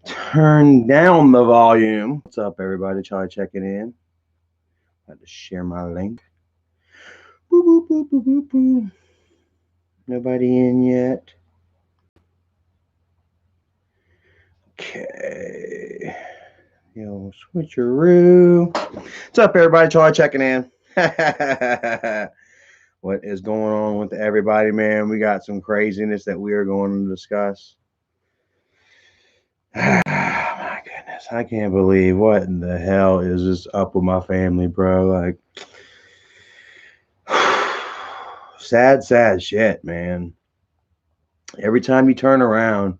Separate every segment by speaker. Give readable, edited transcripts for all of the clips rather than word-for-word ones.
Speaker 1: Turn down the volume. What's up, everybody? Charlie checking in. I had to share my link. Boop, boop, boop, boop, boop, boop. Nobody in yet. Okay. Yo, switcheroo. What's up, everybody? Charlie checking in. What is going on with everybody, man? We got some craziness that we are going to discuss. My goodness, I can't believe what in the hell is this up with my family, bro. Like, sad shit, man. Every time you turn around,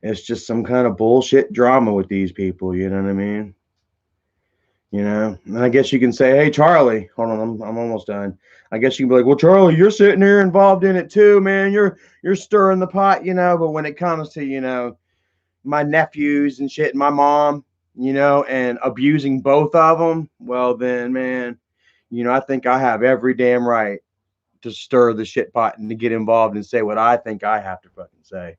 Speaker 1: it's just some kind of bullshit drama with these people. You know what I mean? You know, and I guess you can say, "Hey, Charlie, hold on, I'm almost done." I guess you can be like, "Well, Charlie, you're sitting there involved in it too, man. You're stirring the pot, you know." But when it comes to my nephews and shit, and my mom, and abusing both of them, well, then, man, I think I have every damn right to stir the shit pot and to get involved and say what I think I have to fucking say.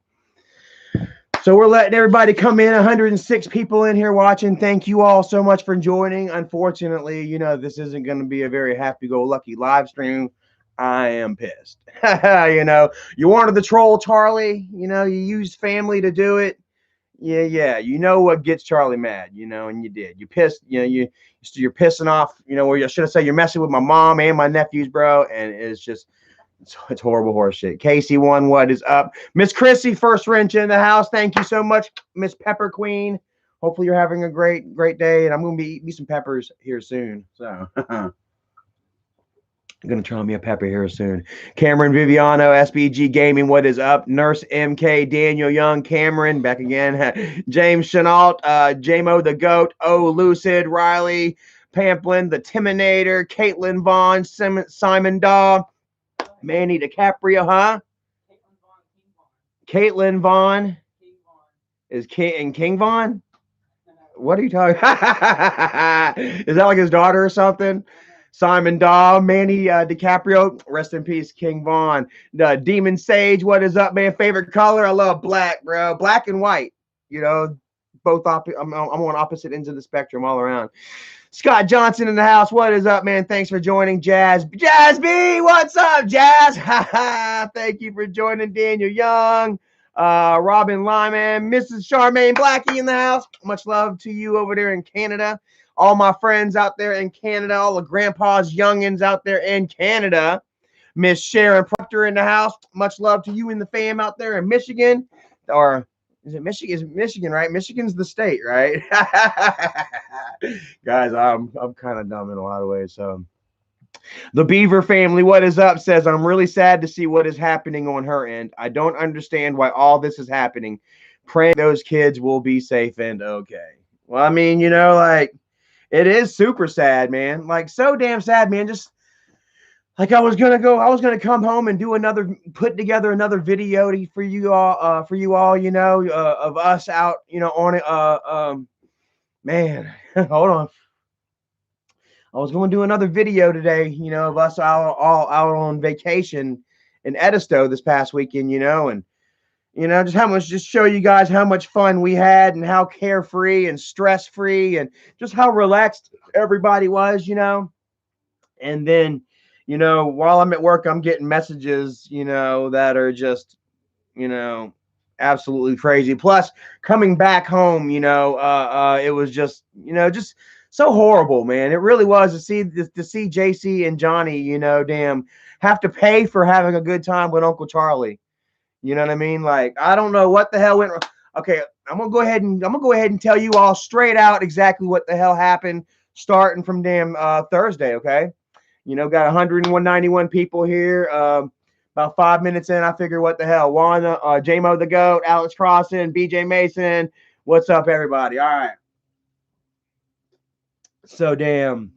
Speaker 1: So we're letting everybody come in. 106 people in here watching. Thank you all so much for joining. Unfortunately, this isn't going to be a very happy-go-lucky live stream. I am pissed. You wanted the troll, Charlie. You used family to do it. Yeah. You know what gets Charlie mad, and you did. You pissed, you're pissing off, where I should have said you're messing with my mom and my nephews, bro. And it's horrible horse shit. Casey1, what is up? Miss Chrissy, first wrench in the house. Thank you so much, Miss Pepper Queen. Hopefully you're having a great day. And I'm going to be eating me some peppers here soon. So I'm going to try me a pepper here soon. Cameron Viviano, SBG Gaming, what is up? Nurse MK, Daniel Young, Cameron, back again. James Chenault, Jamo the Goat, O Lucid, Riley, Pamplin, the Timinator, Caitlin Vaughn, Simon Daw, Manny DiCaprio, huh? Caitlin Vaughn is King Vaughn? What are you talking? Is that like his daughter or something? Simon Daw, Manny DiCaprio, rest in peace, King Vaughn. Demon Sage, what is up, man? Favorite color? I love black, bro. Black and white. Both I'm on opposite ends of the spectrum all around. Scott Johnson in the house. What is up, man? Thanks for joining. Jazz B, what's up, Jazz? Thank you for joining. Daniel Young, Robin Lyman, Mrs. Charmaine Blackie in the house. Much love to you over there in Canada. All my friends out there in Canada, all the grandpas, youngins out there in Canada. Miss Sharon Proctor in the house. Much love to you and the fam out there in Michigan. Or is it Michigan? Is Michigan, right? Michigan's the state, right? Guys, I'm kind of dumb in a lot of ways. So the Beaver family, what is up, says, I'm really sad to see what is happening on her end. I don't understand why all this is happening. Praying those kids will be safe and okay. Well, I mean, like, it is super sad, man. Like, so damn sad, man. Just like I was gonna come home and put together another video for you all, of us out, on it. Man, hold on. I was going to do another video today, of us all out on vacation in Edisto this past weekend, and just show you guys how much fun we had and how carefree and stress-free and just how relaxed everybody was, and then, while I'm at work, I'm getting messages, that are just, absolutely crazy. Plus, coming back home, it was just, just so horrible, man. It really was to see JC and Johnny, damn, have to pay for having a good time with Uncle Charlie. You know what I mean? Like, I don't know what the hell went wrong. Okay, I'm gonna go ahead and tell you all straight out exactly what the hell happened, starting from damn Thursday. Okay, got 191 people here. About 5 minutes in, I figure what the hell. Wanda, J-Mo the Goat, Alex Crossan, BJ Mason. What's up, everybody? All right. So damn.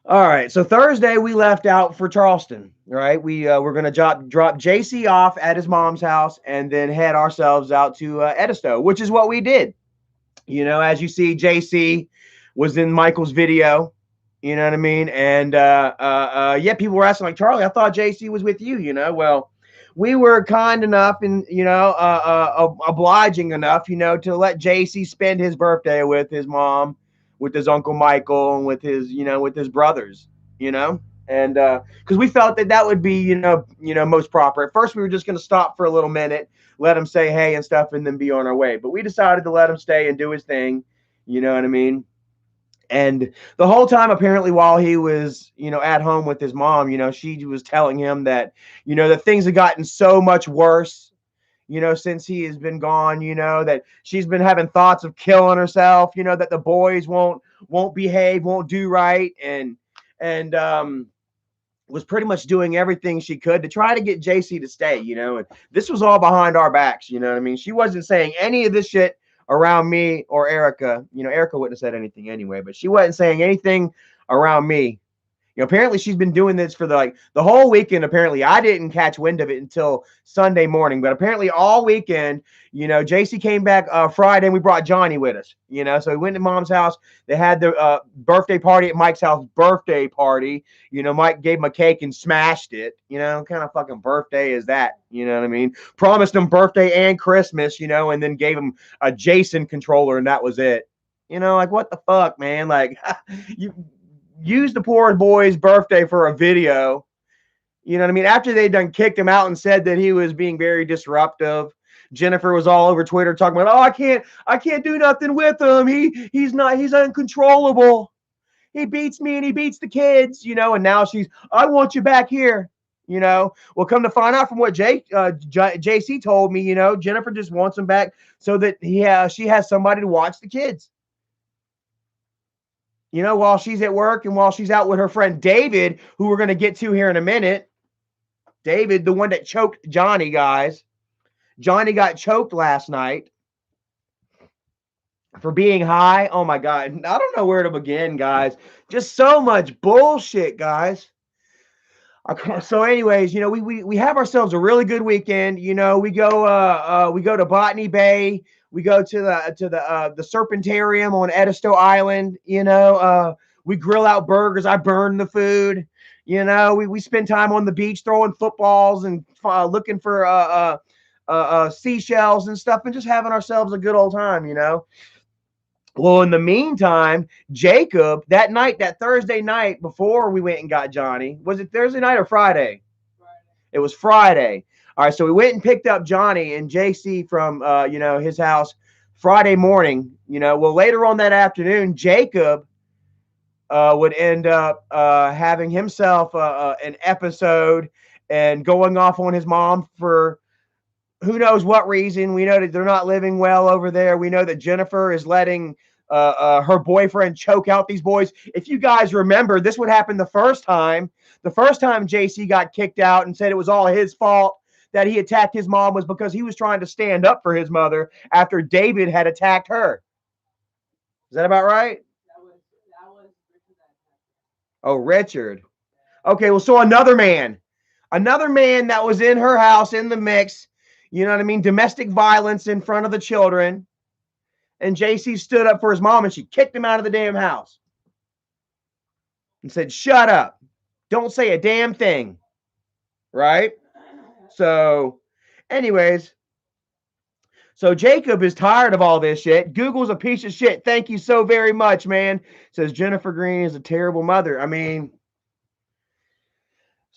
Speaker 1: All right. So Thursday we left out for Charleston. Right. We were gonna drop JC off at his mom's house and then head ourselves out to Edisto, which is what we did. As you see, JC was in Michael's video. You know what I mean? And yeah, people were asking like, Charlie, I thought JC was with you. Well, we were kind enough and, obliging enough, to let JC spend his birthday with his mom, with his Uncle Michael, and with his, with his brothers, and because we felt that that would be, most proper. At first, we were just going to stop for a little minute, let him say hey and stuff, and then be on our way. But we decided to let him stay and do his thing. You know what I mean? And the whole time, apparently, while he was, at home with his mom, she was telling him that, that things have gotten so much worse, since he has been gone, that she's been having thoughts of killing herself, that the boys won't behave, won't do right, and was pretty much doing everything she could to try to get JC to stay, and this was all behind our backs, you know what I mean? She wasn't saying any of this shit around me or Erica. Erica wouldn't have said anything anyway, but she wasn't saying anything around me. Apparently she's been doing this for the whole weekend. Apparently I didn't catch wind of it until Sunday morning, but apparently all weekend, JC came back Friday and we brought Johnny with us, so we went to mom's house. They had the birthday party at Mike's house, birthday party. Mike gave him a cake and smashed it. What kind of fucking birthday is that? You know what I mean? Promised him birthday and Christmas, and then gave him a Jason controller and that was it. Like what the fuck, man? Like you use the poor boy's birthday for a video. You know what I mean? After they done kicked him out and said that he was being very disruptive. Jennifer was all over Twitter talking about, oh, I can't do nothing with him. He's uncontrollable. He beats me and he beats the kids, and now I want you back here. Well, come to find out from what JC told me, Jennifer just wants him back so that she has somebody to watch the kids. While she's at work and while she's out with her friend David, who we're going to get to here in a minute. David, the one that choked Johnny, guys. Johnny got choked last night for being high. Oh my God. I don't know where to begin, guys. Just so much bullshit, guys. So anyways, we have ourselves a really good weekend. We go to Botany Bay. We go to the Serpentarium on Edisto Island. We grill out burgers. I burn the food. We spend time on the beach throwing footballs and looking for seashells and stuff and just having ourselves a good old time. Well, in the meantime, Jacob, that Thursday night before we went and got Johnny, was it Thursday night or Friday? It was Friday. All right, so we went and picked up Johnny and JC from his house Friday morning. Well, later on that afternoon, Jacob would end up having himself an episode and going off on his mom for who knows what reason. We know that they're not living well over there. We know that Jennifer is letting her boyfriend choke out these boys. If you guys remember, this would happen the first time. The first time JC got kicked out and said it was all his fault that he attacked his mom was because he was trying to stand up for his mother after David had attacked her. Is that about right? That was Oh, Richard. Okay, well, so another man that was in her house in the mix. You know what I mean? Domestic violence in front of the children. And JC stood up for his mom and she kicked him out of the damn house. And said, shut up. Don't say a damn thing. Right? So, anyways. So Jacob is tired of all this shit. Google's a piece of shit. Thank you so very much, man. Says Jennifer Green is a terrible mother. I mean,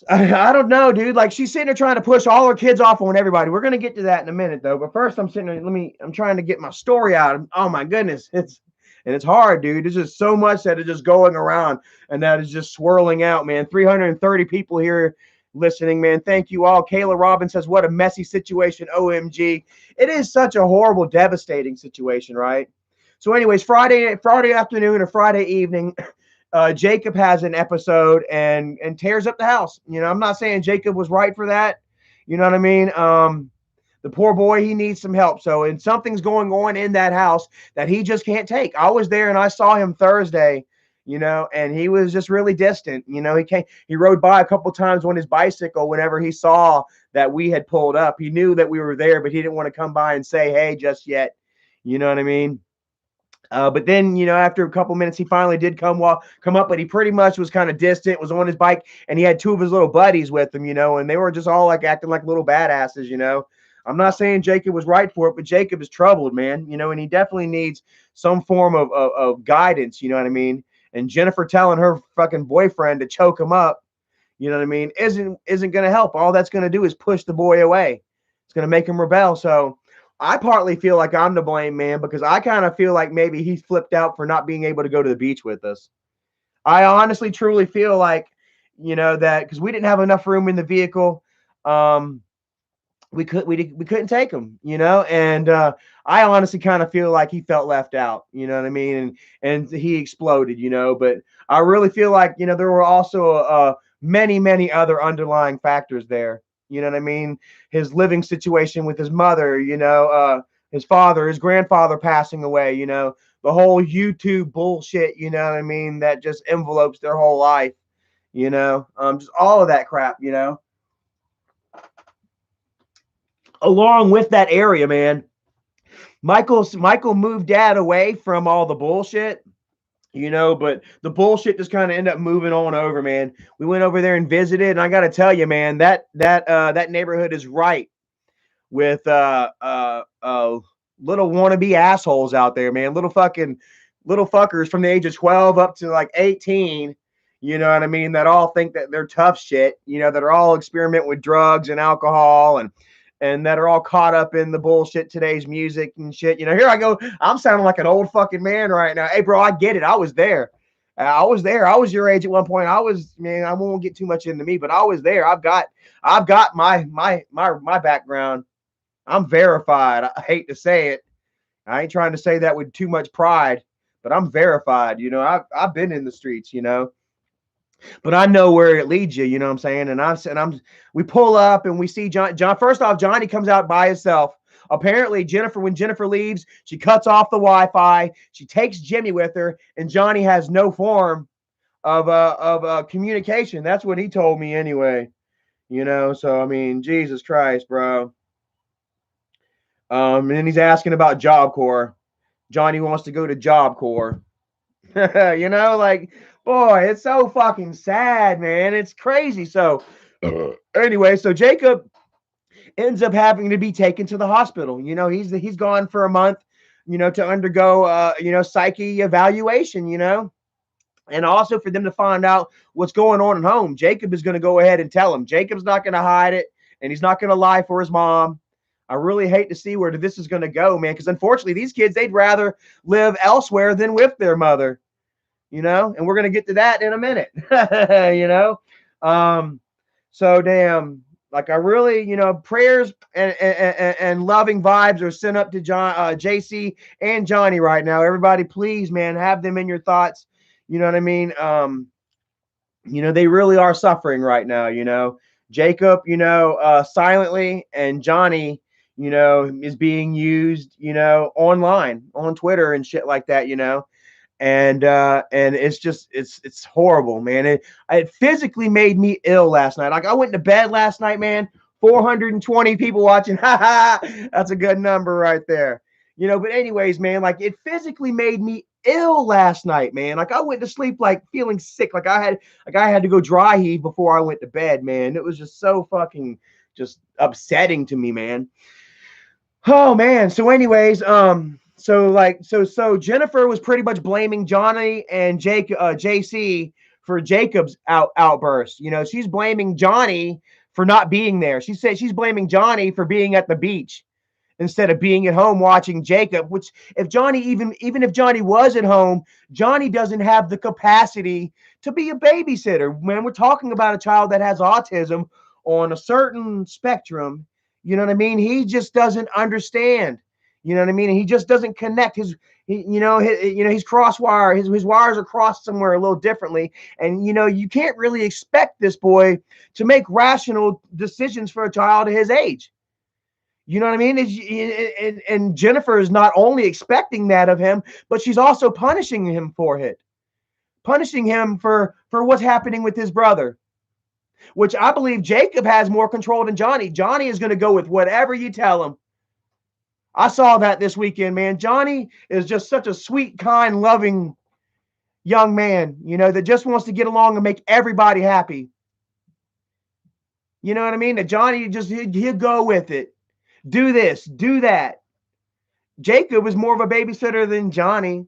Speaker 1: I don't know, dude. Like she's sitting there trying to push all her kids off on everybody. We're gonna get to that in a minute, though. But first, I'm sitting there. I'm trying to get my story out. Oh my goodness, it's hard, dude. There's just so much that is just going around and that is just swirling out, man. 330 people here listening, man. Thank you all. Kayla Robbins says, "What a messy situation, OMG." It is such a horrible, devastating situation, right? So, anyways, Friday afternoon or Friday evening. Jacob has an episode and tears up the house. I'm not saying Jacob was right for that. You know what I mean? The poor boy, he needs some help. So, and something's going on in that house that he just can't take. I was there and I saw him Thursday, and he was just really distant. He rode by a couple times on his bicycle whenever he saw that we had pulled up. He knew that we were there, but he didn't want to come by and say, hey, just yet. You know what I mean? But then, after a couple minutes, he finally did come up, but he pretty much was kind of distant, was on his bike, and he had two of his little buddies with him, and they were just all like acting like little badasses. I'm not saying Jacob was right for it, but Jacob is troubled, man, and he definitely needs some form of guidance, you know what I mean? And Jennifer telling her fucking boyfriend to choke him up, you know what I mean, isn't going to help. All that's going to do is push the boy away. It's going to make him rebel. So I partly feel like I'm to blame, man, because I kind of feel like maybe he flipped out for not being able to go to the beach with us. I honestly, truly feel like, that because we didn't have enough room in the vehicle. We couldn't take him, and I honestly kind of feel like he felt left out, you know what I mean, and he exploded, but I really feel like, there were also many other underlying factors there, you know what I mean, his living situation with his mother, his father, his grandfather passing away, the whole YouTube bullshit, you know what I mean, that just envelopes their whole life, just all of that crap, along with that area, man. Michael moved dad away from all the bullshit, but the bullshit just kind of ended up moving on over, man. We went over there and visited, and I got to tell you, man, that neighborhood is right with little wannabe assholes out there, man. Little fuckers from the age of 12 up to like 18. You know what I mean? That all think that they're tough shit. That are all experiment with drugs and alcohol and that are all caught up in the bullshit today's music and shit. Here I go. I'm sounding like an old fucking man right now. Hey, bro, I get it. I was there. I was there. I was your age at one point. Man, I won't get too much into me, but I was there. I've got my background. I'm verified. I hate to say it. I ain't trying to say that with too much pride, but I'm verified. I've been in the streets, but I know where it leads you, you know what I'm saying? And we pull up and we see John. First off, Johnny comes out by himself. Apparently, when Jennifer leaves, she cuts off the Wi-Fi. She takes Jimmy with her, and Johnny has no form of communication. That's what he told me anyway. So I mean, Jesus Christ, bro. And then he's asking about Job Corps. Johnny wants to go to Job Corps. Like, boy, it's so fucking sad, man. It's crazy. So anyway, so Jacob ends up having to be taken to the hospital. He's gone for a month, to undergo psyche evaluation, and also for them to find out what's going on at home. Jacob is going to go ahead and tell him. Jacob's not going to hide it, and he's not going to lie for his mom. I really hate to see where this is going to go, man, because unfortunately, these kids, they'd rather live elsewhere than with their mother, and we're going to get to that in a minute, So damn, like I really, prayers and loving vibes are sent up to JC and Johnny right now. Everybody, please, man, have them in your thoughts. You know what I mean? They really are suffering right now, Jacob, silently, and Johnny, is being used, online on Twitter and shit like that, and it's just it's horrible, man. It physically made me ill last night. Like I went to bed last night, man. 420 people watching. That's a good number right there. But anyways, man, like it physically made me ill last night, man. Like I went to sleep like feeling sick. Like I had to go dry heave before I went to bed, man. It was just so fucking just upsetting to me, man. Oh man. So anyways, so Jennifer was pretty much blaming Johnny and JC for Jacob's outburst. She's blaming Johnny for not being there. She said she's blaming Johnny for being at the beach instead of being at home watching Jacob, which if Johnny, even if Johnny was at home, Johnny doesn't have the capacity to be a babysitter. Man, we're talking about a child that has autism on a certain spectrum. You know what I mean? He just doesn't understand. You know what I mean? And he just doesn't connect he's crosswire. His wires are crossed somewhere a little differently. And, you can't really expect this boy to make rational decisions for a child of his age. You know what I mean? And Jennifer is not only expecting that of him, but she's also punishing him for it. Punishing him for what's happening with his brother, which I believe Jacob has more control than Johnny. Johnny is going to go with whatever you tell him. I saw that this weekend, man. Johnny is just such a sweet, kind, loving young man, you know, that just wants to get along and make everybody happy. You know what I mean? That Johnny just, he'll go with it. Do this, do that. Jacob was more of a babysitter than Johnny.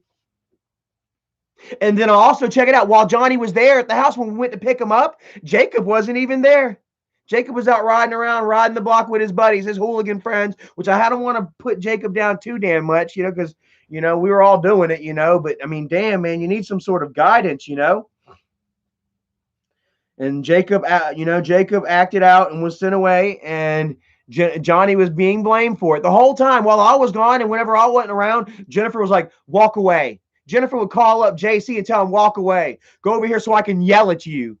Speaker 1: And then I'll also check it out. While Johnny was there at the house when we went to pick him up, Jacob wasn't even there. Jacob was out riding around, riding the block with his buddies, his hooligan friends, which I don't want to put Jacob down too damn much, you know, because, you know, we were all doing it, you know. But, I mean, damn, man, you need some sort of guidance, you know. And Jacob, you know, Jacob acted out and was sent away, and Johnny was being blamed for it the whole time while I was gone. And whenever I wasn't around, Jennifer was like, walk away. Jennifer would call up JC and tell him, walk away. Go over here so I can yell at you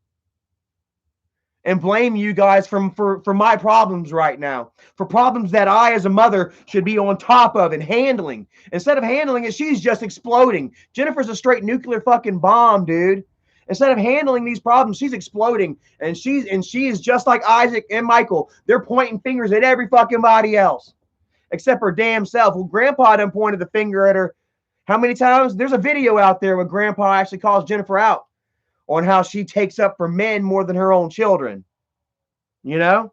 Speaker 1: and blame you guys for my problems right now, for problems that I as a mother should be on top of and handling. Instead of handling it, she's just exploding. Jennifer's a straight nuclear fucking bomb, dude. Instead of handling these problems, she's exploding, and she is just like Isaac and Michael. They're pointing fingers at every fucking body else, except her damn self. Well, Grandpa done pointed the finger at her how many times? There's a video out there where Grandpa actually calls Jennifer out on how she takes up for men more than her own children. You know?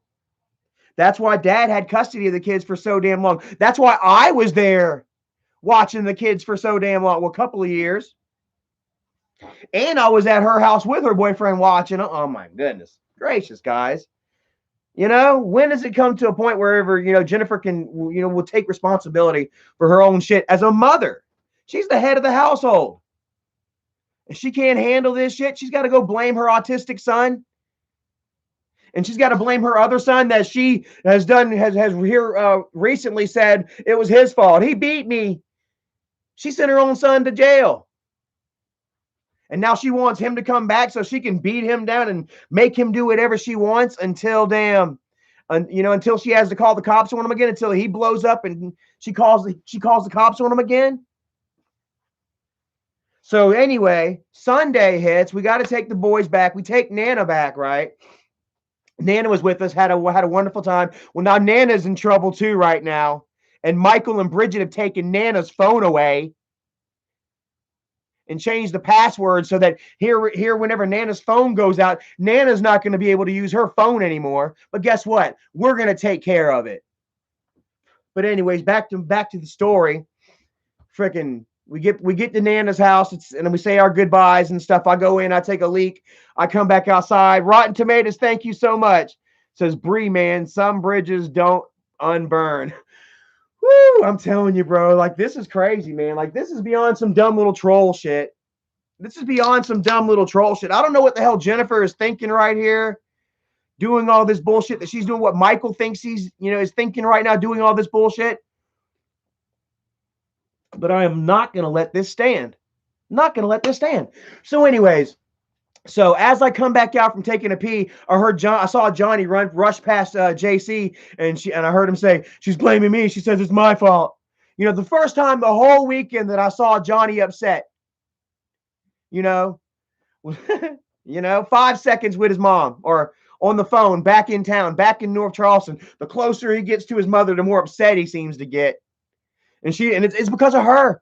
Speaker 1: That's why Dad had custody of the kids for so damn long. That's why I was there watching the kids for so damn long. Well, a couple of years. And I was at her house with her boyfriend watching. Oh, my goodness gracious, guys. You know, when does it come to a point wherever, you know, Jennifer can, you know, will take responsibility for her own shit as a mother? She's the head of the household. If she can't handle this shit, she's got to go blame her autistic son. And she's got to blame her other son that she has here recently said it was his fault. He beat me. She sent her own son to jail. And now she wants him to come back so she can beat him down and make him do whatever she wants until until she has to call the cops on him again, until he blows up and she calls the cops on him again. So anyway, Sunday hits. We got to take the boys back. We take Nana back, right? Nana was with us, had a wonderful time. Well, now Nana's in trouble too right now. And Michael and Bridget have taken Nana's phone away and changed the password so that here, whenever Nana's phone goes out, Nana's not going to be able to use her phone anymore. But guess what? We're going to take care of it. But anyways, back to the story. Freaking, we get to Nana's house, and we say our goodbyes and stuff. I go in, I take a leak, I come back outside. Rotten Tomatoes, thank you so much. Says Bree, man, some bridges don't unburn. Woo, I'm telling you, bro. Like, this is crazy, man. Like, this is beyond some dumb little troll shit. This is beyond some dumb little troll shit. I don't know what the hell Jennifer is thinking right here, doing all this bullshit that she's doing. What Michael thinks he's, is thinking right now, doing all this bullshit. But I am not going to let this stand. Not going to let this stand. So anyways, so as I come back out from taking a pee, I saw Johnny rush past JC, and I heard him say, she's blaming me. She says it's my fault. The first time the whole weekend that I saw Johnny upset, 5 seconds with his mom or on the phone back in town, back in North Charleston, the closer he gets to his mother, the more upset he seems to get. And it's because of her.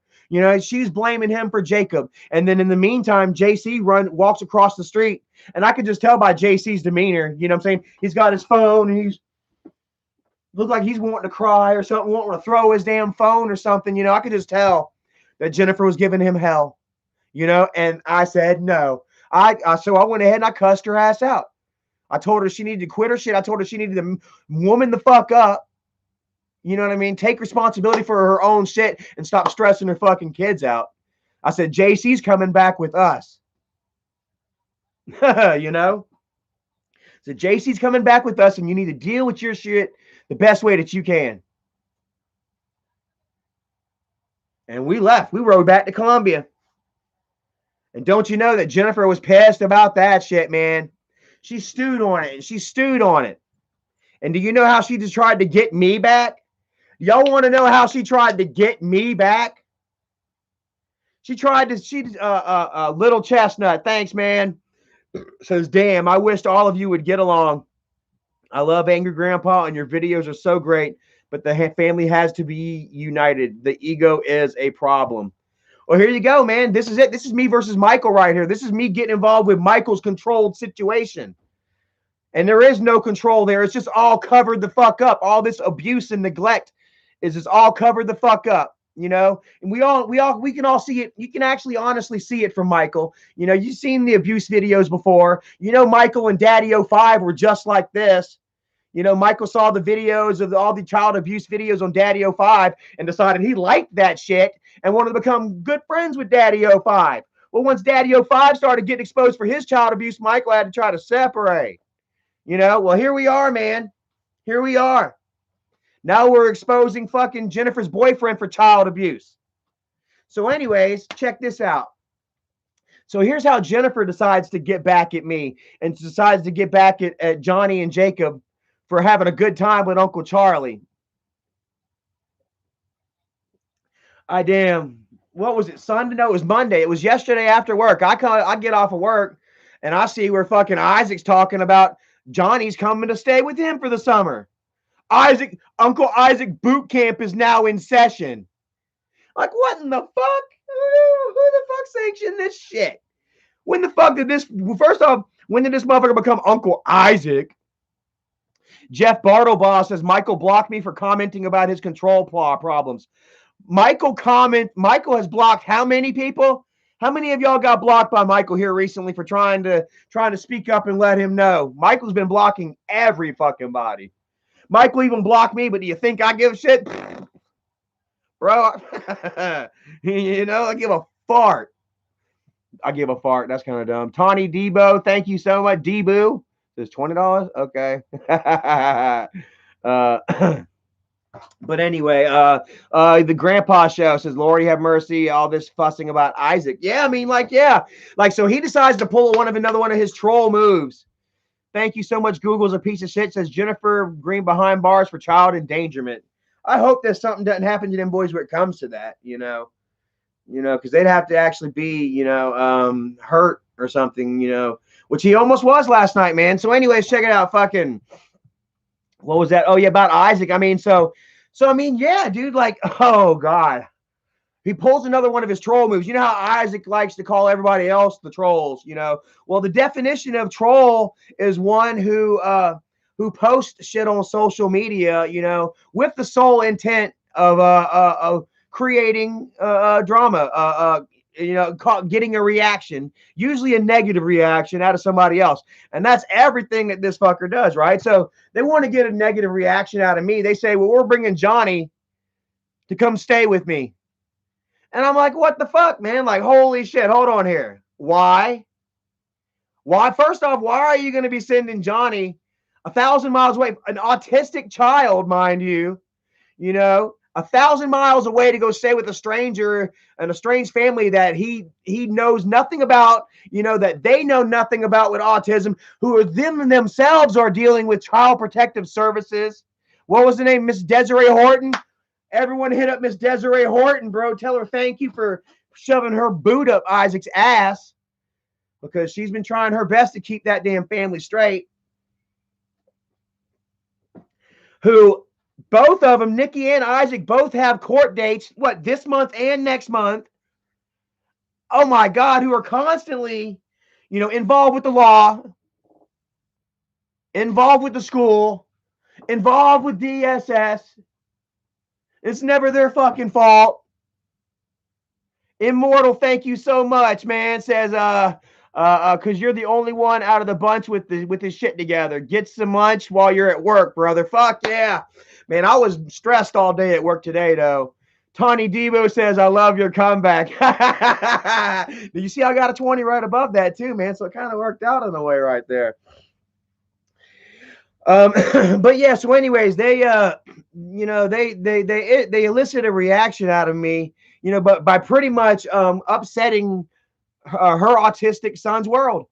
Speaker 1: She's blaming him for Jacob. And then in the meantime, JC walks across the street, and I could just tell by JC's demeanor, you know what I'm saying? He's got his phone, and he's looked like he's wanting to cry or something, wanting to throw his damn phone or something. I could just tell that Jennifer was giving him hell, and I said no. So I went ahead and I cussed her ass out. I told her she needed to quit her shit. I told her she needed to woman the fuck up. You know what I mean? Take responsibility for her own shit and stop stressing her fucking kids out. I said, JC's coming back with us. So JC's coming back with us, and you need to deal with your shit the best way that you can. And we left. We rode back to Columbia. And don't you know that Jennifer was pissed about that shit, man? She stewed on it. And do you know how she just tried to get me back? Y'all want to know how she tried to get me back? Little Chestnut, thanks, man. Says, damn, I wished all of you would get along. I love Angry Grandpa, and your videos are so great. but the family has to be united. The ego is a problem. Well, here you go, man. This is it. This is me versus Michael right here. This is me getting involved with Michael's controlled situation. And there is no control there. It's just all covered the fuck up. All this abuse and neglect is just all covered the fuck up, you know? And we can all see it. You can actually honestly see it from Michael. You know, you've seen the abuse videos before. You know, Michael and Daddy 05 were just like this. You know, Michael saw the videos of all the child abuse videos on Daddy 05 and decided he liked that shit and wanted to become good friends with Daddy 05. Well, once Daddy 05 started getting exposed for his child abuse, Michael had to try to separate. You know, well, here we are, man. Here we are. Now we're exposing fucking Jennifer's boyfriend for child abuse. So anyways, check this out. So here's how Jennifer decides to get back at me and decides to get back at Johnny and Jacob for having a good time with Uncle Charlie. What was it, Sunday? No, it was Monday. It was yesterday after work. I get off of work and I see where fucking Isaac's talking about Johnny's coming to stay with him for the summer. Uncle Isaac boot camp is now in session. Like, what in the fuck? Who the fuck sanctioned this shit? When the fuck did this, first off, when did this motherfucker become Uncle Isaac? Jeff Bartlebaugh says, Michael blocked me for commenting about his control problems. Michael has blocked how many people? How many of y'all got blocked by Michael here recently for trying to speak up and let him know? Michael's been blocking every fucking body. Michael even blocked me, but do you think I give a shit? Bro, you know, I give a fart. That's kind of dumb. Tawny Debo, thank you so much. Debo, there's $20. Okay. But anyway, the Grandpa Show says, Lord have mercy, all this fussing about Isaac. Yeah, I mean, so he decides to pull another one of his troll moves. Thank you so much. Google's a piece of shit. Says Jennifer Green behind bars for child endangerment. I hope that something doesn't happen to them boys when it comes to that, you know, because they'd have to actually be, hurt or something, which he almost was last night, man. So anyways, check it out. Fucking, what was that? Oh yeah, about Isaac. I mean, yeah, dude, like, oh God. He pulls another one of his troll moves. You know how Isaac likes to call everybody else the trolls, Well, the definition of troll is one who posts shit on social media, with the sole intent of creating drama, getting a reaction, usually a negative reaction out of somebody else. And that's everything that this fucker does, right? So they want to get a negative reaction out of me. They say, well, we're bringing Johnny to come stay with me. And I'm like, what the fuck, man? Like, holy shit, hold on here. Why? First off, why are you going to be sending Johnny 1,000 miles away? An autistic child, mind you, 1,000 miles away to go stay with a stranger and a strange family that he knows nothing about, that they know nothing about with autism, who are themselves are dealing with child protective services. What was the name? Miss Desiree Horton? Everyone hit up Miss Desiree Horton, bro. Tell her thank you for shoving her boot up Isaac's ass, because she's been trying her best to keep that damn family straight. Who, both of them, Nikki and Isaac, both have court dates, this month and next month. Oh my God, who are constantly, involved with the law, involved with the school, involved with DSS. It's never their fucking fault. Immortal, thank you so much, man. Says, because you're the only one out of the bunch with his shit together. Get some lunch while you're at work, brother. Fuck yeah. Man, I was stressed all day at work today, though. Tawny Debo says, I love your comeback. You see, I got a 20 right above that, too, man. So it kind of worked out in a way right there. But yeah, so anyways, they elicit a reaction out of me, but by pretty much upsetting her autistic son's world,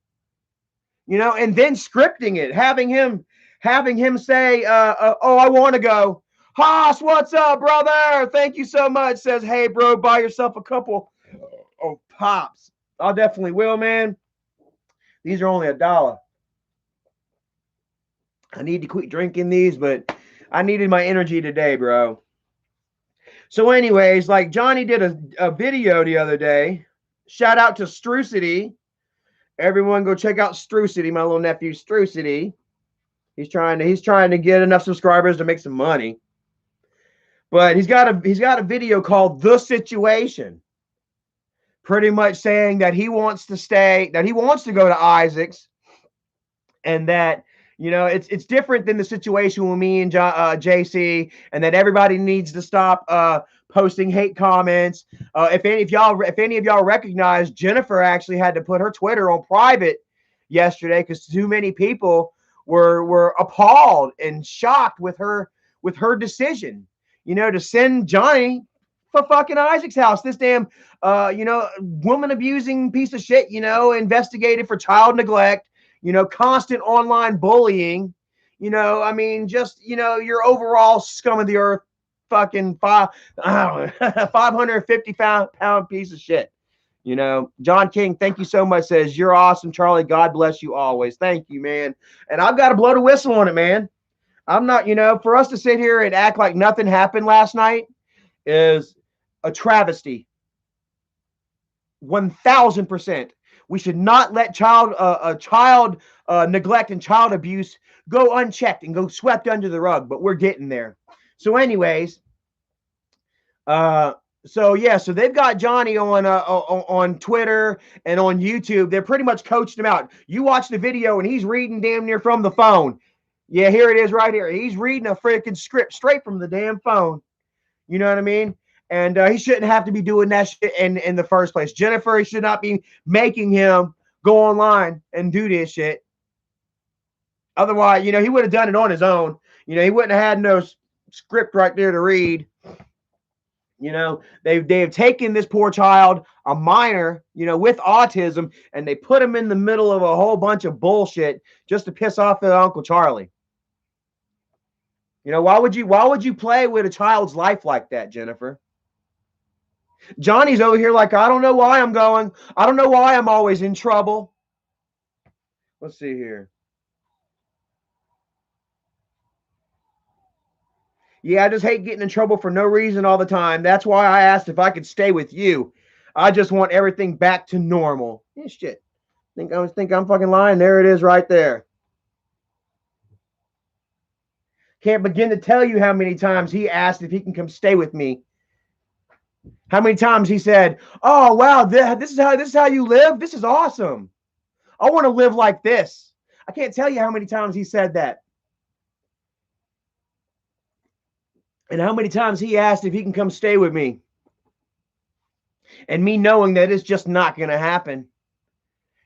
Speaker 1: and then scripting it, having him say, oh, I want to go. Haas, what's up, brother? Thank you so much. Says, hey, bro, buy yourself a couple of pops. I definitely will, man. These are only $1. I need to quit drinking these, but I needed my energy today, bro. So, anyways, like Johnny did a video the other day. Shout out to Strucity. Everyone go check out Strucity, my little nephew Strucity. He's trying to get enough subscribers to make some money. But he's got a video called The Situation. Pretty much saying that he wants to go to Isaac's, and that it's different than the situation with me and JC, and that everybody needs to stop posting hate comments. If any of y'all recognize, Jennifer actually had to put her Twitter on private yesterday because too many people were appalled and shocked with her decision, to send Johnny for fucking Isaac's house. This damn woman abusing piece of shit, investigated for child neglect, constant online bullying, just, your overall scum of the earth, fucking 550 pound piece of shit. John King, thank you so much, says, you're awesome, Charlie. God bless you always. Thank you, man. And I've got to blow the whistle on it, man. I'm not, for us to sit here and act like nothing happened last night is a travesty. 1000%. We should not let child neglect and child abuse go unchecked and go swept under the rug, but we're getting there. So anyways, so they've got Johnny on Twitter and on YouTube. They're pretty much coaching him out. You watch the video and he's reading damn near from the phone. Yeah, here it is right here. He's reading a freaking script straight from the damn phone. You know what I mean? And he shouldn't have to be doing that shit in the first place. Jennifer, he should not be making him go online and do this shit. Otherwise, he would have done it on his own. He wouldn't have had no script right there to read. They've taken this poor child, a minor, with autism, and they put him in the middle of a whole bunch of bullshit just to piss off their Uncle Charlie. Why would you play with a child's life like that, Jennifer? Johnny's over here like, I don't know why I'm going. I don't know why I'm always in trouble. Let's see here. Yeah, I just hate getting in trouble for no reason all the time. That's why I asked if I could stay with you. I just want everything back to normal. Yeah, shit. Think I'm fucking lying? There it is right there. Can't begin to tell you how many times he asked if he can come stay with me. How many times he said, "Oh wow, this is how you live. This is awesome. I want to live like this." I can't tell you how many times he said that. And how many times he asked if he can come stay with me. And me knowing that it's just not going to happen.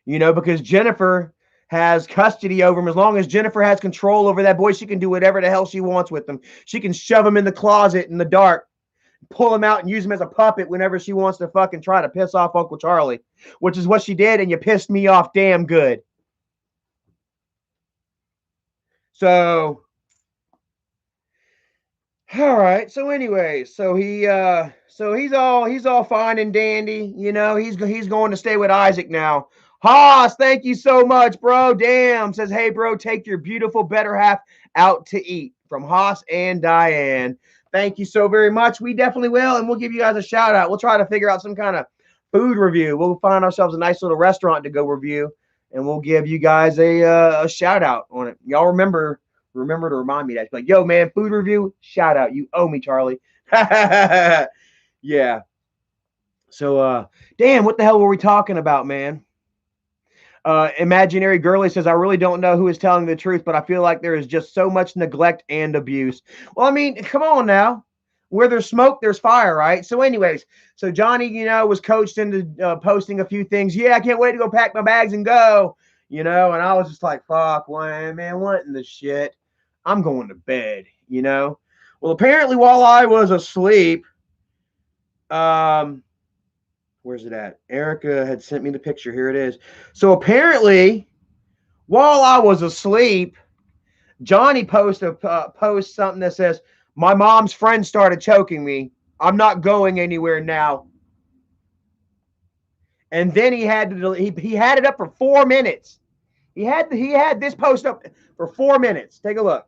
Speaker 1: Because Jennifer has custody over him. As long as Jennifer has control over that boy, she can do whatever the hell she wants with him. She can shove him in the closet in the dark, pull him out and use him as a puppet whenever she wants to fucking try to piss off Uncle Charlie, which is what she did, and you pissed me off damn good. So, all right. So anyway, so he's all fine and dandy. He's going to stay with Isaac now. Haas, thank you so much, bro. Damn, says, hey, bro, take your beautiful better half out to eat. From Haas and Diane. Thank you so very much. We definitely will, and we'll give you guys a shout out. We'll try to figure out some kind of food review. We'll find ourselves a nice little restaurant to go review, and we'll give you guys a shout out on it. Y'all remember to remind me that. Like, yo, man, food review, shout out. You owe me, Charlie. Yeah. So, damn, what the hell were we talking about, man? Imaginary Girly says, I really don't know who is telling the truth, but I feel like there is just so much neglect and abuse. Well, I mean, come on now. Where there's smoke, there's fire, right? So anyways, so Johnny, was coached into posting a few things. Yeah, I can't wait to go pack my bags and go, and I was just like, fuck, man, what in the shit? I'm going to bed, Well, apparently while I was asleep, where's it at? Erica had sent me the picture. Here it is. So apparently, while I was asleep, Johnny post something that says, my mom's friend started choking me. I'm not going anywhere now. And then he had it up for 4 minutes. He had this post up for 4 minutes. Take a look.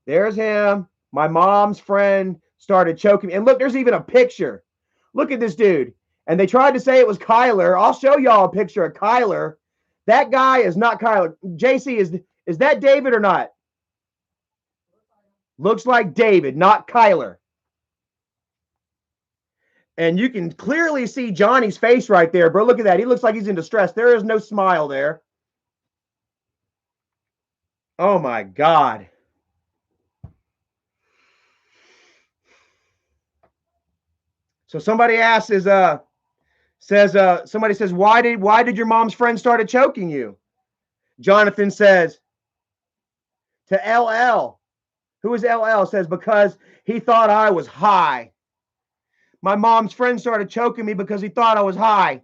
Speaker 1: There's him. My mom's friend started choking me. And look, there's even a picture. Look at this dude. And they tried to say it was Kyler. I'll show y'all a picture of Kyler. That guy is not Kyler. JC, is that David or not? Looks like David, not Kyler. And you can clearly see Johnny's face right there, bro. Look at that. He looks like he's in distress. There is no smile there. Oh my God. So somebody asks, somebody says, why did your mom's friend started choking you? Jonathan says to LL, who is LL, says, because he thought I was high. My mom's friend started choking me because he thought I was high.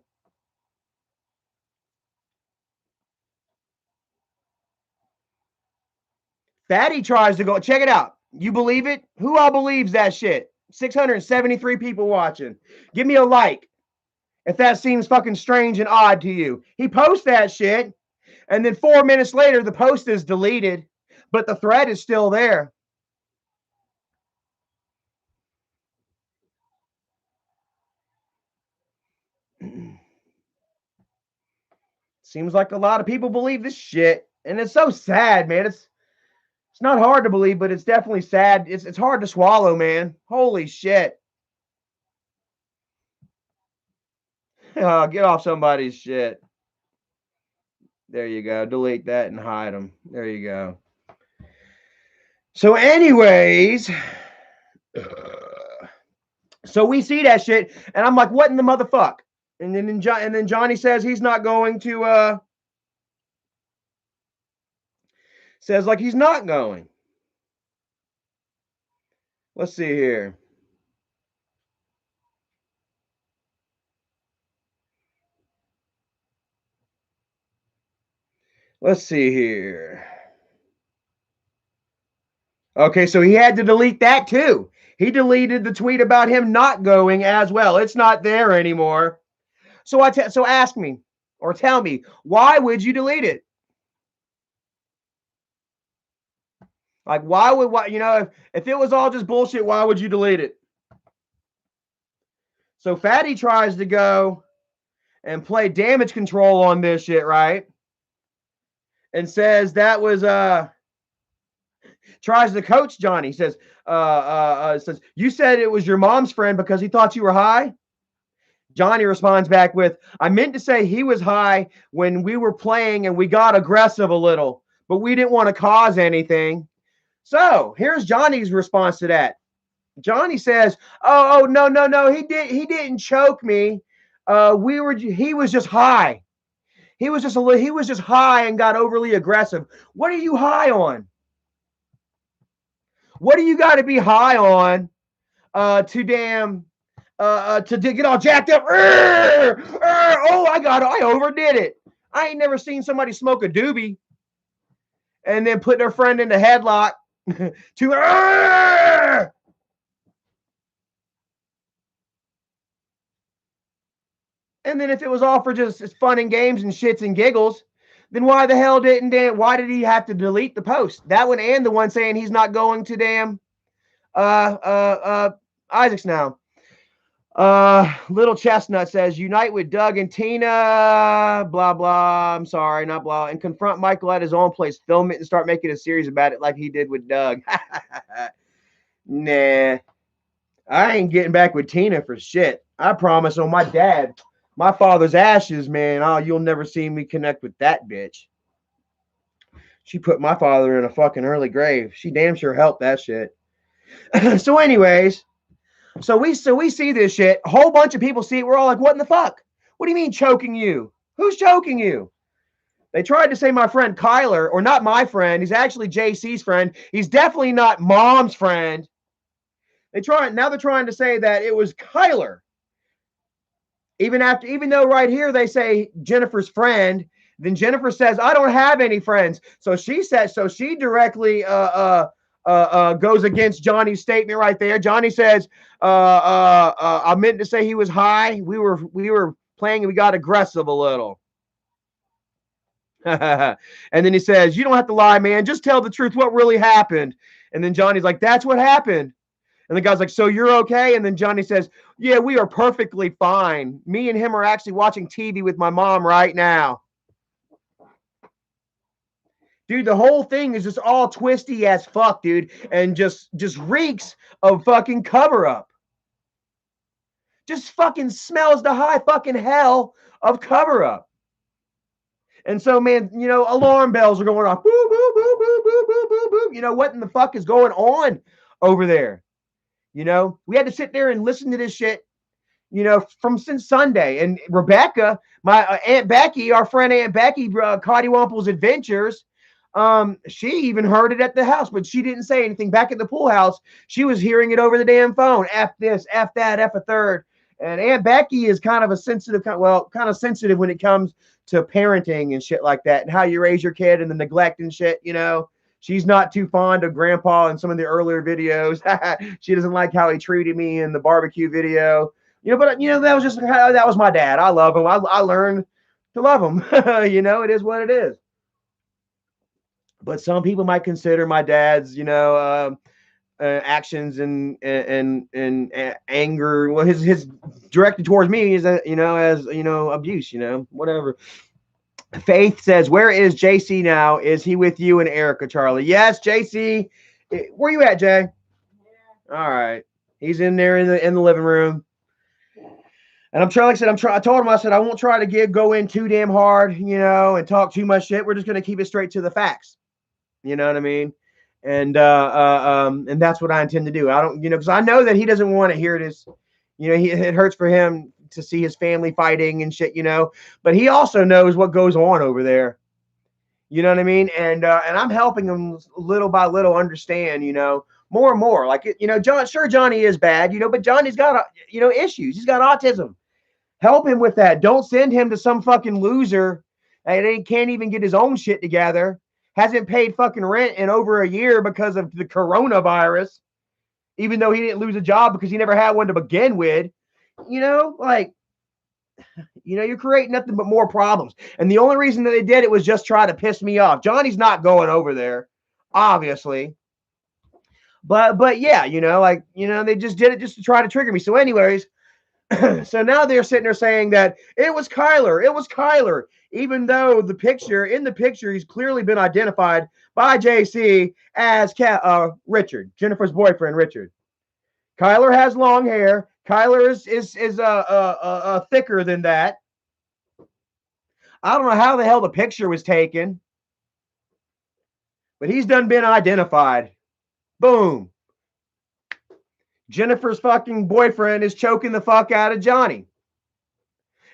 Speaker 1: Fatty tries to go, check it out. You believe it? Who all believes that shit? 673 people watching. Give me a like if that seems fucking strange and odd to you. He posts that shit, and then 4 minutes later, the post is deleted, but the thread is still there. Seems like a lot of people believe this shit, and it's so sad, man. It's not hard to believe, but it's definitely sad. It's hard to swallow, man. Holy shit. Oh, get off somebody's shit. There you go. Delete that and hide them. There you go. So, anyways, so we see that shit, and I'm like, what in the motherfuck? And then Johnny says he's not going to. Says like he's not going. Let's see here. Let's see here. Okay, so he had to delete that too. He deleted the tweet about him not going as well. It's not there anymore. So so ask me or tell me, why would you delete it? Like, why would if it was all just bullshit, why would you delete it? So Fatty tries to go and play damage control on this shit, right? And says that was tries to coach Johnny. Says you said it was your mom's friend because he thought you were high. Johnny responds back with, I meant to say he was high when we were playing and we got aggressive a little, but we didn't want to cause anything. So here's Johnny's response to that. Johnny says, "Oh no, he didn't choke me. He was just high. He was just high and got overly aggressive. What are you high on? What do you got to be high on to get all jacked up? Oh, I overdid it. I ain't never seen somebody smoke a doobie and then put their friend in the headlock to and then if it was all for just fun and games and shits and giggles, then why the hell why did he have to delete the post? That one and the one saying he's not going to damn Isaac's now. Little Chestnut says, unite with Doug and Tina, blah, blah. I'm sorry, not blah. And confront Michael at his own place, film it and start making a series about it like he did with Doug. Nah, I ain't getting back with Tina for shit. I promise on my father's ashes, man. Oh, you'll never see me connect with that bitch. She put my father in a fucking early grave. She damn sure helped that shit. So anyways, so we see this shit. A whole bunch of people see it. We're all like, what in the fuck? What do you mean choking you? Who's choking you? They tried to say my friend Kyler, or not my friend. He's actually JC's friend. He's definitely not mom's friend. Now they're trying to say that it was Kyler. Even though right here they say Jennifer's friend, then Jennifer says, I don't have any friends. So she directly goes against Johnny's statement right there. Johnny says, I meant to say he was high. We were playing and we got aggressive a little. And then he says, you don't have to lie, man. Just tell the truth. What really happened? And then Johnny's like, that's what happened. And the guy's like, so you're okay? And then Johnny says, yeah, we are perfectly fine. Me and him are actually watching TV with my mom right now. Dude, the whole thing is just all twisty as fuck, dude. And just reeks of fucking cover up. Just fucking smells the high fucking hell of cover up. And so, man, you know, alarm bells are going off. Boo, boo, boo, boo, boo, boo, boo, boo. You know, what in the fuck is going on over there? You know, we had to sit there and listen to this shit, you know, from since Sunday. And Rebecca, my Aunt Becky, our friend Aunt Becky, Coddywample's Adventures, she even heard it at the house, but she didn't say anything. Back at the pool house, she was hearing it over the damn phone. F this, F that, F a third. And Aunt Becky is kind of a sensitive, kind of sensitive when it comes to parenting and shit like that, and how you raise your kid and the neglect and shit, you know. She's not too fond of Grandpa in some of the earlier videos. She doesn't like how he treated me in the barbecue video. You know, but you know, that was my dad. I love him. I learned to love him. You know, it is what it is. But some people might consider my dad's, you know, actions and anger, well, his directed towards me is, you know, as you know, abuse. You know, whatever. Faith says, where is JC now? Is he with you and Erica, Charlie? Yes, JC. Where you at, Jay? Yeah. All right. He's in there in the living room. And I'm trying, like I said, I told him, I said, I won't try to go in too damn hard, you know, and talk too much shit. We're just going to keep it straight to the facts. You know what I mean? And that's what I intend to do. I don't, you know, because I know that he doesn't want to hear this. You know, it hurts for him to see his family fighting and shit, you know, but he also knows what goes on over there. You know what I mean? And I'm helping him little by little understand, you know, more and more. Like, you know, Johnny is bad, you know, but Johnny's got, you know, issues. He's got autism. Help him with that. Don't send him to some fucking loser that he can't even get his own shit together. Hasn't paid fucking rent in over a year because of the coronavirus, even though he didn't lose a job because he never had one to begin with. You know, like, you know, you're creating nothing but more problems. And the only reason that they did it was just try to piss me off. Johnny's not going over there, obviously. But yeah, you know, like, you know, they just did it just to try to trigger me. So anyways, so now they're sitting there saying that it was Kyler, even though in the picture, he's clearly been identified by JC as Richard, Jennifer's boyfriend, Richard. Kyler has long hair. Kyler is thicker than that. I don't know how the hell the picture was taken, but he's done been identified. Boom. Jennifer's fucking boyfriend is choking the fuck out of Johnny.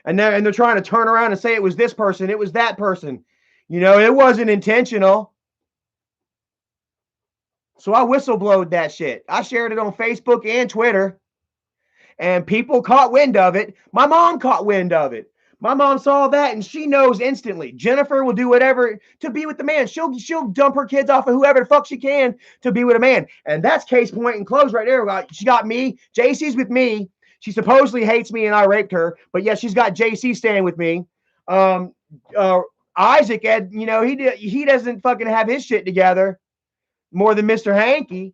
Speaker 1: And they're trying to turn around and say it was this person, it was that person. You know, it wasn't intentional. So I whistleblowed that shit. I shared it on Facebook and Twitter. And people caught wind of it. My mom caught wind of it. My mom saw that and she knows instantly. Jennifer will do whatever to be with the man. She'll dump her kids off of whoever the fuck she can to be with a man. And that's case point and close right there. She got me. JC's with me. She supposedly hates me and I raped her. But yeah, she's got JC staying with me. Isaac, you know, he doesn't fucking have his shit together more than Mr. Hanky.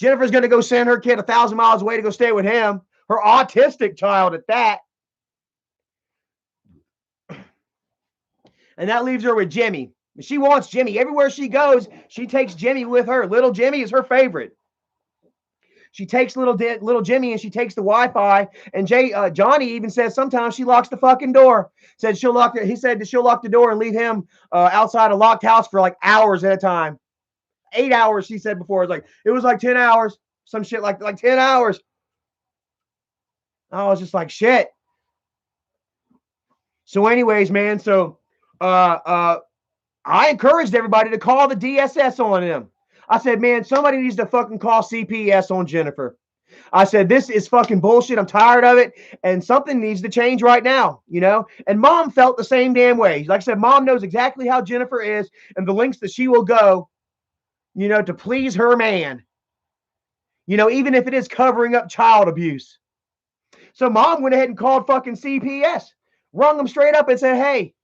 Speaker 1: Jennifer's going to go send her kid 1,000 miles away to go stay with him. Her autistic child at that. And that leaves her with Jimmy. She wants Jimmy. Everywhere she goes, she takes Jimmy with her. Little Jimmy is her favorite. She takes little Jimmy and she takes the Wi-Fi. And Johnny even says sometimes she locks the fucking door. He said that she'll lock the door and leave him outside a locked house for like hours at a time. 8 hours, she said before. It was like 10 hours. Some shit like 10 hours. I was just like, shit. So anyways, man, so I encouraged everybody to call the DSS on him. I said, man, somebody needs to fucking call CPS on Jennifer. I said, this is fucking bullshit. I'm tired of it. And something needs to change right now, you know? And mom felt the same damn way. Like I said, mom knows exactly how Jennifer is and the lengths that she will go, you know, to please her man. You know, even if it is covering up child abuse. So mom went ahead and called fucking CPS, rung them straight up and said, hey,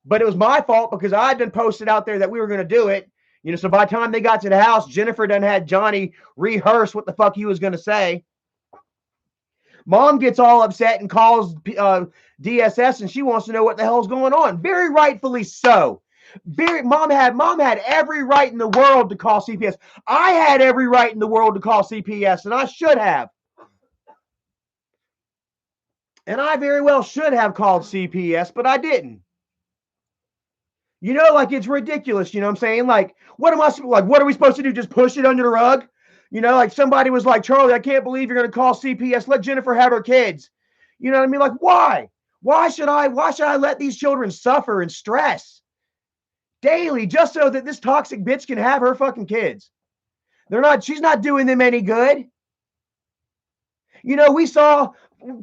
Speaker 1: But it was my fault because I had been posted out there that we were going to do it. You know, so by the time they got to the house, Jennifer done had Johnny rehearse what the fuck he was going to say. Mom gets all upset and calls DSS, and she wants to know what the hell's going on. Very rightfully so. Mom had every right in the world to call CPS. I had every right in the world to call CPS, and I should have. And I very well should have called CPS, but I didn't. You know, like, it's ridiculous. You know what I'm saying? Like, what are we supposed to do? Just push it under the rug? You know, like somebody was like, Charlie, I can't believe you're going to call CPS. Let Jennifer have her kids. You know what I mean? Like, why? Why should I let these children suffer and stress daily just so that this toxic bitch can have her fucking kids? She's not doing them any good. You know, we saw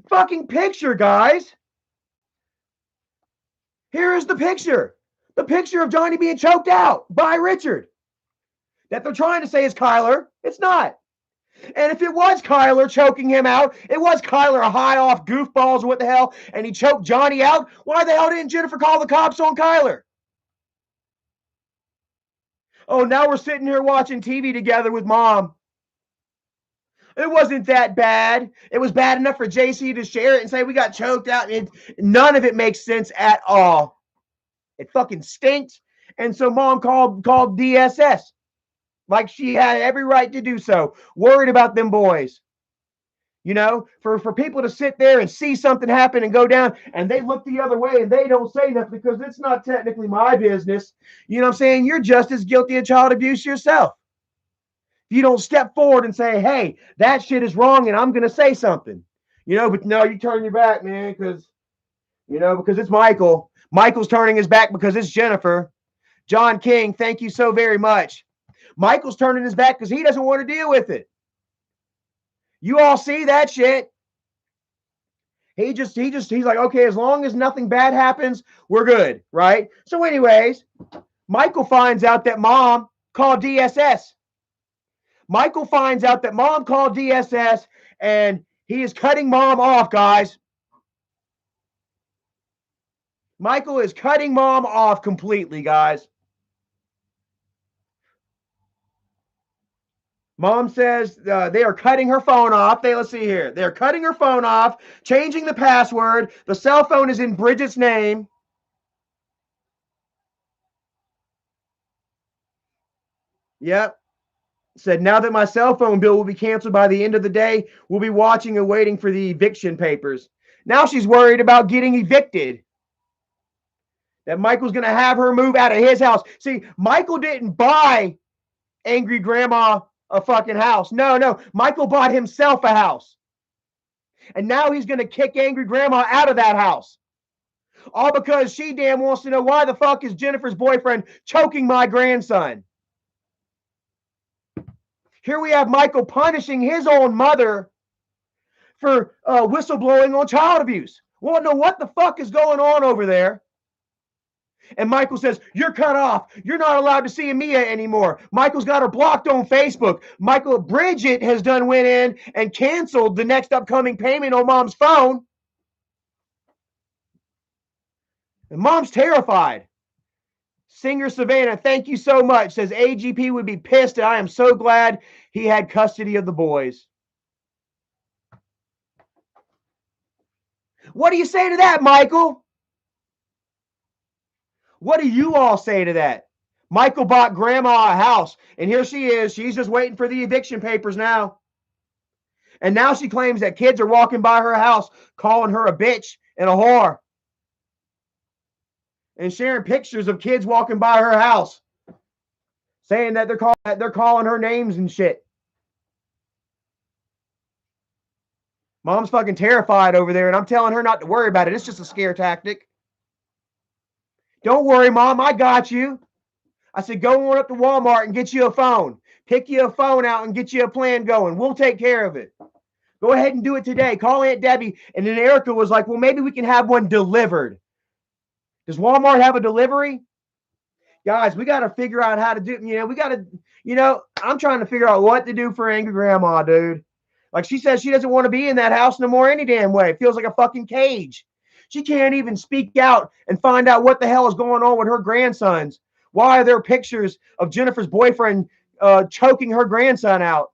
Speaker 1: fucking picture, guys. Here is the picture. The picture of Johnny being choked out by Richard. That they're trying to say is Kyler. It's not. And if it was Kyler choking him out, it was Kyler a high off goofballs or what the hell, and he choked Johnny out, why the hell didn't Jennifer call the cops on Kyler? Oh, now we're sitting here watching TV together with Mom. It wasn't that bad. It was bad enough for JC to share it and say we got choked out. None of it makes sense at all. It fucking stinks. And so Mom called DSS. Like she had every right to do so. Worried about them boys. You know, for people to sit there and see something happen and go down and they look the other way and they don't say nothing because it's not technically my business. You know what I'm saying? You're just as guilty of child abuse yourself. If you don't step forward and say, hey, that shit is wrong and I'm going to say something. You know, but no, you turn your back, man, because it's Michael. Michael's turning his back because it's Jennifer. John King, thank you so very much. Michael's turning his back because he doesn't want to deal with it. You all see that shit. He's like, okay, as long as nothing bad happens, we're good, right? So anyways, Michael finds out that Mom called DSS. Michael finds out that Mom called DSS and he is cutting Mom off, guys. Michael is cutting Mom off completely, guys. Mom says they are cutting her phone off. Let's see here. They're cutting her phone off, changing the password. The cell phone is in Bridget's name. Yep. Said, now that my cell phone bill will be canceled by the end of the day, we'll be watching and waiting for the eviction papers. Now she's worried about getting evicted. That Michael's going to have her move out of his house. See, Michael didn't buy Angry Grandma a fucking house. No. Michael bought himself a house. And now he's going to kick Angry Grandma out of that house. All because she damn wants to know why the fuck is Jennifer's boyfriend choking my grandson. Here we have Michael punishing his own mother for whistleblowing on child abuse. We don't know what the fuck is going on over there. And Michael says, you're cut off. You're not allowed to see Mia anymore. Michael's got her blocked on Facebook. Bridget has went in and canceled the next upcoming payment on Mom's phone. And Mom's terrified. Singer Savannah, thank you so much. Says AGP would be pissed, and I am so glad he had custody of the boys. What do you say to that, Michael? What do you all say to that? Michael bought Grandma a house, and here she is. She's just waiting for the eviction papers now. And now she claims that kids are walking by her house calling her a bitch and a whore. And sharing pictures of kids walking by her house. Saying that they're calling her names and shit. Mom's fucking terrified over there, and I'm telling her not to worry about it. It's just a scare tactic. Don't worry, Mom, I got you. I said, go on up to Walmart and get you a phone. Pick you a phone out and get you a plan going. We'll take care of it. Go ahead and do it today. Call Aunt Debbie. And then Erica was like, well, maybe we can have one delivered. Does Walmart have a delivery? Guys, we got to figure out how to do, I'm trying to figure out what to do for Angry Grandma, dude. Like she says, she doesn't want to be in that house no more any damn way. It feels like a fucking cage. She can't even speak out and find out what the hell is going on with her grandsons. Why are there pictures of Jennifer's boyfriend choking her grandson out?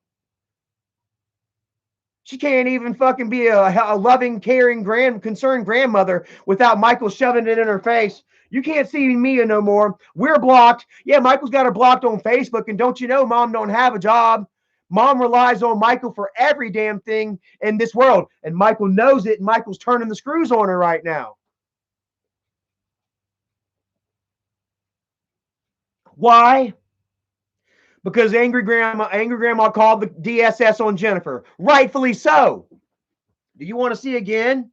Speaker 1: She can't even fucking be a loving, caring, concerned grandmother without Michael shoving it in her face. You can't see Mia no more. We're blocked. Yeah, Michael's got her blocked on Facebook. And don't you know, Mom don't have a job. Mom relies on Michael for every damn thing in this world. And Michael knows it. And Michael's turning the screws on her right now. Why? Because angry grandma called the DSS on Jennifer. Rightfully so. Do you want to see again?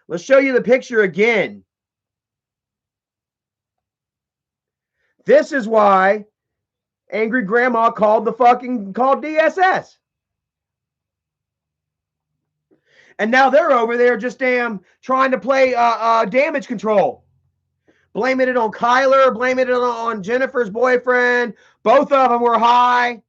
Speaker 1: Let's show you the picture again. This is why angry grandma called DSS. And now they're over there just damn trying to play damage control. Blaming it on Kyler, blaming it on Jennifer's boyfriend. Both of them were high.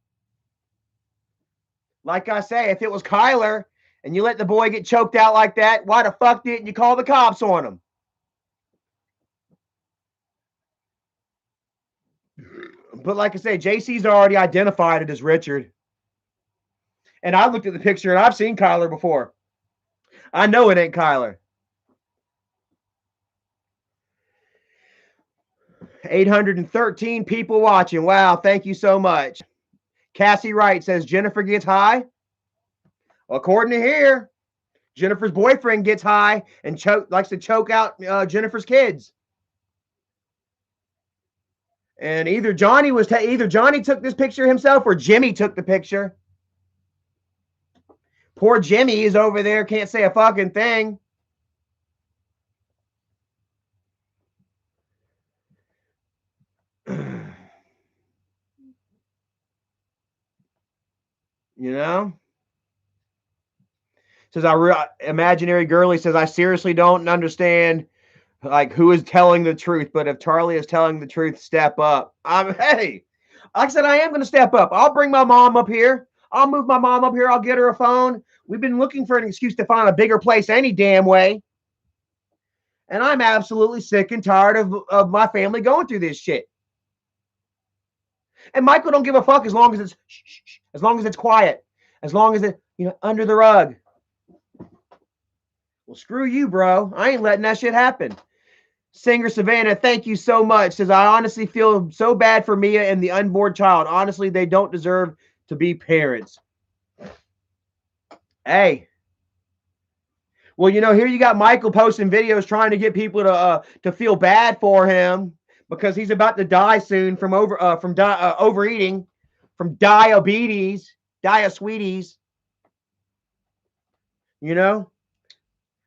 Speaker 1: Like I say, if it was Kyler and you let the boy get choked out like that, why the fuck didn't you call the cops on him? But like I say, JC's already identified it as Richard. And I looked at the picture and I've seen Kyler before. I know it ain't Kyler. 813 people watching. Wow, thank you so much. Cassie Wright says Jennifer gets high. According to here, Jennifer's boyfriend gets high and likes to choke out Jennifer's kids. And either Johnny took this picture himself or Jimmy took the picture. Poor Jimmy is over there, can't say a fucking thing. You know? Says imaginary girlie says, I seriously don't understand like who is telling the truth, but if Charlie is telling the truth, step up. Hey, like I said, I am going to step up. I'll bring my mom up here. I'll move my mom up here. I'll get her a phone. We've been looking for an excuse to find a bigger place any damn way. And I'm absolutely sick and tired of my family going through this shit. And Michael don't give a fuck as long as it's quiet, as long as it's under the rug. Well, screw you, bro. I ain't letting that shit happen. Singer Savannah, thank you so much. Says, I honestly feel so bad for Mia and the unborn child. Honestly, they don't deserve to be parents. Hey. Well, here you got Michael posting videos trying to get people to feel bad for him because he's about to die soon from overeating, from diabetes, sweeties.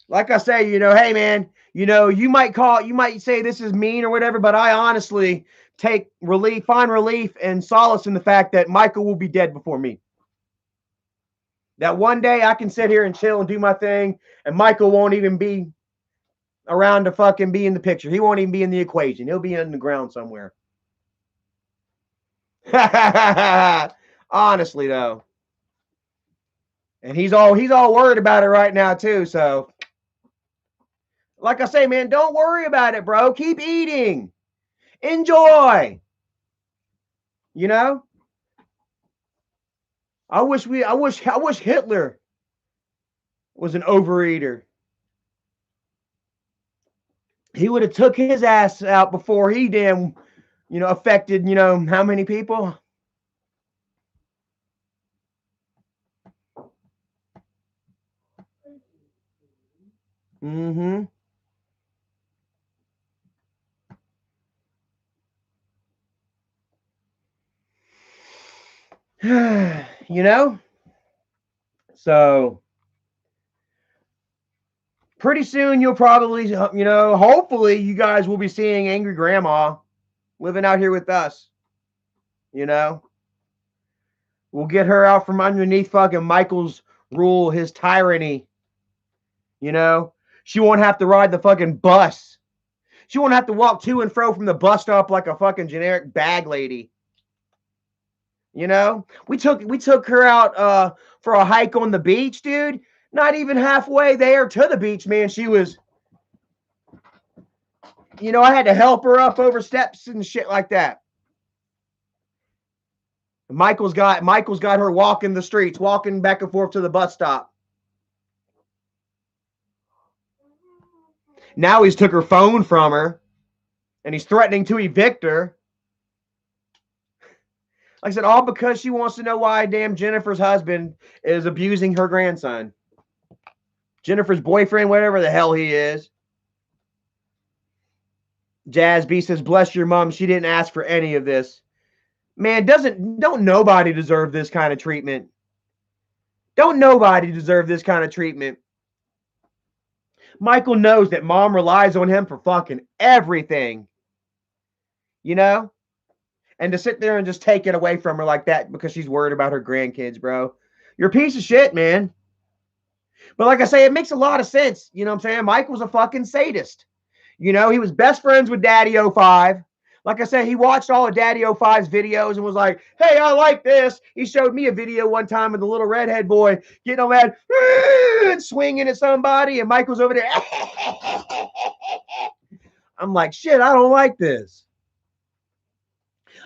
Speaker 1: Like I say, hey man, you might say this is mean or whatever, but I honestly find relief and solace in the fact that Michael will be dead before me. That one day I can sit here and chill and do my thing, and Michael won't even be around to fucking be in the picture. He won't even be in the equation. He'll be in the ground somewhere. Honestly, though. And he's all worried about it right now, too, so. Like I say, man, don't worry about it, bro. Keep eating. Enjoy. I wish Hitler was an overeater. He would have took his ass out before he damn, affected, how many people? Mm-hmm. So pretty soon you'll probably, hopefully you guys will be seeing angry grandma living out here with us. We'll get her out from underneath fucking Michael's rule, his tyranny. She won't have to ride the fucking bus. She won't have to walk to and fro from the bus stop like a fucking generic bag lady. We took her out for a hike on the beach, dude. Not even halfway there to the beach, man. She was You know, I had to help her up over steps and shit like that. Michael's got her walking the streets, walking back and forth to the bus stop. Now he's took her phone from her, and he's threatening to evict her. Like I said, all because she wants to know why damn Jennifer's husband is abusing her grandson. Jennifer's boyfriend, whatever the hell he is. Jazz B says, bless your mom. She didn't ask for any of this. Man, don't nobody deserve this kind of treatment. Don't nobody deserve this kind of treatment. Michael knows that mom relies on him for fucking everything. You know? And to sit there and just take it away from her like that because she's worried about her grandkids, bro. You're a piece of shit, man. But like I say, it makes a lot of sense. You know what I'm saying? Michael's a fucking sadist. You know, he was best friends with Daddy 05. Like I said, he watched all of Daddy 05's videos and was like, hey, I like this. He showed me a video one time of the little redhead boy getting all mad and swinging at somebody, and Michael's over there. I'm like, shit, I don't like this.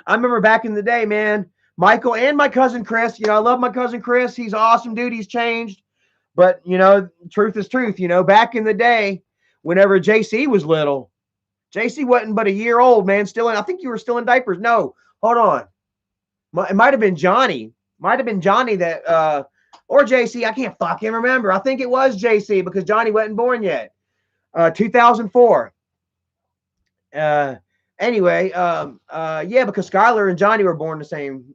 Speaker 1: I remember back in the day, man, Michael and my cousin Chris, you know, I love my cousin Chris. He's awesome, dude. He's changed. But, you know, truth is truth. You know, back in the day, whenever JC was little, JC wasn't but a year old, man. I think you were still in diapers. No, hold on. It might have been Johnny. Might have been Johnny that, or JC. I can't fucking remember. I think it was JC because Johnny wasn't born yet. 2004. Anyway, yeah, because Skylar and Johnny were born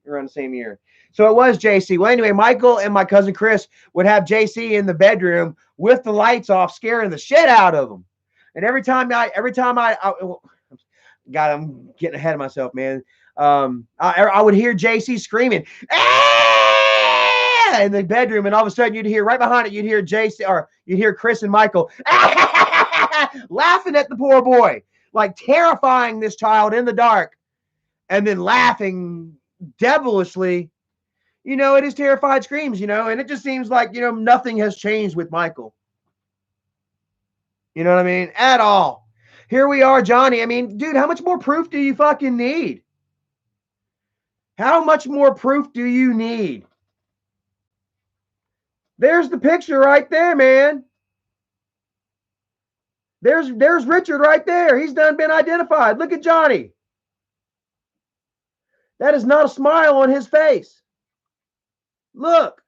Speaker 1: around the same year. So it was JC. Well, anyway, Michael and my cousin Chris would have JC in the bedroom with the lights off, scaring the shit out of him. And every time I God, I'm getting ahead of myself, man. I would hear JC screaming, ah! In the bedroom, and all of a sudden you'd hear right behind it, you'd hear JC, or you'd hear Chris and Michael laughing at the poor boy, like terrifying this child in the dark, and then laughing devilishly. You know, it is terrified screams, you know, and it just seems like, you know, nothing has changed with Michael. You know what I mean? At all. Here we are, Johnny. I mean, dude, how much more proof do you fucking need? How much more proof do you need? There's the picture right there, man. There's Richard right there. He's done been identified. Look at Johnny. That is not a smile on his face. Look.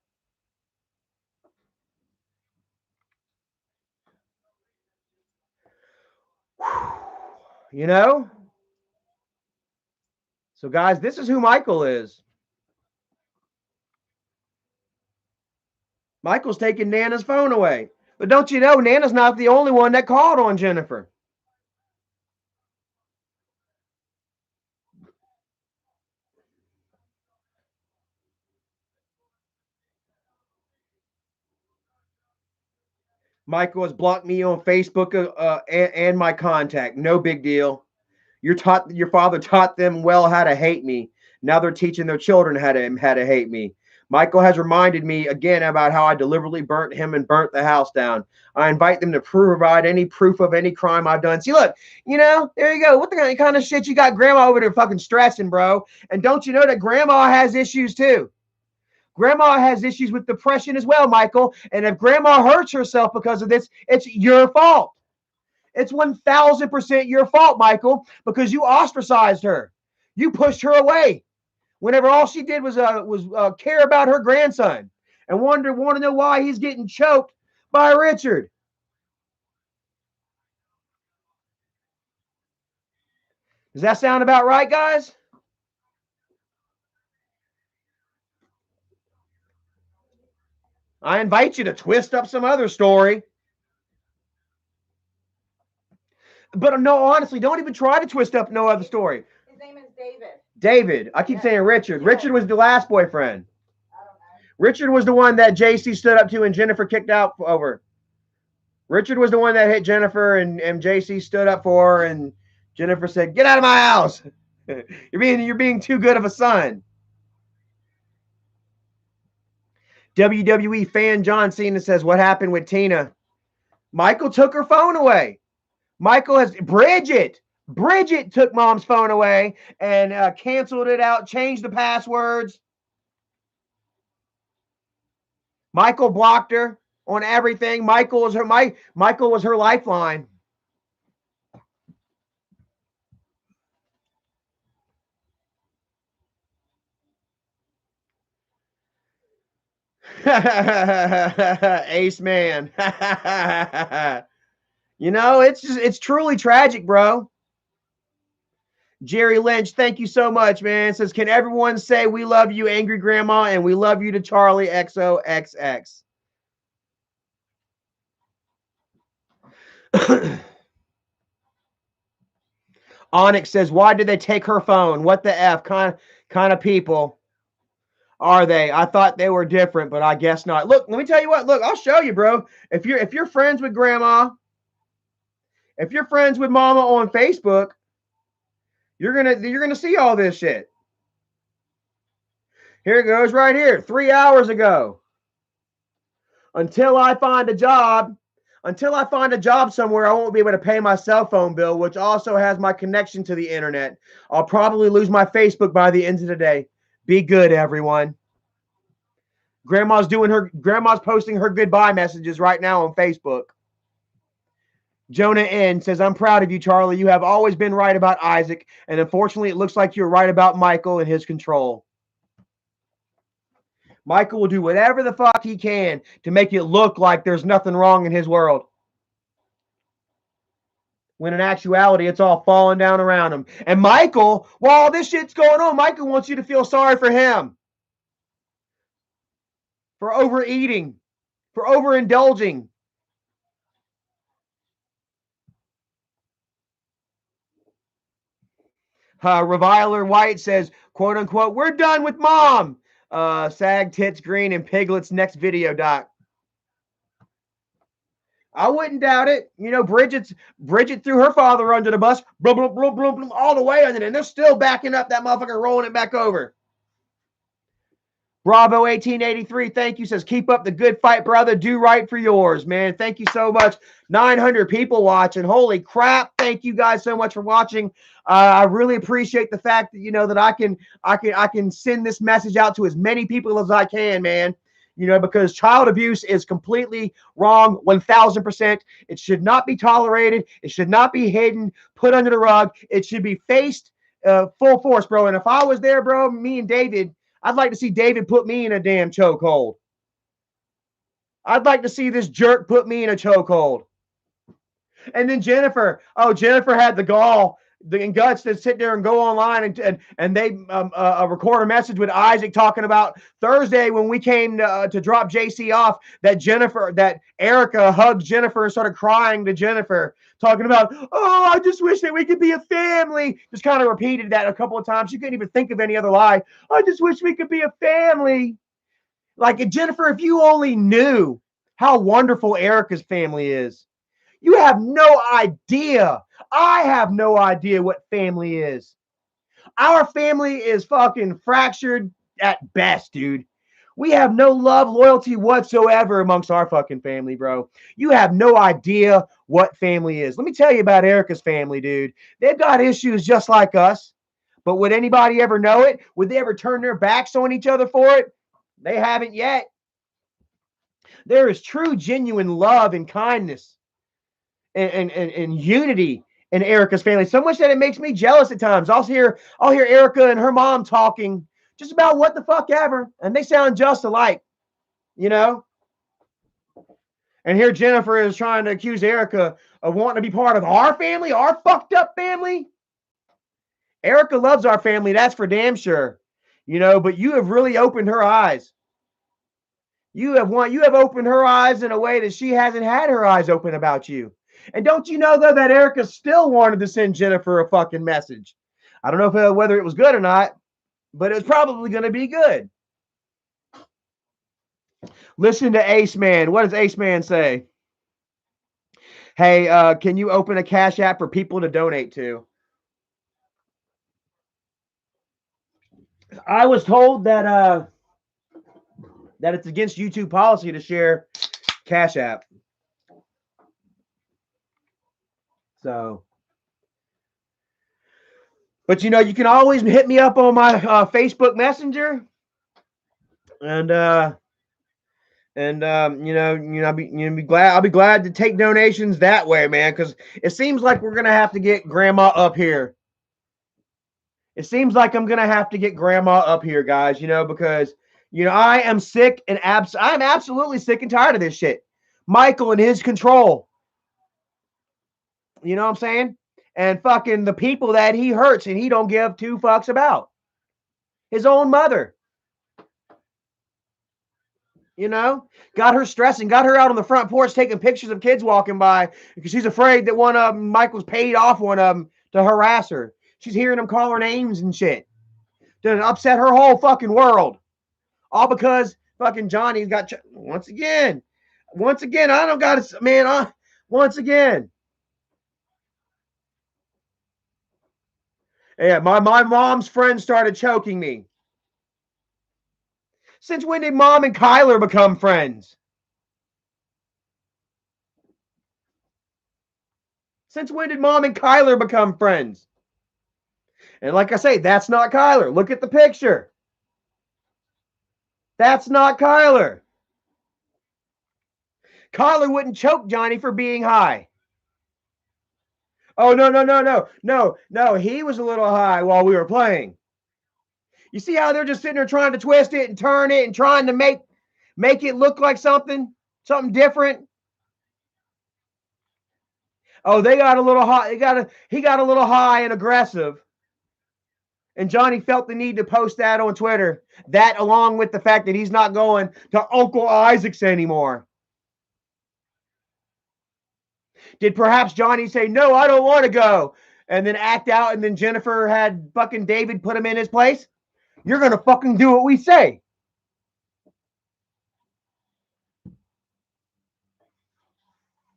Speaker 1: You know? So, guys, this is who Michael is. Michael's taking Nana's phone away. But don't you know, Nana's not the only one that called on Jennifer. Michael has blocked me on Facebook and my contact. No big deal. Your father taught them well how to hate me. Now they're teaching their children how to hate me. Michael has reminded me again about how I deliberately burnt him and burnt the house down. I invite them to provide any proof of any crime I've done. See, look, you know, there you go. What the kind of shit you got grandma over there fucking stressing, bro? And don't you know that grandma has issues too? Grandma has issues with depression as well, Michael. And if grandma hurts herself because of this, it's your fault. It's 1,000% your fault, Michael, because you ostracized her. You pushed her away whenever all she did was care about her grandson and want to know why he's getting choked by Richard. Does that sound about right, guys? I invite you to twist up some other story. But no, honestly, don't even try to twist up no other story.
Speaker 2: His name is David.
Speaker 1: David. I keep saying Richard. Yeah. Richard was the last boyfriend. Richard was the one that JC stood up to and Jennifer kicked out over. Richard was the one that hit Jennifer and JC stood up for her and Jennifer said, "Get out of my house. You're being too good of a son." WWE fan John Cena says, "What happened with Tina?" Michael took her phone away. Michael has Bridget. Bridget took mom's phone away and canceled it out, changed the passwords. Michael blocked her on everything. Michael was her lifeline. Ace man. You know, it's truly tragic, bro. Jerry Lynch, thank you so much, man. It says, can everyone say we love you, Angry Grandma, and we love you to Charlie XOXX? Onyx says, why did they take her phone? What the F kind of people are they? I thought they were different, but I guess not. Look, let me tell you what. Look, I'll show you, bro. If you're friends with grandma, if you're friends with mama on Facebook, you're gonna see all this shit. Here it goes right here. 3 hours ago. Until I find a job somewhere, I won't be able to pay my cell phone bill, which also has my connection to the internet. I'll probably lose my Facebook by the end of the day. Be good, everyone. Grandma's posting her goodbye messages right now on Facebook. Jonah N says, I'm proud of you, Charlie. You have always been right about Isaac, and unfortunately, it looks like you're right about Michael and his control. Michael will do whatever the fuck he can to make it look like there's nothing wrong in his world, when in actuality, it's all falling down around him. And Michael, while all this shit's going on, Michael wants you to feel sorry for him. For overeating. For overindulging. Reviler White says, quote unquote, we're done with mom. Sag Tits Green and Piglet's next video, Doc. I wouldn't doubt it. You know, Bridget threw her father under the bus, blah, blah, blah, blah, blah, all the way under it, and they're still backing up that motherfucker, rolling it back over. Bravo 1883, thank you, says, keep up the good fight, brother. Do right for yours, man. Thank you so much. 900 people watching. Holy crap. Thank you guys so much for watching. I really appreciate the fact that, you know, that I can send this message out to as many people as I can, man. You know, because child abuse is completely wrong, 1000%. It should not be tolerated. It should not be hidden, put under the rug. It should be faced full force, bro. And if I was there, bro, me and David, I'd like to see David put me in a damn chokehold. I'd like to see this jerk put me in a chokehold. And then Jennifer, Jennifer had the gall, the guts to sit there and go online and they record a message with Isaac talking about Thursday when we came to drop JC off, that Erica hugged Jennifer and started crying to Jennifer, talking about, oh, I just wish that we could be a family. Just kind of repeated that a couple of times. She couldn't even think of any other lie. I just wish we could be a family. Like, Jennifer, if you only knew how wonderful Erica's family is. You have no idea. I have no idea what family is. Our family is fucking fractured at best, dude. We have no love, loyalty whatsoever amongst our fucking family, bro. You have no idea what family is. Let me tell you about Erica's family, dude. They've got issues just like us. But would anybody ever know it? Would they ever turn their backs on each other for it? They haven't yet. There is true, genuine love and kindness and unity in Erica's family, so much that it makes me jealous at times. I'll hear Erica and her mom talking just about what the fuck ever, and they sound just alike, you know. And here Jennifer is trying to accuse Erica of wanting to be part of our family, our fucked up family. Erica loves our family, that's for damn sure, you know. But you have really opened her eyes. You have opened her eyes in a way that she hasn't had her eyes open about you. And don't you know, though, that Erica still wanted to send Jennifer a fucking message? I don't know whether it was good or not, but it was probably going to be good. Listen to Ace Man. What does Ace Man say? Hey, can you open a Cash App for people to donate to? I was told that it's against YouTube policy to share Cash App. So, but you know, you can always hit me up on my Facebook Messenger, and I'll be glad to take donations that way, man, because it seems like we're gonna have to get grandma up here. It seems like I'm gonna have to get grandma up here, guys, you know, because you know, I am sick and I'm absolutely sick and tired of this shit. Michael and his control. You know what I'm saying? And fucking the people that he hurts and he don't give two fucks about. His own mother. You know, got her stressing, got her out on the front porch taking pictures of kids walking by because she's afraid that one of them, Michael's paid off one of them to harass her. She's hearing him call her names and shit. Did it upset her whole fucking world? All because fucking Johnny's got once again. I don't got to, man. Once again. Yeah, my mom's friend started choking me. Since when did Mom and Kyler become friends? Since when did Mom and Kyler become friends? And like I say, that's not Kyler. Look at the picture. That's not Kyler. Kyler wouldn't choke Johnny for being high. Oh, no. He was a little high while we were playing. You see how they're just sitting there trying to twist it and turn it and trying to make it look like something different? Oh, they got a little high. He got a little high and aggressive. And Johnny felt the need to post that on Twitter. That along with the fact that he's not going to Uncle Isaac's anymore. Did perhaps Johnny say, no, I don't want to go, and then act out, and then Jennifer had fucking David put him in his place? You're going to fucking do what we say.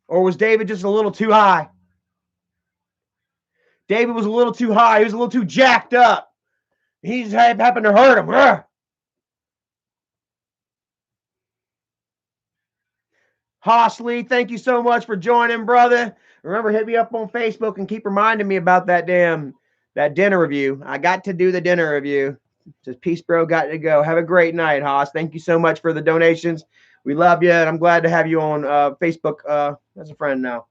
Speaker 1: Or was David just a little too high? David was a little too high. He was a little too jacked up. He just happened to hurt him. Ugh. Hosley, thank you so much for joining, brother. Remember, hit me up on Facebook and keep reminding me about that dinner review. I got to do the dinner review. Says, peace, bro. Got to go. Have a great night, Haas. Thank you so much for the donations. We love you, and I'm glad to have you on Facebook as a friend now.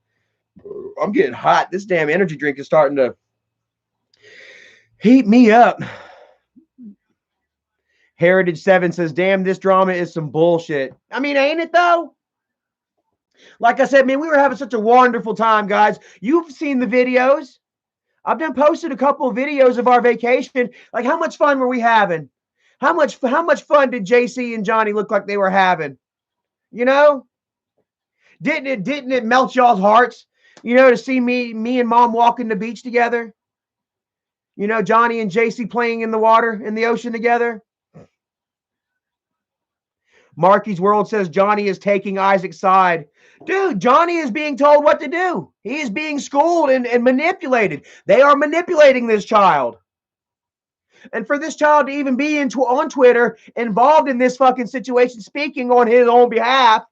Speaker 1: I'm getting hot. This damn energy drink is starting to heat me up. Heritage 7 says, damn, this drama is some bullshit. I mean, ain't it, though? Like I said, man, we were having such a wonderful time, guys. You've seen the videos. I've done posted a couple of videos of our vacation. Like, how much fun were we having? How much fun did JC and Johnny look like they were having? You know? Didn't it melt y'all's hearts? You know, to see me and Mom walking the beach together? You know, Johnny and JC playing in the water, in the ocean together? Marky's World says Johnny is taking Isaac's side. Dude, Johnny is being told what to do. He is being schooled and manipulated. They are manipulating this child. And for this child to even be on Twitter, involved in this fucking situation, speaking on his own behalf,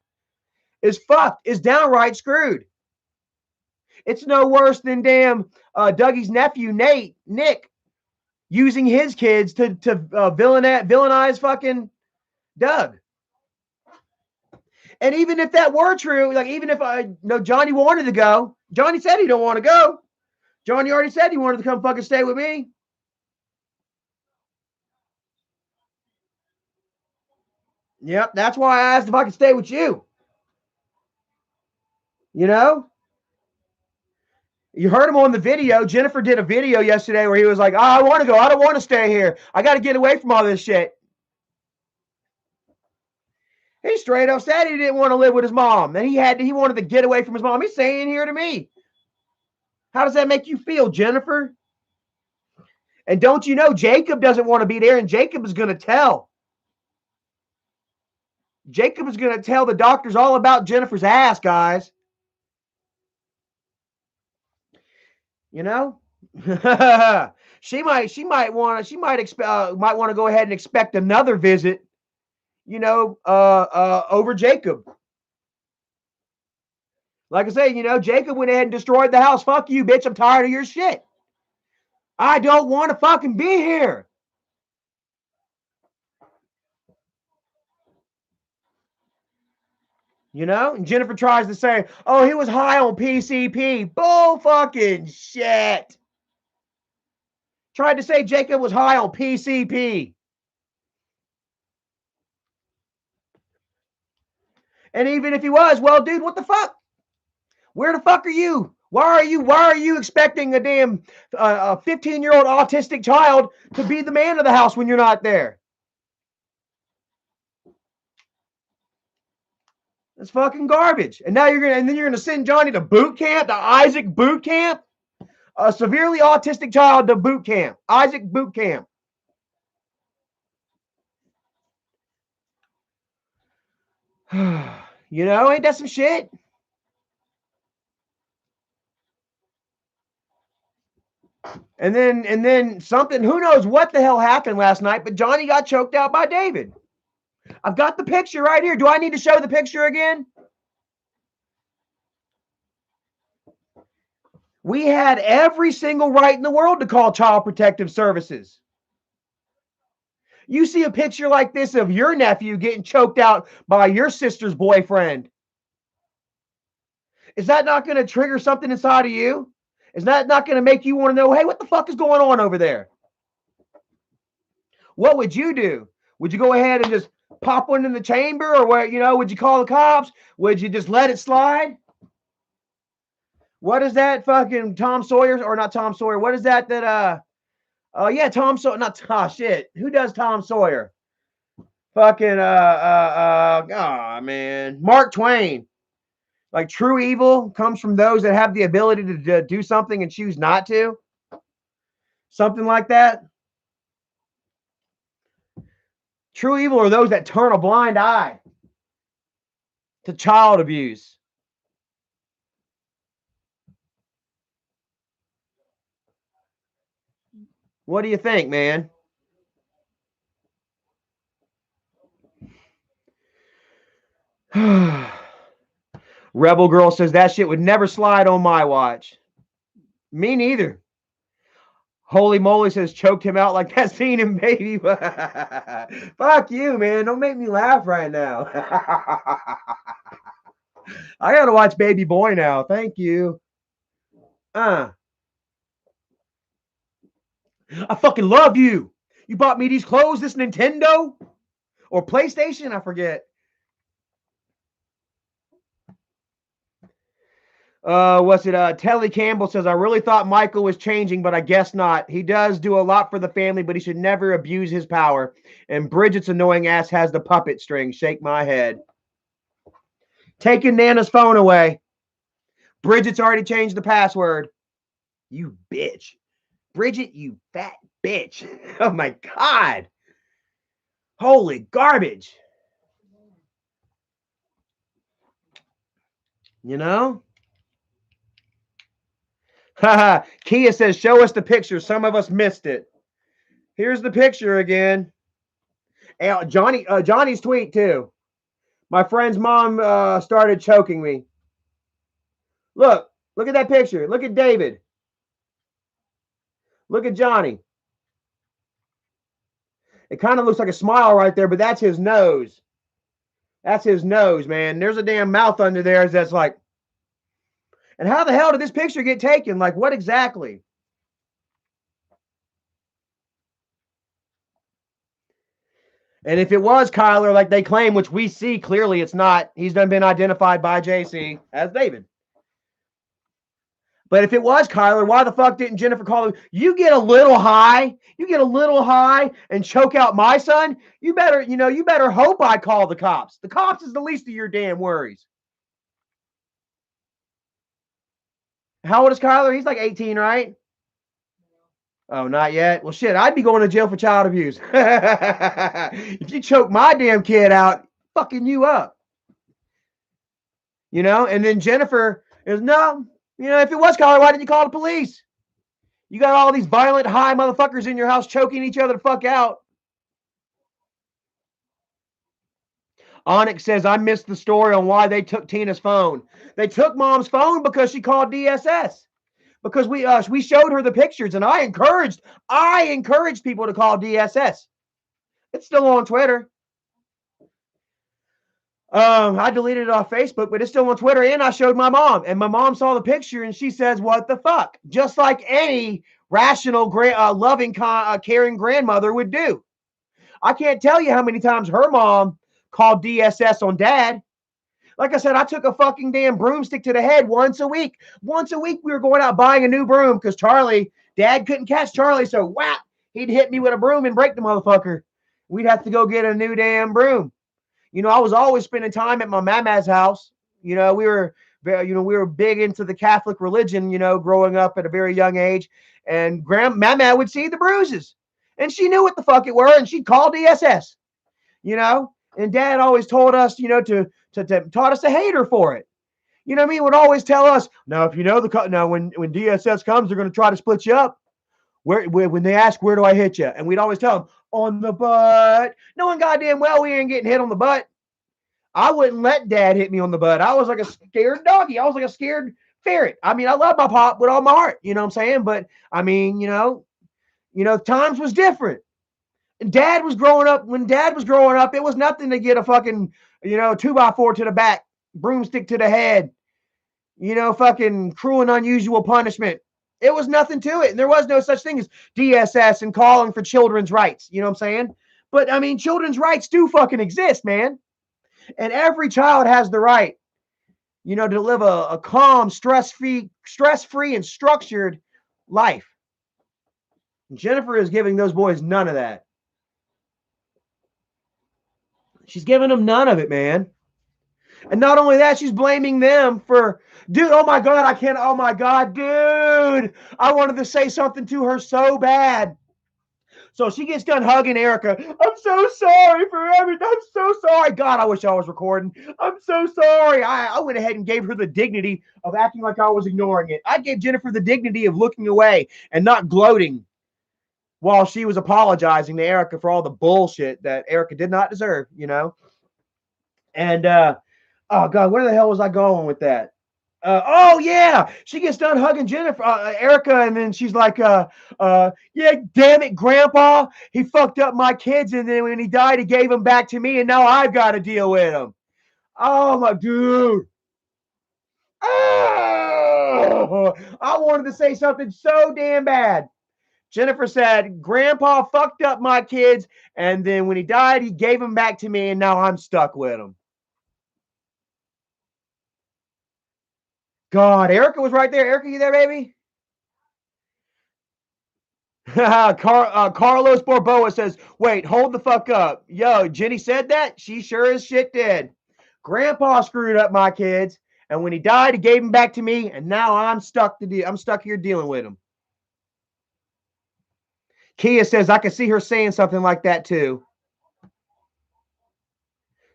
Speaker 1: is fucked, is downright screwed. It's no worse than damn Dougie's nephew, Nick, using his kids to villainize fucking Doug. And even if that were true, like even if Johnny wanted to go, Johnny said he don't want to go. Johnny already said he wanted to come fucking stay with me. Yep, that's why I asked if I could stay with you. You know? You heard him on the video. Jennifer did a video yesterday where he was like, I want to go. I don't want to stay here. I got to get away from all this shit. He straight up said he didn't want to live with his mom. And he wanted to get away from his mom. He's saying here to me. How does that make you feel, Jennifer? And don't you know Jacob doesn't want to be there, and Jacob is going to tell. Jacob is going to tell the doctors all about Jennifer's ass, guys. You know? she might want to go ahead and expect another visit, you know, over Jacob. Like I say, you know, Jacob went ahead and destroyed the house. Fuck you, bitch. I'm tired of your shit. I don't want to fucking be here. You know? And Jennifer tries to say, oh, he was high on PCP. Bull fucking shit. Tried to say Jacob was high on PCP. And even if he was, well, dude, what the fuck? Where the fuck are you? Why are you expecting a damn 15-year-old autistic child to be the man of the house when you're not there? That's fucking garbage. And now then you're gonna send Johnny to boot camp, to Isaac boot camp, a severely autistic child to boot camp, Isaac boot camp. You know, ain't that some shit? And then something, who knows what the hell happened last night, but Johnny got choked out by David. I've got the picture right here. Do I need to show the picture again? We had every single right in the world to call Child Protective Services. You see a picture like this of your nephew getting choked out by your sister's boyfriend. Is that not going to trigger something inside of you? Is that not going to make you want to know, hey, what the fuck is going on over there? What would you do? Would you go ahead and just pop one in the chamber, or what? You know, would you call the cops? Would you just let it slide? What is that fucking Tom Sawyer, or not Tom Sawyer? What is that yeah, Tom Sawyer, not shit. Who does Tom Sawyer? Fucking man, Mark Twain. Like, true evil comes from those that have the ability to do something and choose not to. Something like that. True evil are those that turn a blind eye to child abuse. What do you think, man? Rebel Girl says that shit would never slide on my watch. Me neither. Holy Moly says choked him out like that scene in Baby. Fuck you, man. Don't make me laugh right now. I gotta watch Baby Boy now. Thank you. I fucking love you. You bought me these clothes, this Nintendo or PlayStation, I forget. What's it? Telly Campbell says, I really thought Michael was changing, but I guess not. He does do a lot for the family, but he should never abuse his power. And Bridget's annoying ass has the puppet string. Shake my head. Taking Nana's phone away. Bridget's already changed the password. You bitch. Bridget, you fat bitch. Oh my God. Holy garbage. You know? Kia says, show us the picture. Some of us missed it. Here's the picture again. Johnny's tweet too. My friend's mom started choking me. Look at that picture. Look at David. Look at Johnny. It kind of looks like a smile right there, but that's his nose. That's his nose, man. There's a damn mouth under there that's like, and how the hell did this picture get taken? Like, what exactly? And if it was Kyler, like they claim, which we see clearly it's not, he's done been identified by JC as David. But if it was Kyler, why the fuck didn't Jennifer call him? You get a little high and choke out my son. You better hope I call the cops. The cops is the least of your damn worries. How old is Kyler? He's like 18, right? Oh, not yet? Well, shit, I'd be going to jail for child abuse. If you choke my damn kid out, fucking you up. You know? And then Jennifer is, no, you know, if it was Kyler, why didn't you call the police? You got all these violent, high motherfuckers in your house choking each other the fuck out. Onyx says, I missed the story on why they took Tina's phone. They took mom's phone because she called DSS. Because we showed her the pictures, and I encouraged people to call DSS. It's still on Twitter. I deleted it off Facebook, but it's still on Twitter, and I showed my mom, and my mom saw the picture, and she says, "What the fuck?" Just like any rational, loving, caring grandmother would do. I can't tell you how many times her mom called DSS on dad. Like I said, I took a fucking damn broomstick to the head once a week. Once a week, we were going out buying a new broom because dad couldn't catch Charlie, so whap, he'd hit me with a broom and break the motherfucker. We'd have to go get a new damn broom. I was always spending time at my mama's house. We were big into the Catholic religion, growing up at a very young age. And mama would see the bruises, and she knew what the fuck it were, and she'd call DSS. And dad always told us, to taught us to hate her for it. You know what I mean? Would always tell us, now if you know when DSS comes, they're going to try to split you up. When they ask, where do I hit you? And we'd always tell them, on the butt. Knowing goddamn well we ain't getting hit on the butt. I wouldn't let dad hit me on the butt. I was like a scared doggy. I was like a scared ferret. I mean, I love my pop with all my heart. You know what I'm saying? But I mean, times was different. And dad was growing up. When dad was growing up, it was nothing to get a fucking, 2x4 to the back, broomstick to the head, fucking cruel and unusual punishment. It was nothing to it. And there was no such thing as DSS and calling for children's rights. You know what I'm saying? But I mean, children's rights do fucking exist, man. And every child has the right, to live a calm, stress-free, and structured life. And Jennifer is giving those boys none of that. She's giving them none of it, man. And not only that, she's blaming them for, dude, oh my God, dude. I wanted to say something to her so bad. So she gets done hugging Erica. I'm so sorry for everything. I'm so sorry. God, I wish I was recording. I'm so sorry. I went ahead and gave her the dignity of acting like I was ignoring it. I gave Jennifer the dignity of looking away and not gloating while she was apologizing to Erica for all the bullshit that Erica did not deserve, And, oh God, where the hell was I going with that? Oh yeah, she gets done hugging Jennifer, Erica, and then she's like, yeah, damn it, Grandpa, he fucked up my kids, and then when he died, he gave them back to me, and now I've got to deal with them. Oh my dude. Oh, I wanted to say something so damn bad. Jennifer said, Grandpa fucked up my kids, and then when he died, he gave them back to me, and now I'm stuck with them. God, Erica was right there. Erica, you there, baby? Carlos Borboa says, wait, hold the fuck up. Yo, Jenny said that? She sure as shit did. Grandpa screwed up my kids, and when he died, he gave them back to me, and now I'm stuck here dealing with them. Kia says, I can see her saying something like that too.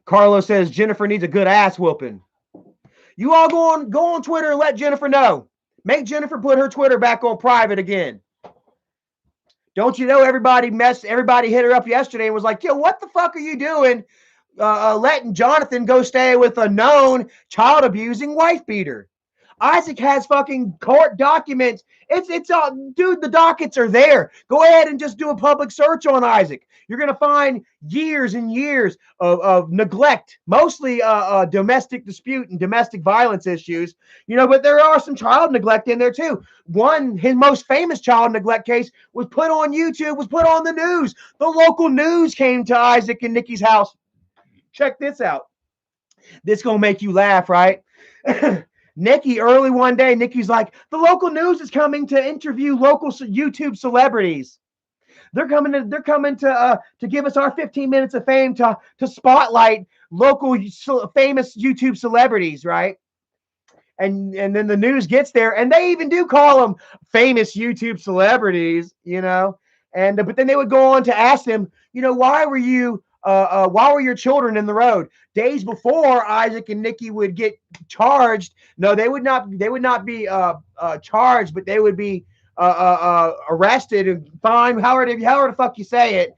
Speaker 1: Carlos says, Jennifer needs a good ass whooping. You all go on Twitter and let Jennifer know. Make Jennifer put her Twitter back on private again. Don't you know everybody hit her up yesterday and was like, yo, what the fuck are you doing letting Jonathan go stay with a known child abusing wife beater? Isaac has fucking court documents. It's dude, the dockets are there. Go ahead and just do a public search on Isaac. You're going to find years and years of neglect, mostly domestic dispute and domestic violence issues, but there are some child neglect in there too. His most famous child neglect case was put on YouTube, was put on the news. The local news came to Isaac and Nikki's house. Check this out. This going to make you laugh, right? Nikki, early one day, Nikki's like, the local news is coming to interview local YouTube celebrities. They're coming to give us our 15 minutes of fame to spotlight local famous YouTube celebrities, right? And then the news gets there, and they even do call them famous YouTube celebrities, And but then they would go on to ask them, why were your children in the road? Days before Isaac and Nikki would get charged, no, they would not be charged, but they would be arrested and fined, however the fuck you say it.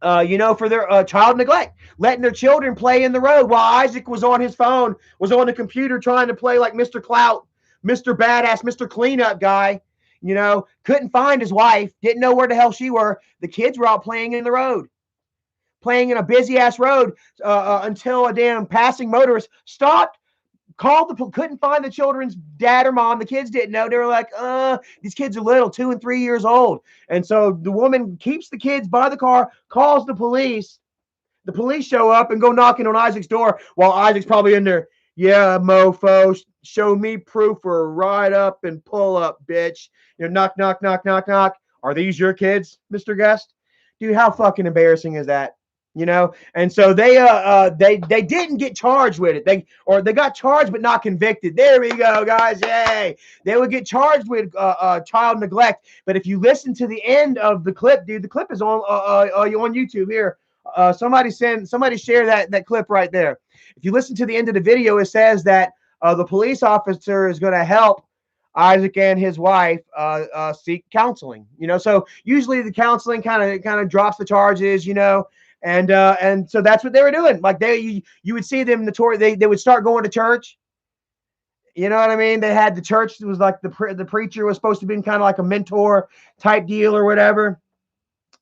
Speaker 1: for their child neglect, letting their children play in the road while Isaac was on his phone, was on the computer trying to play like Mr. Clout, Mr. Badass, Mr. Cleanup guy. Couldn't find his wife, didn't know where the hell she were. The kids were out playing in the road, playing in a busy ass road until a damn passing motorist stopped, couldn't find the children's dad or mom. The kids didn't know. They were like, these kids are little, 2 and 3 years old. And so the woman keeps the kids by the car, calls the police. The police show up and go knocking on Isaac's door while Isaac's probably in there. Yeah, mofo, show me proof or ride up and pull up, bitch. Knock, knock, knock, knock, knock. Are these your kids, Mr. Guest? Dude, how fucking embarrassing is that? And so they didn't get charged with it. They got charged but not convicted. There we go, guys. Yay. They would get charged with child neglect. But if you listen to the end of the clip, dude, the clip is on YouTube here. Somebody share that clip right there. If you listen to the end of the video, it says that the police officer is going to help Isaac and his wife seek counseling. So usually the counseling kind of drops the charges, and so that's what they were doing. Like you would see them they would start going to church. You know what I mean? They had the church. It was like the preacher was supposed to be kind of like a mentor type deal or whatever.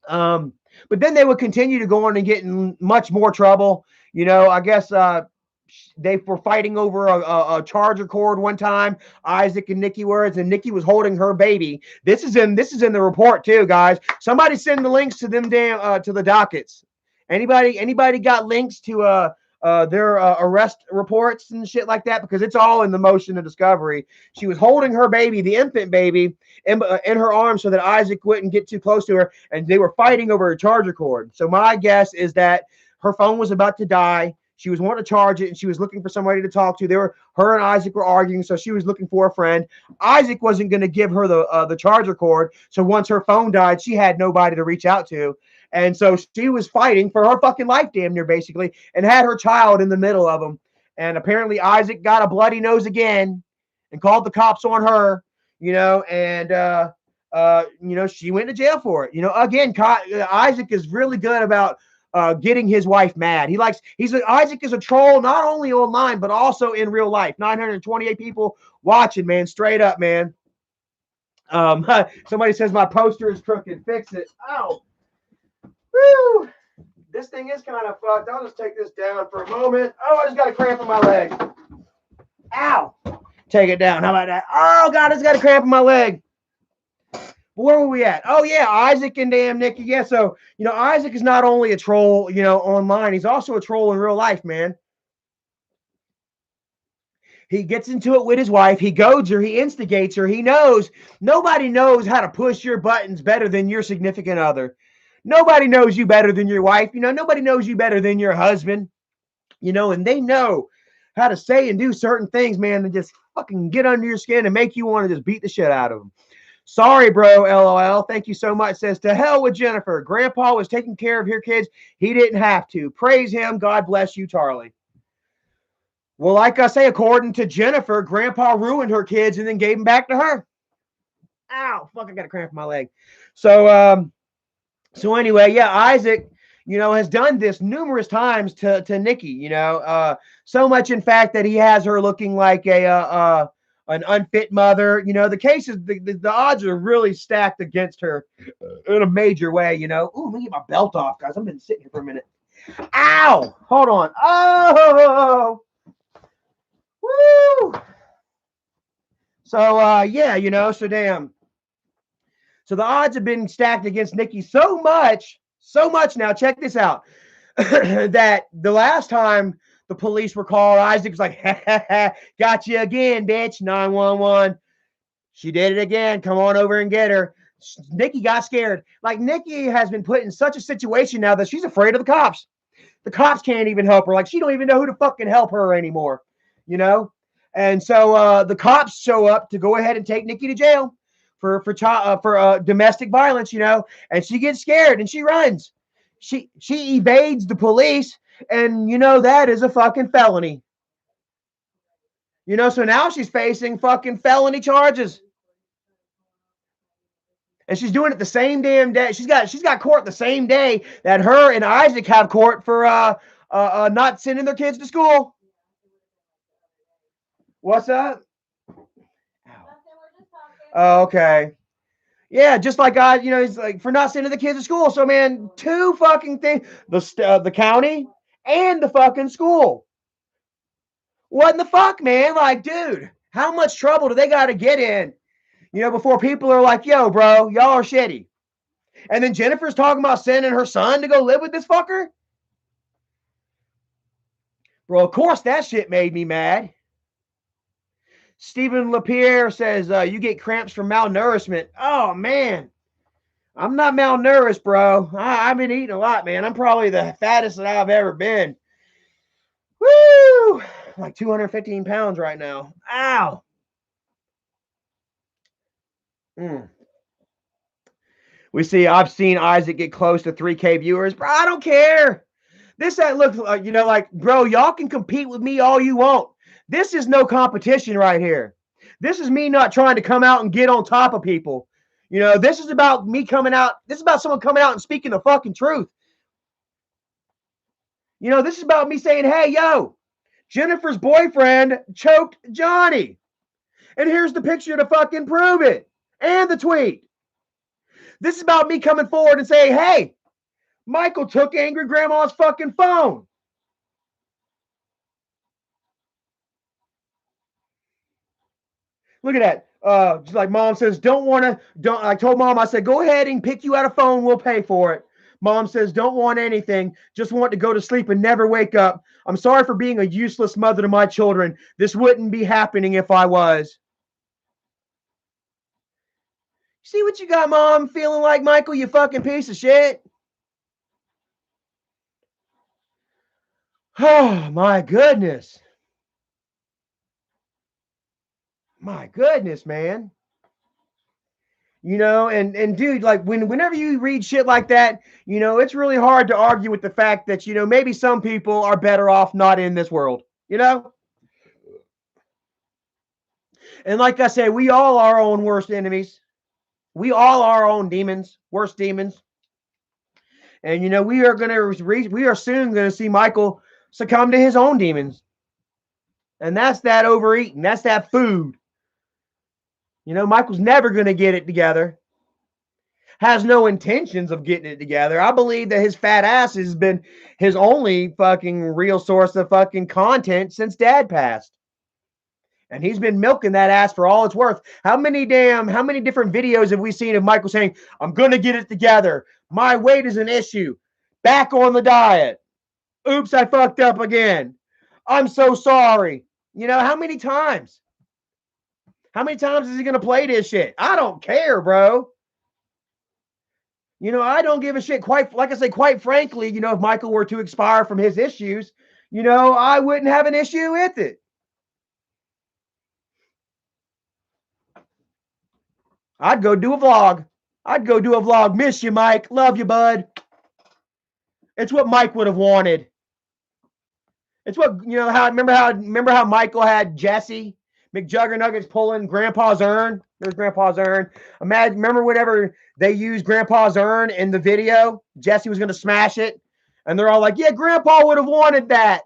Speaker 1: But then they would continue to go on and get in much more trouble. I guess they were fighting over a charger cord one time. Isaac and Nikki were, and Nikki was holding her baby. This is in the report too, guys. Somebody send the links to them to the dockets. Anybody got links to their arrest reports and shit like that? Because it's all in the motion of discovery. She was holding her baby, the infant baby, in her arms so that Isaac wouldn't get too close to her, and they were fighting over a charger cord. So my guess is that her phone was about to die. She was wanting to charge it, and she was looking for somebody to talk to. Her and Isaac were arguing, so she was looking for a friend. Isaac wasn't going to give her the charger cord, so once her phone died, she had nobody to reach out to. And so she was fighting for her fucking life, damn near, basically, and had her child in the middle of them. And apparently Isaac got a bloody nose again and called the cops on her, and she went to jail for it. Again, Isaac is really good about getting his wife mad. Isaac is a troll, not only online, but also in real life. 928 people watching, man. Straight up, man. Somebody says my poster is crooked. Fix it. Ow. Woo. This thing is kind of fucked. I'll just take this down for a moment. Oh, I just got a cramp in my leg. Ow. Take it down. How about that? Oh, God, I just got a cramp in my leg. Where were we at? Oh, yeah, Isaac and damn Nikki. Yeah, so, Isaac is not only a troll, online. He's also a troll in real life, man. He gets into it with his wife. He goads her. He instigates her. He knows. Nobody knows how to push your buttons better than your significant other. Nobody knows you better than your wife. Nobody knows you better than your husband. And they know how to say and do certain things, man, and just fucking get under your skin and make you want to just beat the shit out of them. Sorry, bro, LOL. Thank you so much. Says, to hell with Jennifer. Grandpa was taking care of your kids. He didn't have to. Praise him. God bless you, Charlie. Well, like I say, according to Jennifer, Grandpa ruined her kids and then gave them back to her. Ow, fuck, I got a cramp in my leg. So anyway, yeah, Isaac, has done this numerous times to Nikki, so much, in fact, that he has her looking like an unfit mother. The cases, the odds are really stacked against her in a major way, Ooh, let me get my belt off, guys. I've been sitting here for a minute. Ow! Hold on. Oh! Woo! So, yeah, so damn. So the odds have been stacked against Nikki so much now, check this out, that the last time the police were called, Isaac was like, got you again, bitch, 911. She did it again. Come on over and get her. Nikki got scared. Like, Nikki has been put in such a situation now that she's afraid of the cops. The cops can't even help her. Like, she don't even know who to fucking help her anymore, And so the cops show up to go ahead and take Nikki to jail for domestic violence, and she gets scared and she runs. She evades the police, and that is a fucking felony. So now she's facing fucking felony charges. And she's doing it the same damn day. She's got court the same day that her and Isaac have court for not sending their kids to school. What's up? Oh, okay. Yeah, just like he's like for not sending the kids to school. So man, two fucking things: the county and the fucking school. What in the fuck, man? Like, dude, how much trouble do they got to get in? Before people are like, yo, bro, y'all are shitty. And then Jennifer's talking about sending her son to go live with this fucker. Bro, of course that shit made me mad. Stephen LaPierre says, you get cramps from malnourishment. Oh, man. I'm not malnourished, bro. I've been eating a lot, man. I'm probably the fattest that I've ever been. Woo! Like 215 pounds right now. Ow. I've seen Isaac get close to 3K viewers. Bro, I don't care. That looks like, like, bro, y'all can compete with me all you want. This is no competition right here. This is me not trying to come out and get on top of people. This is about me coming out. This is about someone coming out and speaking the fucking truth. This is about me saying, hey, yo, Jennifer's boyfriend choked Johnny. And here's the picture to fucking prove it. And the tweet. This is about me coming forward and saying, hey, Michael took angry grandma's fucking phone. Look at that. Just like mom says, I told mom, I said, go ahead and pick you out a phone. We'll pay for it. Mom says, don't want anything. Just want to go to sleep and never wake up. I'm sorry for being a useless mother to my children. This wouldn't be happening if I was. See what you got, mom? Feeling like Michael, you fucking piece of shit? Oh, my goodness. My goodness, man. And dude, like whenever you read shit like that, it's really hard to argue with the fact that, maybe some people are better off not in this world, And like I say, we all are our own worst enemies. We all are our own demons, worst demons. And, we are soon going to see Michael succumb to his own demons. And that's that overeating. That's that food. Michael's never going to get it together. Has no intentions of getting it together. I believe that his fat ass has been his only fucking real source of fucking content since dad passed. And he's been milking that ass for all it's worth. How many different videos have we seen of Michael saying, I'm going to get it together. My weight is an issue. Back on the diet. Oops, I fucked up again. I'm so sorry. How many times? How many times is he going to play this shit? I don't care, bro. I don't give a shit. Quite frankly, if Michael were to expire from his issues, I wouldn't have an issue with it. I'd go do a vlog. Miss you, Mike. Love you, bud. It's what Mike would have wanted. It's what, remember how Michael had Jesse McJuggernuggets pulling Grandpa's urn? There's Grandpa's urn. Remember whenever they used Grandpa's urn in the video, Jesse was going to smash it. And they're all like, yeah, Grandpa would have wanted that.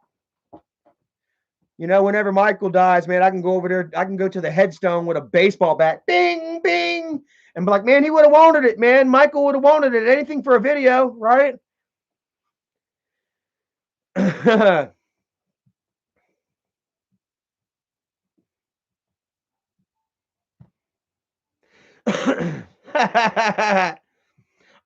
Speaker 1: Whenever Michael dies, man, I can go over there. I can go to the headstone with a baseball bat. Bing, bing. And be like, man, he would have wanted it, man. Michael would have wanted it. Anything for a video, right?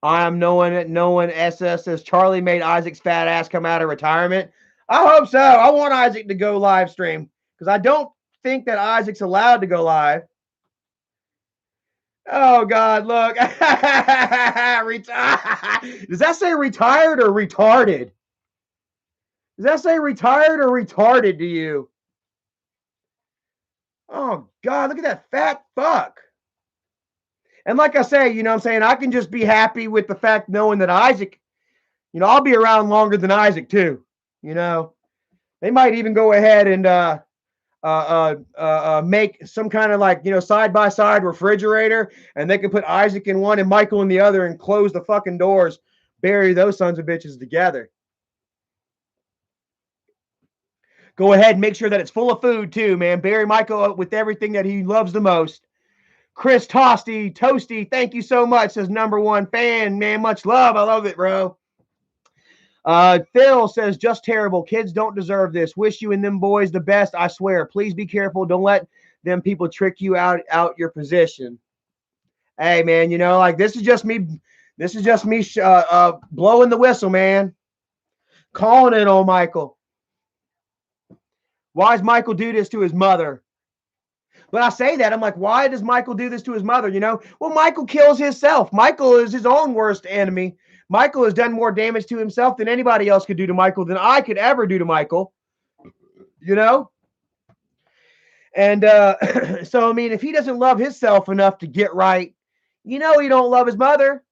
Speaker 1: I'm no one SS says Charlie made Isaac's fat ass come out of retirement. I hope so. I want Isaac to go live stream because I don't think that Isaac's allowed to go live. Oh God, look. Does that say retired or retarded? Does that say retired or retarded to you? Oh God, look at that fat fuck. And like I say, I'm saying I can just be happy with the fact knowing that Isaac, I'll be around longer than Isaac too. They might even go ahead and make some kind of like, side by side refrigerator, and they can put Isaac in one and Michael in the other and close the fucking doors, bury those sons of bitches together. Go ahead and make sure that it's full of food too, man. Bury Michael up with everything that he loves the most. Chris Toasty, thank you so much. Says #1 fan, man. Much love. I love it, bro. Phil says, just terrible. Kids don't deserve this. Wish you and them boys the best. I swear. Please be careful. Don't let them people trick you out your position. Hey, man, like this is just me. This is just me blowing the whistle, man. Calling it on Michael. Why does Michael do this to his mother? But I say that, I'm like, why does Michael do this to his mother? Well, Michael kills himself. Michael is his own worst enemy. Michael has done more damage to himself than anybody else could do to Michael, than I could ever do to Michael. And so, I mean, if he doesn't love himself enough to get right, he don't love his mother.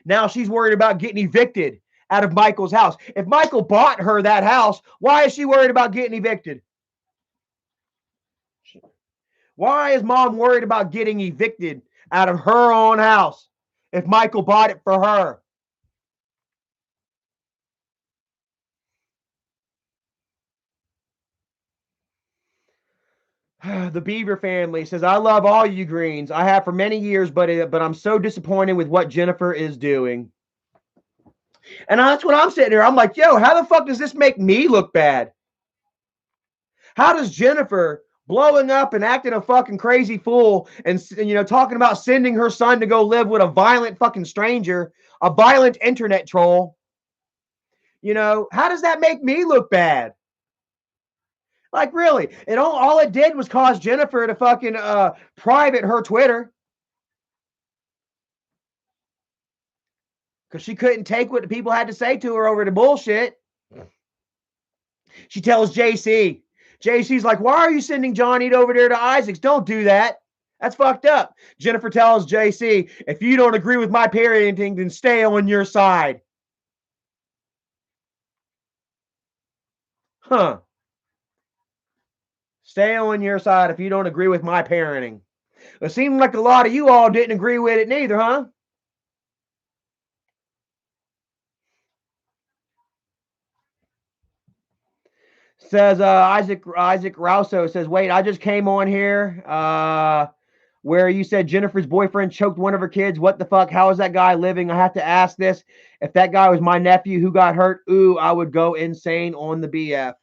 Speaker 1: Now she's worried about getting evicted out of Michael's house. If Michael bought her that house, why is she worried about getting evicted? Why is mom worried about getting evicted out of her own house if Michael bought it for her? The Beaver family says, I love all you greens. I have for many years, but I'm so disappointed with what Jennifer is doing. And that's what I'm sitting here. I'm like, yo, how the fuck does this make me look bad? How does Jennifer blowing up and acting a fucking crazy fool and talking about sending her son to go live with a violent fucking stranger, a violent internet troll, how does that make me look bad? Like, really? All it did was cause Jennifer to fucking private her Twitter. Because she couldn't take what the people had to say to her over the bullshit. She tells JC. JC's like, why are you sending Johnny over there to Isaac's? Don't do that. That's fucked up. Jennifer tells JC, if you don't agree with my parenting, then stay on your side. Huh. Stay on your side if you don't agree with my parenting. It seemed like a lot of you all didn't agree with it neither, huh? Says Isaac Rouso says, wait, I just came on here where you said Jennifer's boyfriend choked one of her kids. What the fuck? How is that guy living? I have to ask this. If that guy was my nephew who got hurt, I would go insane on the BF.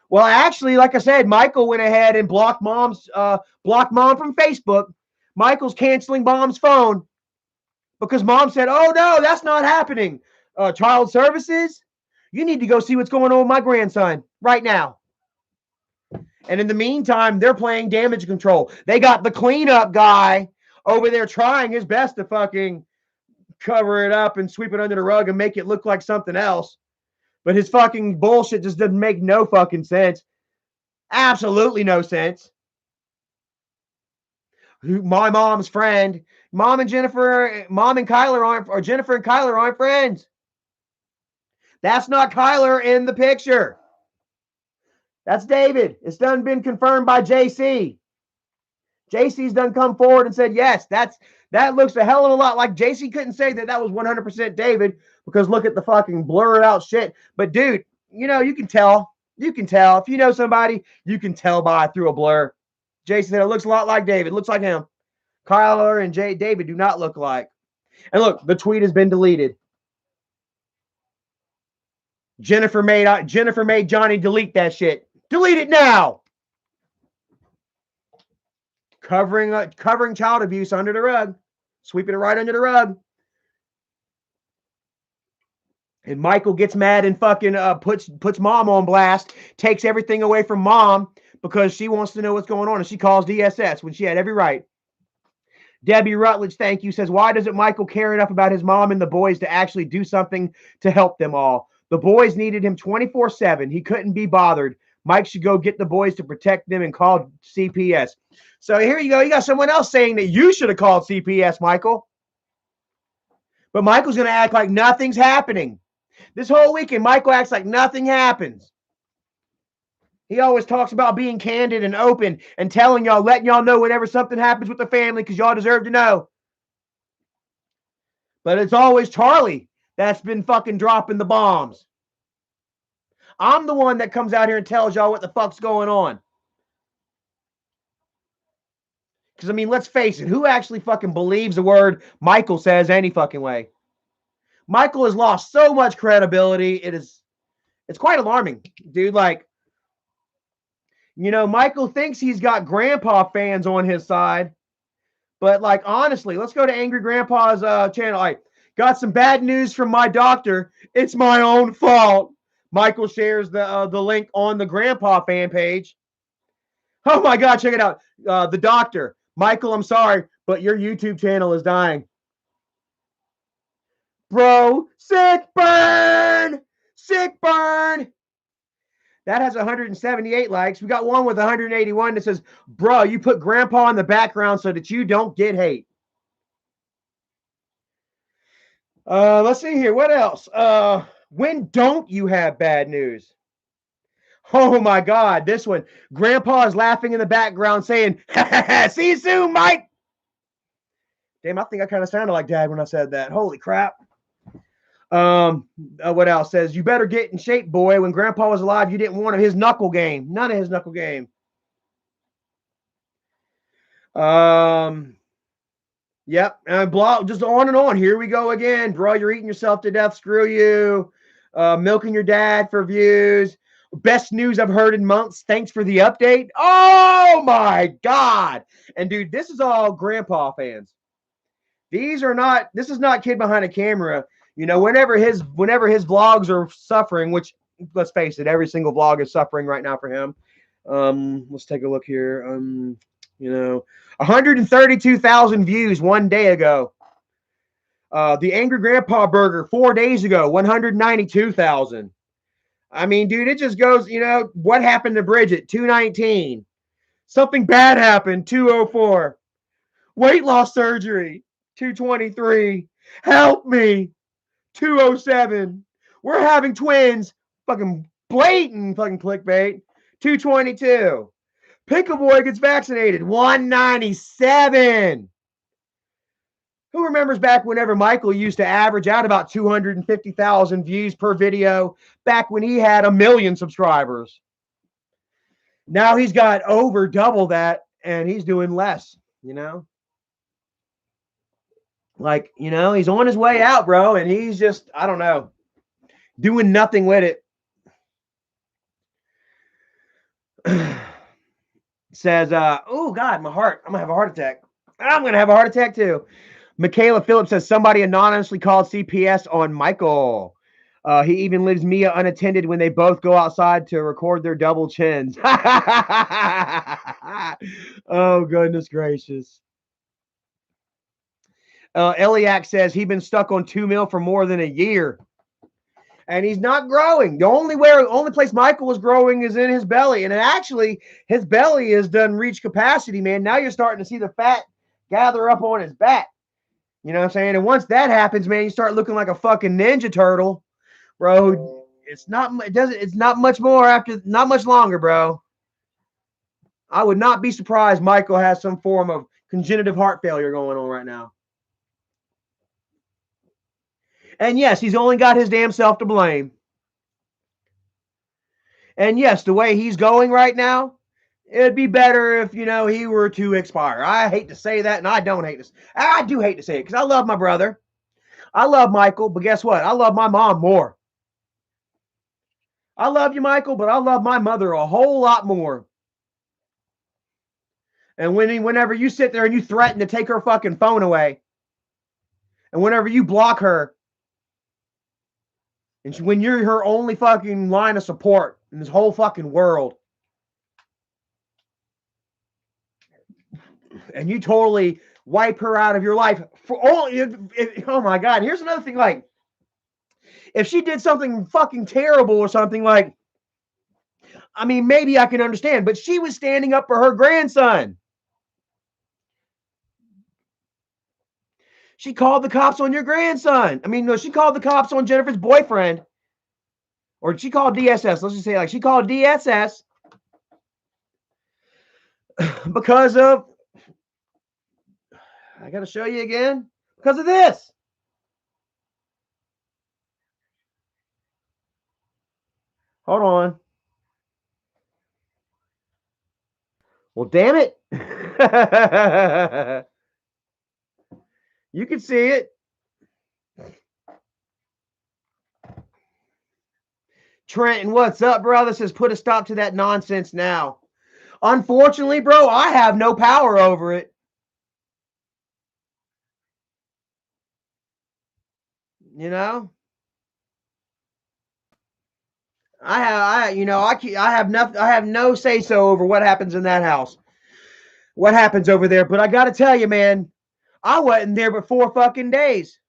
Speaker 1: Well, actually, like I said, Michael went ahead and blocked mom from Facebook. Michael's canceling mom's phone because mom said, oh no, that's not happening. Child services, you need to go see what's going on with my grandson right now. And in the meantime, they're playing damage control. They got the cleanup guy over there trying his best to fucking cover it up and sweep it under the rug and make it look like something else. But his fucking bullshit just doesn't make no fucking sense. Absolutely no sense. My mom's friend. Mom and Kyler aren't, or Jennifer and Kyler aren't friends. That's not Kyler in the picture. That's David. It's done been confirmed by JC. JC's done come forward and said, yes, that looks a hell of a lot like JC. Couldn't say that was 100% David because look at the fucking blurred out shit. But dude, you can tell. You can tell. If you know somebody, you can tell by through a blur. JC said it looks a lot like David. It looks like him. Kyler and David do not look alike. And look, the tweet has been deleted. Jennifer made Johnny delete that shit. Delete it now. Covering child abuse under the rug. Sweeping it right under the rug. And Michael gets mad and fucking puts mom on blast, takes everything away from mom because she wants to know what's going on, and she calls DSS when she had every right. Debbie Rutledge, thank you, says, why doesn't Michael care enough about his mom and the boys to actually do something to help them all? The boys needed him 24/7. He couldn't be bothered. Mike should go get the boys to protect them and call CPS. So here you go. You got someone else saying that you should have called CPS, Michael. But Michael's going to act like nothing's happening. This whole weekend, Michael acts like nothing happens. He always talks about being candid and open and telling y'all, letting y'all know whenever something happens with the family because y'all deserve to know. But it's always Charlie that's been fucking dropping the bombs. I'm the one that comes out here and tells y'all what the fuck's going on. Because, I mean, let's face it, who actually fucking believes the word Michael says any fucking way? Michael has lost so much credibility. It's quite alarming, dude. Like, you know, Michael thinks he's got grandpa fans on his side. But, like, honestly, let's go to Angry Grandpa's channel. I got some bad news from my doctor. It's my own fault. Michael shares the link on the Grandpa fan page. Oh, my God, check it out. The doctor. Michael, I'm sorry, but your YouTube channel is dying. Bro, sick burn! Sick burn! That has 178 likes. We got one with 181 that says, bro, you put grandpa in the background so that you don't get hate. Let's see here. What else? When don't you have bad news? Oh my God, this one. Grandpa is laughing in the background saying, see you soon, Mike. Damn, I think I kind of sounded like Dad when I said that. Holy crap. What else? Says, you better get in shape, boy. When Grandpa was alive, you didn't want his knuckle game. None of his knuckle game. Yep. Blah, just on and on. Here we go again. Bro, you're eating yourself to death. Screw you. Milking your dad for views. Best news I've heard in months. Thanks for the update. Oh my God. And dude, this is all Grandpa fans. This is not kid behind a camera. You know, whenever his vlogs are suffering, which, let's face it, every single vlog is suffering right now for him. Let's take a look here. You know, 132,000 views one day ago. The Angry Grandpa Burger 4 days ago, 192,000. I mean, dude, it just goes, you know, what happened to Bridget? 219. Something bad happened, 204. Weight loss surgery, 223. Help me, 207. We're having twins. Fucking blatant fucking clickbait. 222. Pickle Boy gets vaccinated. 197. Who remembers back whenever Michael used to average out about 250,000 views per video back when he had 1 million subscribers? Now he's got over double that and he's doing less, you know? Like, you know, he's on his way out, bro, and he's just, I don't know, doing nothing with it. Says, oh, God, my heart. I'm going to have a heart attack. I'm going to have a heart attack, too. Michaela Phillips says, somebody anonymously called CPS on Michael. He even leaves Mia unattended when they both go outside to record their double chins. Oh, goodness gracious. Eliak says he's been stuck on 2 mil for more than a year. And he's not growing. The only place Michael is growing is in his belly. And actually, his belly has done reach capacity, man. Now you're starting to see the fat gather up on his back. You know what I'm saying? And once that happens, man, you start looking like a fucking Ninja Turtle, bro. It's not much longer, bro. I would not be surprised Michael has some form of congenital heart failure going on right now. And yes, he's only got his damn self to blame. And yes, the way he's going right now, it'd be better if, you know, he were to expire. I hate to say that, and I do hate to say it, because I love my brother. I love Michael, but guess what? I love my mom more. I love you, Michael, but I love my mother a whole lot more. And whenever you sit there and you threaten to take her fucking phone away, and whenever you block her, and when you're her only fucking line of support in this whole fucking world, and you totally wipe her out of your life for all, oh my God, here's another thing, like, if she did something fucking terrible or something, like, I mean, maybe I can understand, but she was standing up for her grandson. She called the cops on your grandson. I mean, no, she called the cops on Jennifer's boyfriend. Or she called DSS. Let's just say, like, she called DSS Because of, I got to show you again, because of this. Hold on. Well, damn it. You can see it. Trenton, what's up, bro? This says put a stop to that nonsense now. Unfortunately, bro, I have no power over it. You know, I have no say so over what happens in that house. What happens over there? But I got to tell you, man, I wasn't there but 4 fucking days,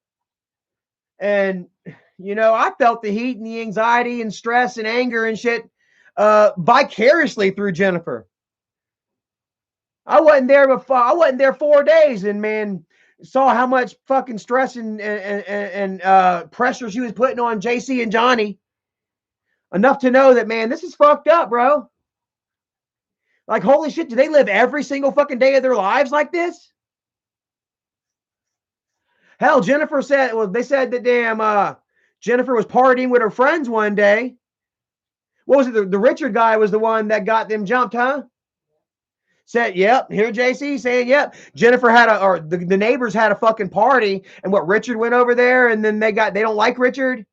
Speaker 1: and I felt the heat and the anxiety and stress and anger and shit vicariously through Jennifer. I wasn't there 4 days, and man, saw how much fucking stress and pressure she was putting on JC and Johnny. Enough to know that, man, this is fucked up, bro. Like, holy shit, do they live every single fucking day of their lives like this? Hell, Jennifer said, well, they said that damn Jennifer was partying with her friends one day. What was it? The Richard guy was the one that got them jumped, huh? Said, yep. Here, JC saying, yep. Jennifer or the neighbors had a fucking party, and what, Richard went over there, and then they don't like Richard.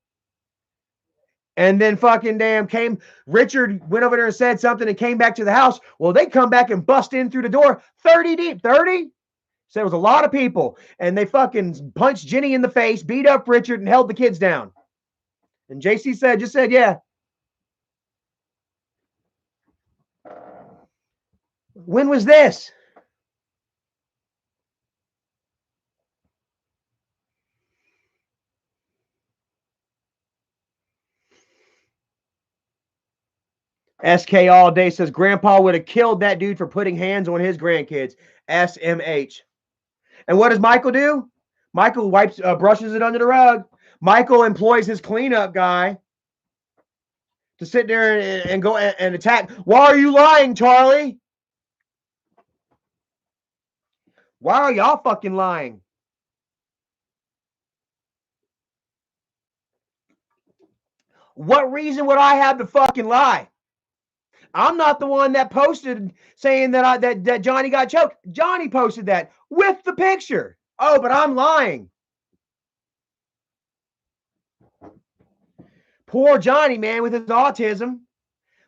Speaker 1: And then fucking damn Richard went over there and said something and came back to the house. Well, they come back and bust in through the door 30 deep. 30? So it was a lot of people. And they fucking punched Jenny in the face, beat up Richard, and held the kids down. And JC just said, yeah. When was this? SK all day says Grandpa would have killed that dude for putting hands on his grandkids. SMH. And what does Michael do? Michael brushes it under the rug. Michael employs his cleanup guy to sit there and go and attack. Why are you lying, Charlie? Why are y'all fucking lying? What reason would I have to fucking lie? I'm not the one that posted saying that Johnny got choked. Johnny posted that with the picture. Oh, but I'm lying. Poor Johnny, man, with his autism.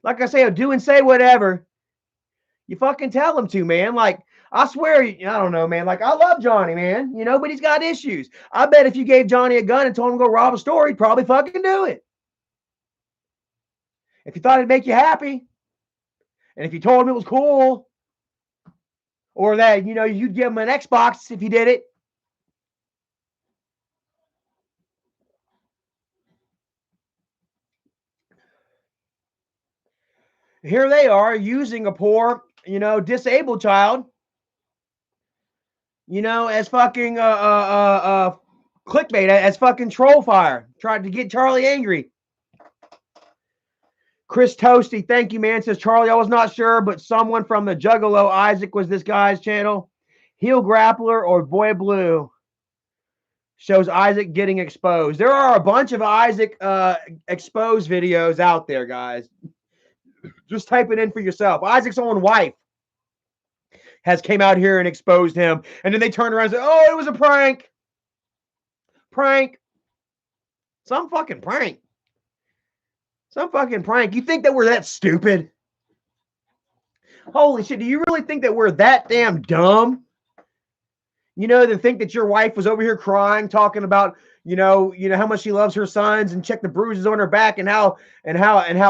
Speaker 1: Like I say, he'll do and say whatever you fucking tell him to, man. Like, I swear, I don't know, man. Like, I love Johnny, man, but he's got issues. I bet if you gave Johnny a gun and told him to go rob a store, he'd probably fucking do it. If you thought it'd make you happy, and if you told him it was cool, or that, you'd give him an Xbox if he did it. Here they are using a poor, disabled child, as fucking clickbait, as fucking troll fire, tried to get Charlie angry. Chris Toasty, thank you, man. Says Charlie, I was not sure, but someone from the Juggalo Isaac was this guy's channel. Heel Grappler or Boy Blue shows Isaac getting exposed. There are a bunch of Isaac exposed videos out there, guys. Just type it in for yourself. Isaac's own wife has came out here and exposed him, and then they turned around and said, "Oh, it was a prank." Prank. Some fucking prank. Some fucking prank. You think that we're that stupid? Holy shit, do you really think that we're that damn dumb? To think that your wife was over here crying, talking about, how much she loves her sons, and check the bruises on her back, and how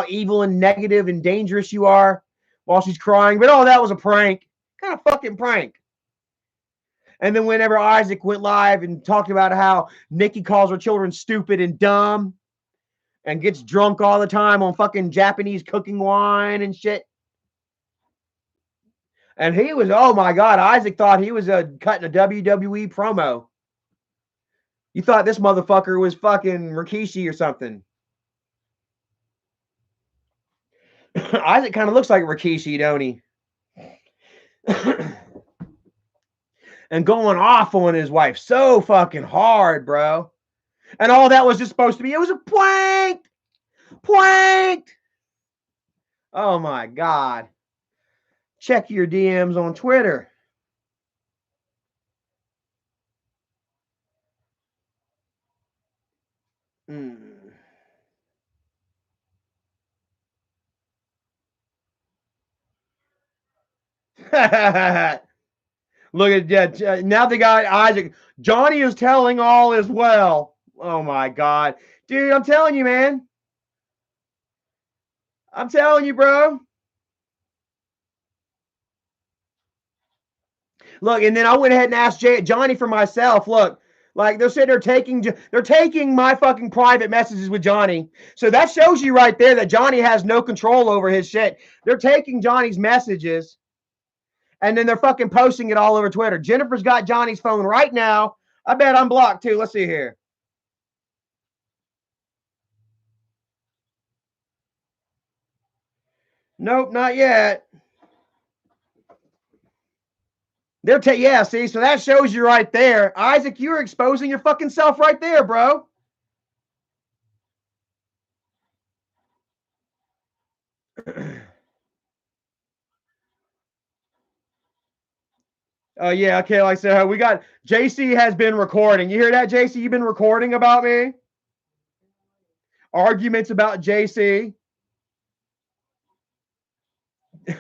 Speaker 1: evil and negative and dangerous you are while she's crying. But that was a prank. What kind of fucking prank? And then whenever Isaac went live and talked about how Nikki calls her children stupid and dumb and gets drunk all the time on fucking Japanese cooking wine and shit. And he was, oh my God, Isaac thought he was cutting a WWE promo. You thought this motherfucker was fucking Rikishi or something. Isaac kind of looks like Rikishi, don't he? And going off on his wife so fucking hard, bro. And all that was just supposed to be, it was a prank. Pranked. Oh my God. Check your DMs on Twitter. Look at that. Now they got Isaac. Johnny is telling all as well. Oh my God. Dude, I'm telling you, man. I'm telling you, bro. Look, and then I went ahead and asked Johnny for myself. Look, like they're sitting there they're taking my fucking private messages with Johnny. So that shows you right there that Johnny has no control over his shit. They're taking Johnny's messages and then they're fucking posting it all over Twitter. Jennifer's got Johnny's phone right now. I bet I'm blocked too. Let's see here. Nope, not yet. Yeah, see, so that shows you right there. Isaac, you're exposing your fucking self right there, bro. Oh, yeah, okay, like I said, we got, JC has been recording. You hear that, JC? You've been recording about me? Arguments about JC?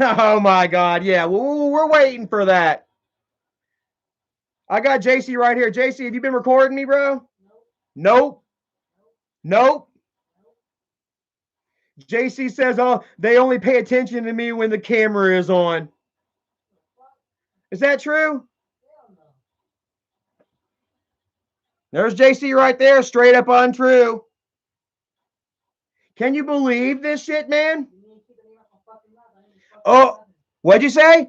Speaker 1: Oh, my God, yeah, we're waiting for that. I got JC right here. JC, have you been recording me, bro? Nope. Nope. JC says, oh, they only pay attention to me when the camera is on. Is that true? There's JC right there, straight up untrue. Can you believe this shit, man? Oh, what'd you say?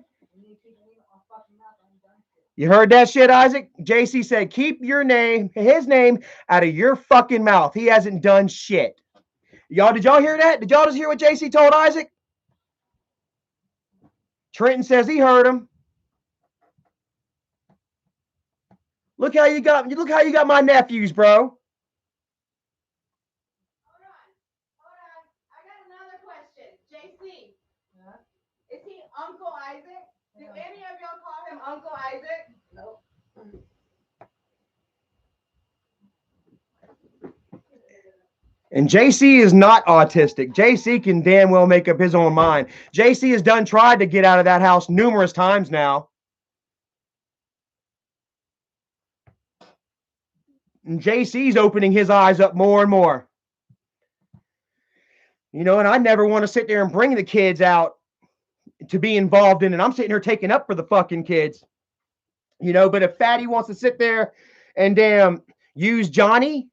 Speaker 1: You heard that shit, Isaac? JC said, keep his name out of your fucking mouth. He hasn't done shit. Did y'all hear that? Did y'all just hear what JC told Isaac? Trenton says he heard him. Look how you got my nephews, bro.
Speaker 2: Hold on. I got another question. JC. Huh? Is he Uncle Isaac? Do any of y'all call him Uncle Isaac? Nope.
Speaker 1: And JC is not autistic. JC can damn well make up his own mind. JC has tried to get out of that house numerous times now. And JC's opening his eyes up more and more. You know, and I never want to sit there and bring the kids out to be involved in it. I'm sitting here taking up for the fucking kids. You know, but if Fatty wants to sit there and damn use Johnny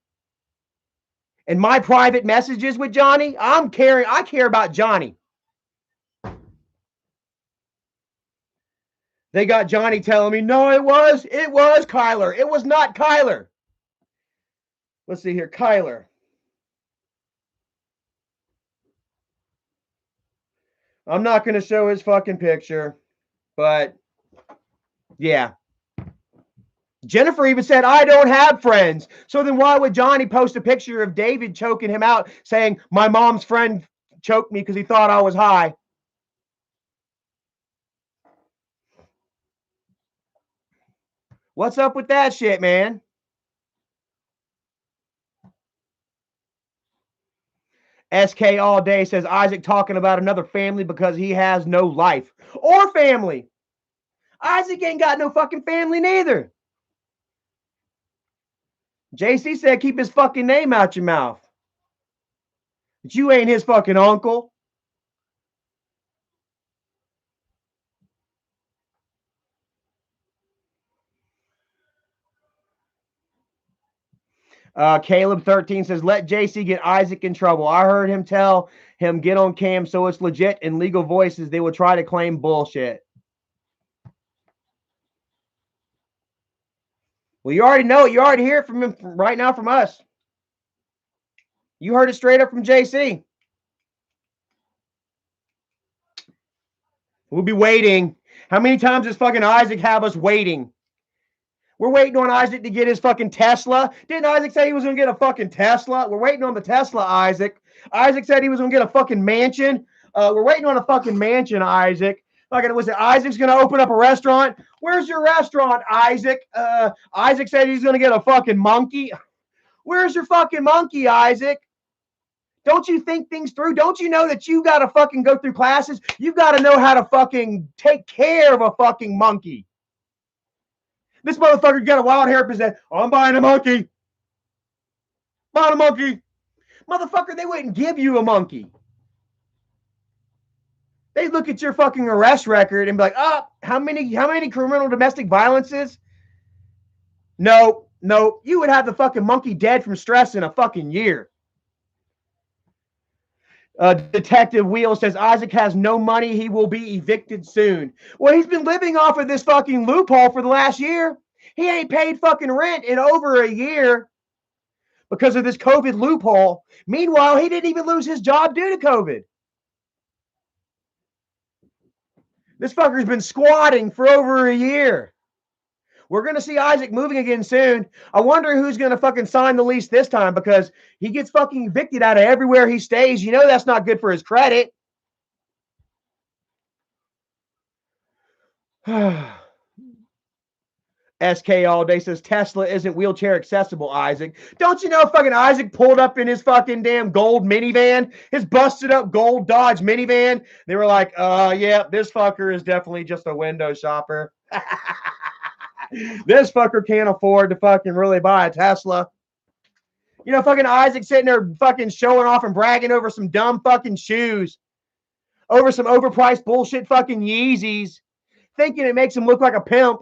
Speaker 1: and my private messages with Johnny, I care about Johnny. They got Johnny telling me, no, it was Kyler. It was not Kyler. Let's see here, Kyler. I'm not going to show his fucking picture, but yeah. Jennifer even said, I don't have friends. So then why would Johnny post a picture of David choking him out saying, my mom's friend choked me because he thought I was high? What's up with that shit, man? SK all day says Isaac talking about another family because he has no life or family. Isaac ain't got no fucking family neither. JC said keep his fucking name out your mouth. But you ain't his fucking uncle. Caleb 13 says, let JC get Isaac in trouble. I heard him tell him get on cam so it's legit in legal voices. They will try to claim bullshit. Well, you already know it. You already hear it from him right now from us. You heard it straight up from JC. We'll be waiting. How many times does fucking Isaac have us waiting? We're waiting on Isaac to get his fucking Tesla. Didn't Isaac say he was going to get a fucking Tesla? We're waiting on the Tesla, Isaac. Isaac said he was going to get a fucking mansion. We're waiting on a fucking mansion, Isaac. Fucking, was it Isaac's going to open up a restaurant? Where's your restaurant, Isaac? Isaac said he's going to get a fucking monkey. Where's your fucking monkey, Isaac? Don't you think things through? Don't you know that you got to fucking go through classes? You've got to know how to fucking take care of a fucking monkey. This motherfucker got a wild hair and said, oh, I'm buying a monkey. Buying a monkey. Motherfucker, they wouldn't give you a monkey. They look at your fucking arrest record and be like, oh, how many criminal domestic violences? No. You would have the fucking monkey dead from stress in a fucking year. Detective Wheel says Isaac has no money. He will be evicted soon. Well, he's been living off of this fucking loophole for the last year. He ain't paid fucking rent in over a year because of this COVID loophole. Meanwhile, he didn't even lose his job due to COVID. This fucker's been squatting for over a year. We're going to see Isaac moving again soon. I wonder who's going to fucking sign the lease this time because he gets fucking evicted out of everywhere he stays. You know that's not good for his credit. SK all day says Tesla isn't wheelchair accessible, Isaac. Don't you know fucking Isaac pulled up in his fucking damn gold minivan, his busted up gold Dodge minivan? They were like, yeah, this fucker is definitely just a window shopper. This fucker can't afford to fucking really buy a Tesla. You know, fucking Isaac sitting there fucking showing off and bragging over some dumb fucking shoes, over some overpriced bullshit fucking Yeezys, thinking it makes him look like a pimp.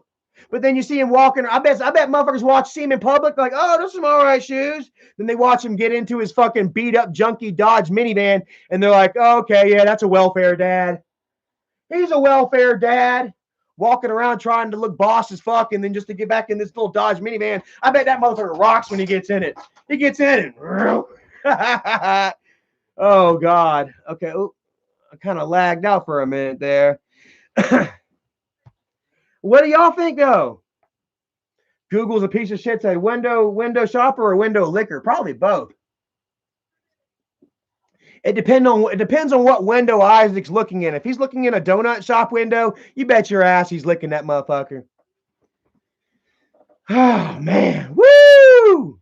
Speaker 1: But then you see him walking. I bet motherfuckers see him in public like, oh, those are some all right shoes. Then they watch him get into his fucking beat up junky Dodge minivan, and they're like, oh, okay, yeah, that's a welfare dad. He's a welfare dad. Walking around trying to look boss as fuck, and then just to get back in this little Dodge minivan. I bet that motherfucker rocks when he gets in it. He gets in it. Oh, God. Okay. Ooh, I kind of lagged out for a minute there. What do y'all think, though? Google's a piece of shit. Say window shopper or window licker. Probably both. It depends on what window Isaac's looking in. If he's looking in a donut shop window, you bet your ass he's licking that motherfucker. Oh, man. Woo!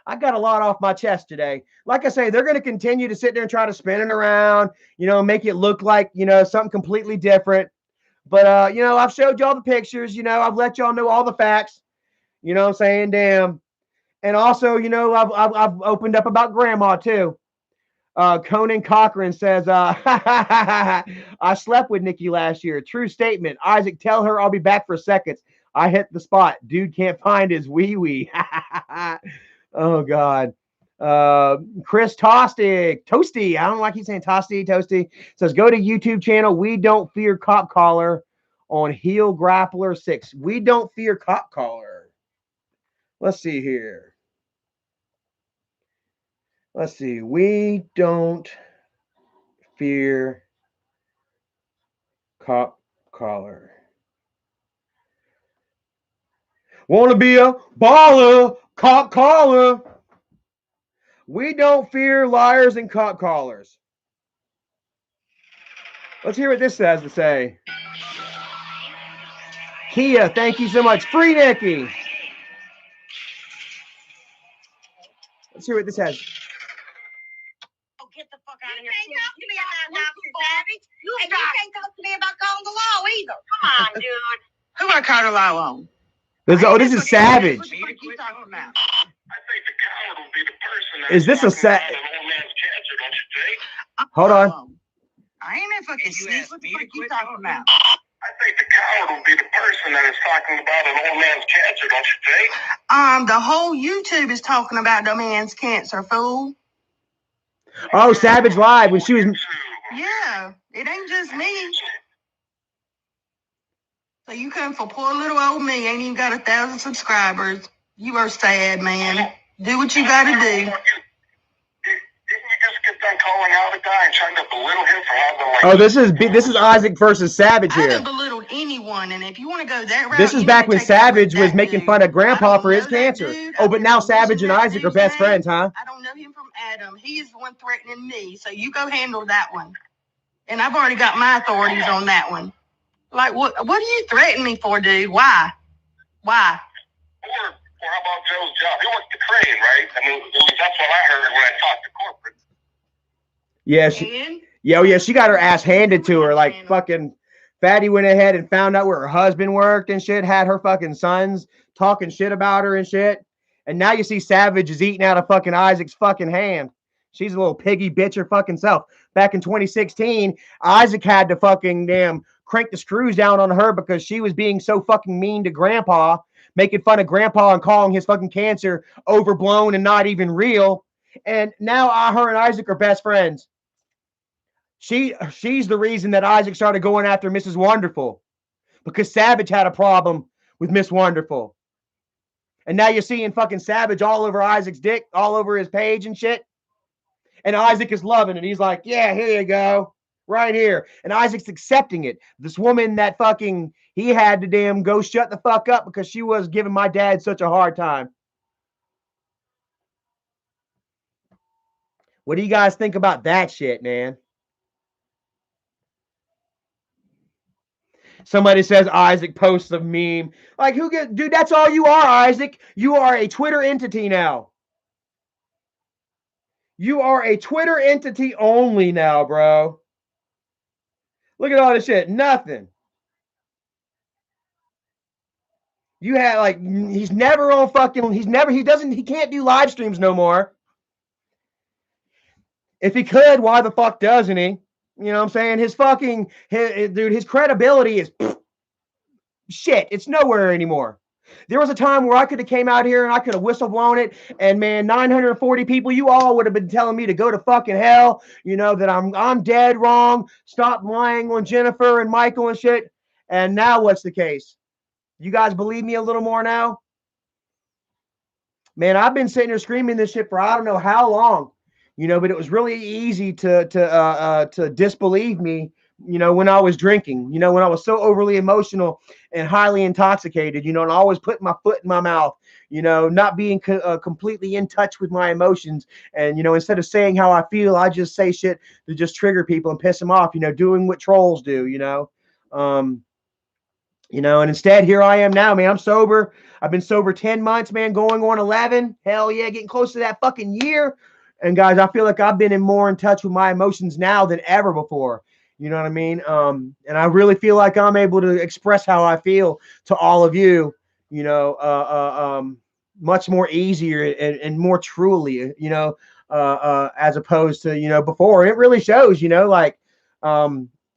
Speaker 1: I got a lot off my chest today. Like I say, they're going to continue to sit there and try to spin it around, make it look like, something completely different. But, I've showed y'all the pictures. I've let y'all know all the facts. You know what I'm saying? Damn. And also, I've opened up about grandma, too. Conan Cochran says, I slept with Nikki last year. True statement. Isaac, tell her I'll be back for seconds. I hit the spot. Dude can't find his wee-wee. Oh, God. Chris Toasty. I don't like you saying Toasty. Says, go to YouTube channel. We Don't Fear Cop Collar on Heel Grappler 6. We Don't Fear Cop Collar. Let's see here. Let's see. We don't fear cop collar. Want to be a baller, cop collar. We don't fear liars and cop collars. Let's hear what this has to say. Kia, thank you so much. Free Nikki. Let's hear what this has.
Speaker 3: Get the fuck out of here. You can't talk to me about Dr. Savage. And you can't talk to me about calling the law either. Come on, dude. Who I call the law on?
Speaker 1: This is Savage.
Speaker 3: What the fuck you talking about?
Speaker 4: I think the coward will be the person that
Speaker 1: Is this a
Speaker 4: an old man's cancer, don't you think?
Speaker 1: Hold on.
Speaker 3: I ain't that fucking sneak. What the fuck you talking about?
Speaker 4: I think the coward will be the person that is talking about an old man's cancer, don't you think?
Speaker 3: The whole YouTube is talking about the man's cancer, fool.
Speaker 1: Oh, Savage Live when she was.
Speaker 3: Yeah, it ain't just me. So you come for poor little old me, ain't even got 1,000 subscribers. You are sad, man. Do what you gotta do.
Speaker 4: Didn't you just get done calling out a guy and trying to belittle him for having
Speaker 1: Oh, this is Isaac versus Savage
Speaker 3: I
Speaker 1: here.
Speaker 3: didn't belittle anyone. And if you want to go that route,
Speaker 1: This is
Speaker 3: you
Speaker 1: back
Speaker 3: need to
Speaker 1: when
Speaker 3: take it up with
Speaker 1: Savage was
Speaker 3: that
Speaker 1: making
Speaker 3: dude.
Speaker 1: fun of
Speaker 3: I
Speaker 1: Grandpa
Speaker 3: don't
Speaker 1: for his
Speaker 3: know that
Speaker 1: cancer.
Speaker 3: dude.
Speaker 1: Oh,
Speaker 3: I
Speaker 1: but
Speaker 3: don't
Speaker 1: now
Speaker 3: know
Speaker 1: Savage and
Speaker 3: that
Speaker 1: Isaac are
Speaker 3: dude's
Speaker 1: best
Speaker 3: name.
Speaker 1: friends, huh?
Speaker 3: I don't know him from Adam. He is the one threatening me. So you go handle that one. And I've already got my authorities on that one. Like, what do you threaten me for, dude? Why? Why?
Speaker 4: Or how about Joe's job? He wants to train, right? I mean, that's what I heard when I talked to corporate.
Speaker 1: Yeah, she got her ass handed to her. Like fucking Fatty went ahead and found out where her husband worked and shit, had her fucking sons talking shit about her and shit. And now you see Savage is eating out of fucking Isaac's fucking hand. She's a little piggy bitch her fucking self. Back in 2016, Isaac had to fucking damn crank the screws down on her because she was being so fucking mean to Grandpa, making fun of Grandpa and calling his fucking cancer overblown and not even real. And now her and Isaac are best friends. She's the reason that Isaac started going after Mrs. Wonderful because Savage had a problem with Miss Wonderful. And now you're seeing fucking Savage all over Isaac's dick, all over his page and shit. And Isaac is loving it. He's like, yeah, here you go. Right here. And Isaac's accepting it. This woman that fucking he had to damn go shut the fuck up because she was giving my dad such a hard time. What do you guys think about that shit, man? Somebody says Isaac posts a meme. Like, dude, that's all you are, Isaac. You are a Twitter entity now. You are a Twitter entity only now, bro. Look at all this shit. Nothing. You had like he can't do live streams no more. If he could, why the fuck doesn't he? You know what I'm saying? His credibility is shit. It's nowhere anymore. There was a time where I could have came out here and I could have whistle blown it, and man, 940 people, you all would have been telling me to go to fucking hell. You know that I'm dead wrong. Stop lying on Jennifer and Michael and shit. And now what's the case? You guys believe me a little more now? Man, I've been sitting here screaming this shit for I don't know how long, you know, but it was really easy to disbelieve me, you know, when I was drinking, you know, when I was so overly emotional and highly intoxicated, you know, and always putting my foot in my mouth, you know, not being completely in touch with my emotions. And, you know, instead of saying how I feel, I just say shit to just trigger people and piss them off, you know, doing what trolls do, you know. You know, and instead, here I am now, man. I'm sober. I've been sober 10 months, man, going on 11. Hell yeah, getting close to that fucking year. And guys, I feel like I've been more in touch with my emotions now than ever before. You know what I mean? And I really feel like I'm able to express how I feel to all of you, you know, much more easier and more truly, you know, as opposed to, you know, before. And it really shows, you know, like,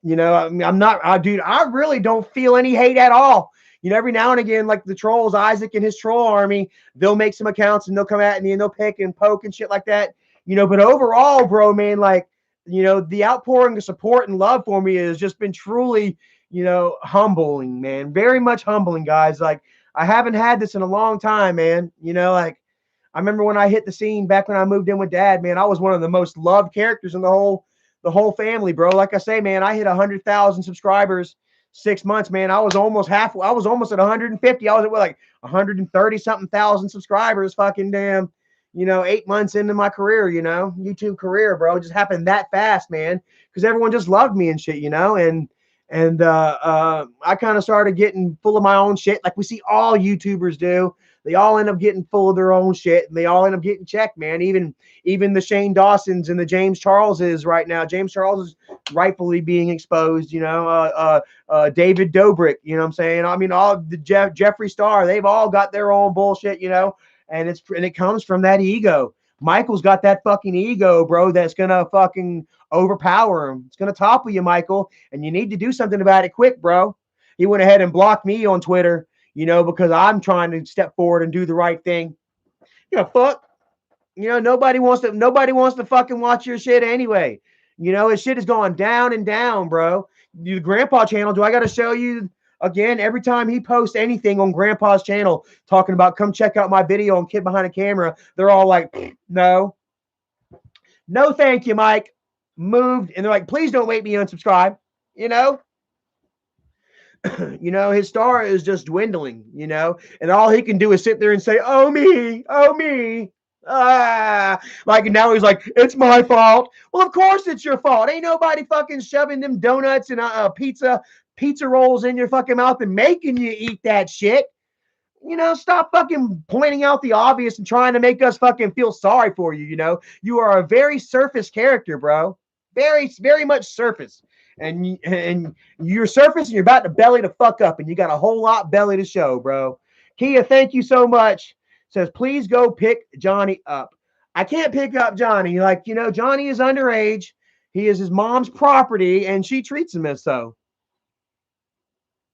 Speaker 1: you know, I mean, dude, I really don't feel any hate at all. You know, every now and again, like the trolls, Isaac and his troll army, they'll make some accounts and they'll come at me and they'll pick and poke and shit like that. You know, but overall, bro, man, like, you know, the outpouring of support and love for me has just been truly, you know, humbling, man. Very much humbling, guys. Like, I haven't had this in a long time, man. You know, like, I remember when I hit the scene back when I moved in with Dad, man, I was one of the most loved characters in the whole family, bro. Like I say, man, I hit 100,000 subscribers 6 months, man. I was almost at 150. I was at like 130 something thousand subscribers, fucking damn, you know, 8 months into my career, you know, YouTube career, bro. It just happened that fast, man, because everyone just loved me and shit, you know, and I kind of started getting full of my own shit, like we see all YouTubers do. They all end up getting full of their own shit, and they all end up getting checked, man. Even the Shane Dawsons and the James Charleses right now. James Charles is rightfully being exposed, you know. David Dobrik, you know what I'm saying? I mean, all the Jeffree Star, they've all got their own bullshit, you know, and it comes from that ego. Michael's got that fucking ego, bro, that's gonna fucking overpower him. It's gonna topple you, Michael, and you need to do something about it quick, bro. He went ahead and blocked me on Twitter, you know, because I'm trying to step forward and do the right thing. You know, fuck. You know, nobody wants to fucking watch your shit anyway. You know, his shit is going down and down, bro. The Grandpa channel, do I got to show you again? Every time he posts anything on Grandpa's channel talking about come check out my video on Kid Behind a Camera, they're all like, no, thank you, Mike. Moved. And they're like, please don't make me unsubscribe. You know, You know, his star is just dwindling, you know, and all he can do is sit there and say, oh, me, oh, me. Like now he's like, it's my fault. Well, of course it's your fault. Ain't nobody fucking shoving them donuts and pizza rolls in your fucking mouth and making you eat that shit. You know, stop fucking pointing out the obvious and trying to make us fucking feel sorry for you. You know, you are a very surface character, bro. Very, very much surface. And you're surface and you're about to belly to fuck up, and you got a whole lot belly to show, bro. Kia, thank you so much. Says, please go pick Johnny up. I can't pick up Johnny. Like, you know, Johnny is underage. He is his mom's property, and she treats him as so.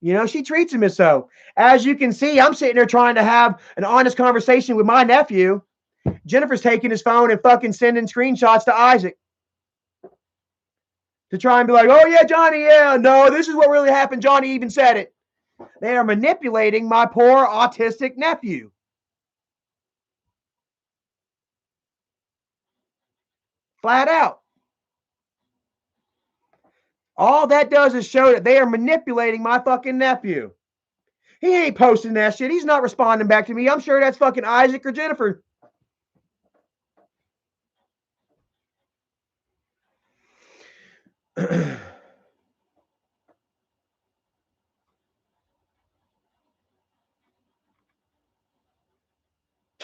Speaker 1: You know, she treats him as so. As you can see, I'm sitting there trying to have an honest conversation with my nephew. Jennifer's taking his phone and fucking sending screenshots to Isaac to try and be like, oh, yeah, Johnny, yeah, no, this is what really happened. Johnny even said it. They are manipulating my poor autistic nephew. Flat out. All that does is show that they are manipulating my fucking nephew. He ain't posting that shit. He's not responding back to me. I'm sure that's fucking Isaac or Jennifer.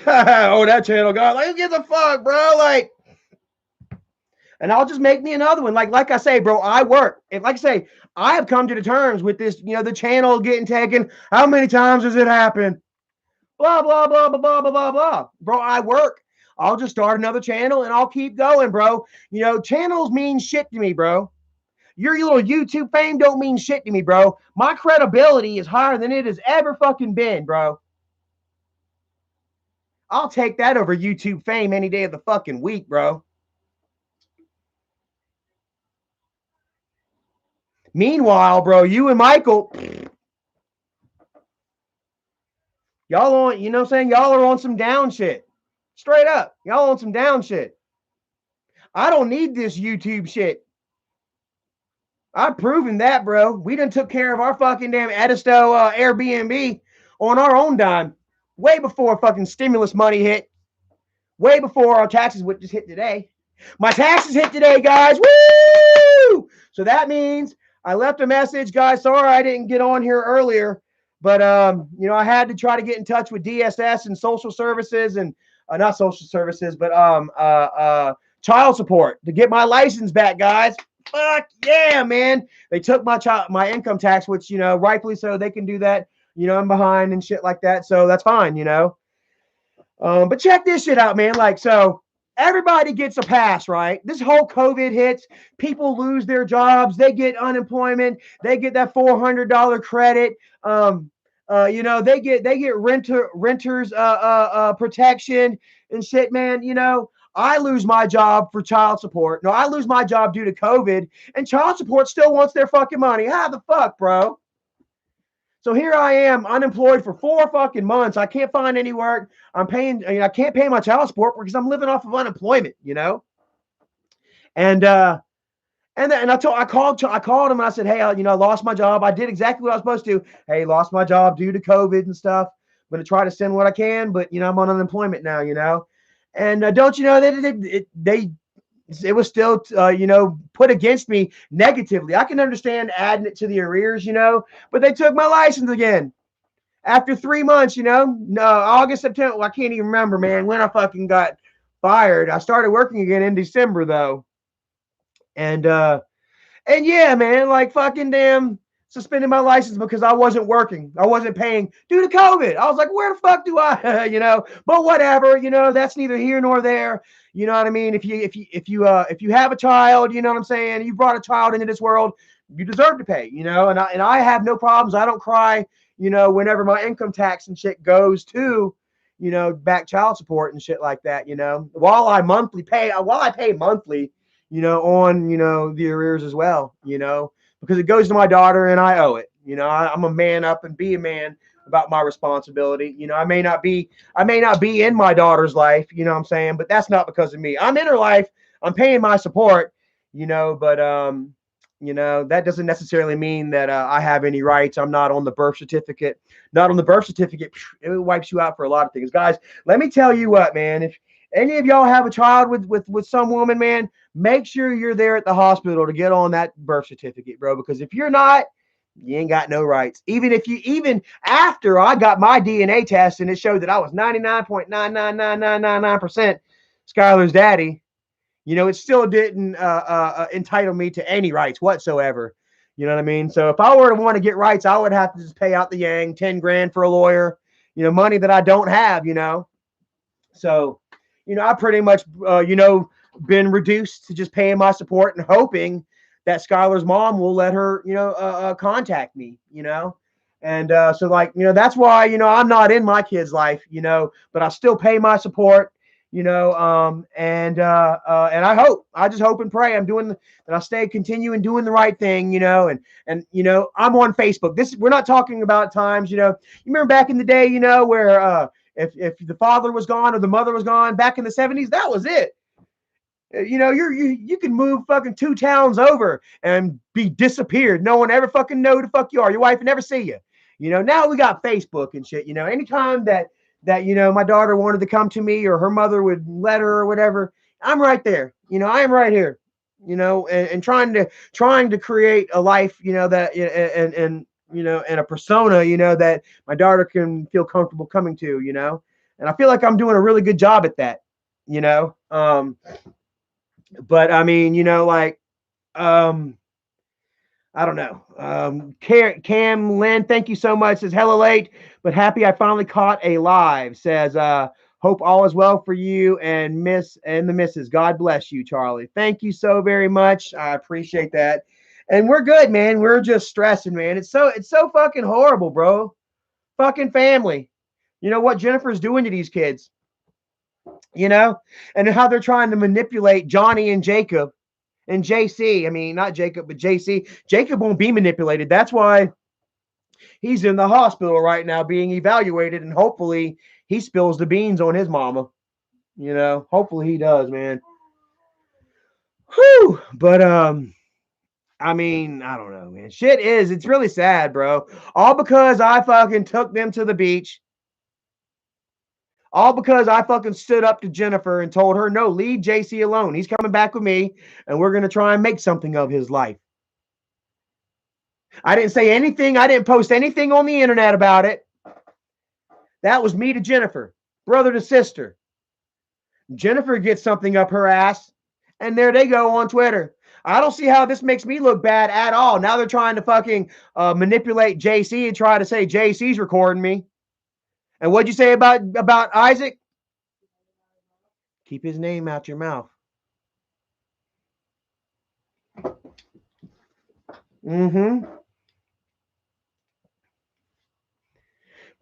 Speaker 1: Oh, that channel guy. Like, who gives a fuck, bro? Like, and I'll just make me another one. Like I say, bro, I work. If, like I say, I have come to the terms with this, you know, the channel getting taken. How many times has it happened? Blah, blah, blah, blah, blah, blah, blah, blah. Bro, I work. I'll just start another channel and I'll keep going, bro. You know, channels mean shit to me, bro. Your little YouTube fame don't mean shit to me, bro. My credibility is higher than it has ever fucking been, bro. I'll take that over YouTube fame any day of the fucking week, bro. Meanwhile, bro, you and Michael, y'all on, you know what I'm saying? Y'all are on some down shit. Straight up. Y'all on some down shit. I don't need this YouTube shit. I've proven that, bro. We done took care of our fucking damn Edisto Airbnb on our own dime. Way before fucking stimulus money hit. Way before our taxes would just hit today. My taxes hit today, guys. Woo! So that means I left a message, guys. Sorry I didn't get on here earlier. But, you know, I had to try to get in touch with DSS and social services and not social services, but child support to get my license back, guys. Fuck yeah, man. They took my income tax, which, you know, rightfully so. They can do that. You know, I'm behind and shit like that. So that's fine, you know. But check this shit out, man. Like, so everybody gets a pass, right? This whole COVID hits, people lose their jobs, they get unemployment, they get that $400 credit. You know, they get renters protection and shit, man. You know, I lose my job for child support. No, I lose my job due to COVID, and child support still wants their fucking money. How the fuck, bro? So here I am, unemployed for 4 fucking months. I can't find any work. I'm paying, you know, I can't pay my child support because I'm living off of unemployment, you know. And I called him and I said, hey, you know, I lost my job. I did exactly what I was supposed to. Hey, lost my job due to COVID and stuff. I'm gonna try to send what I can, but you know, I'm on unemployment now, you know. And don't you know that it was still, you know, put against me negatively. I can understand adding it to the arrears, you know, but they took my license again after 3 months, you know, August, September. Well, I can't even remember, man, when I fucking got fired. I started working again in December, though. And yeah, man, like fucking damn suspended my license because I wasn't working. I wasn't paying due to COVID. I was like, where the fuck do I, you know, but whatever, you know, that's neither here nor there. You know what I mean? If you have a child, you know what I'm saying? You brought a child into this world, you deserve to pay, you know, and I have no problems. I don't cry, you know, whenever my income tax and shit goes to, you know, back child support and shit like that, you know, while I pay monthly, you know, on, you know, the arrears as well, you know, because it goes to my daughter and I owe it. You know, I'm a man up and be a man about my responsibility. You know, I may not be in my daughter's life, you know what I'm saying? But that's not because of me. I'm in her life. I'm paying my support, you know, but You know, that doesn't necessarily mean that I have any rights. I'm not on the birth certificate. Not on the birth certificate. It wipes you out for a lot of things. Guys, let me tell you what, man. If any of y'all have a child with some woman, man, make sure you're there at the hospital to get on that birth certificate, bro. Because if you're not, you ain't got no rights. Even after I got my DNA test and it showed that I was 99.99999% Skylar's daddy, you know, it still didn't entitle me to any rights whatsoever. You know what I mean? So if I were to want to get rights, I would have to just pay out the yang, 10 grand for a lawyer, you know, money that I don't have, you know. So, you know, I pretty much, been reduced to just paying my support and hoping that Skylar's mom will let her, contact me, you know. And so, like, you know, that's why, you know, I'm not in my kid's life, you know, but I still pay my support, you know, and I just hope and pray I'm doing that I stay continuing doing the right thing, you know, and you know, I'm on Facebook. We're not talking about times, you know, you remember back in the day, you know, where if the father was gone or the mother was gone back in the 70s, that was it. You know, you can move fucking 2 towns over and be disappeared. No one ever fucking know who the fuck you are. Your wife never see you. You know, now we got Facebook and shit. You know, anytime that you know my daughter wanted to come to me or her mother would let her or whatever, I'm right there. You know, I am right here. You know, and trying to create a life. You know that and you know, and a persona. You know that my daughter can feel comfortable coming to. You know, and I feel like I'm doing a really good job at that. You know, but I mean, you know, like, um, I don't know. Cam Lynn, thank you so much. Says hella late, but happy I finally caught a live. Says, hope all is well for you and the missus. God bless you, Charlie. Thank you so very much. I appreciate that. And we're good, man. We're just stressing, man. It's so fucking horrible, bro. Fucking family. You know what Jennifer's doing to these kids, you know, and how they're trying to manipulate Johnny and Jacob and JC. I mean, not Jacob, but JC. Jacob won't be manipulated. That's why he's in the hospital right now being evaluated, and hopefully he spills the beans on his mama. You know, hopefully he does, man. Whew. But I mean, I don't know, man. It's really sad, bro. All because I fucking took them to the beach. All because I fucking stood up to Jennifer and told her, no, leave JC alone. He's coming back with me, and we're gonna try and make something of his life. I didn't say anything. I didn't post anything on the internet about it. That was me to Jennifer, brother to sister. Jennifer gets something up her ass, and there they go on Twitter. I don't see how this makes me look bad at all. Now they're trying to fucking manipulate JC and try to say JC's recording me. And what'd you say about Isaac? Keep his name out your mouth. Mm-hmm.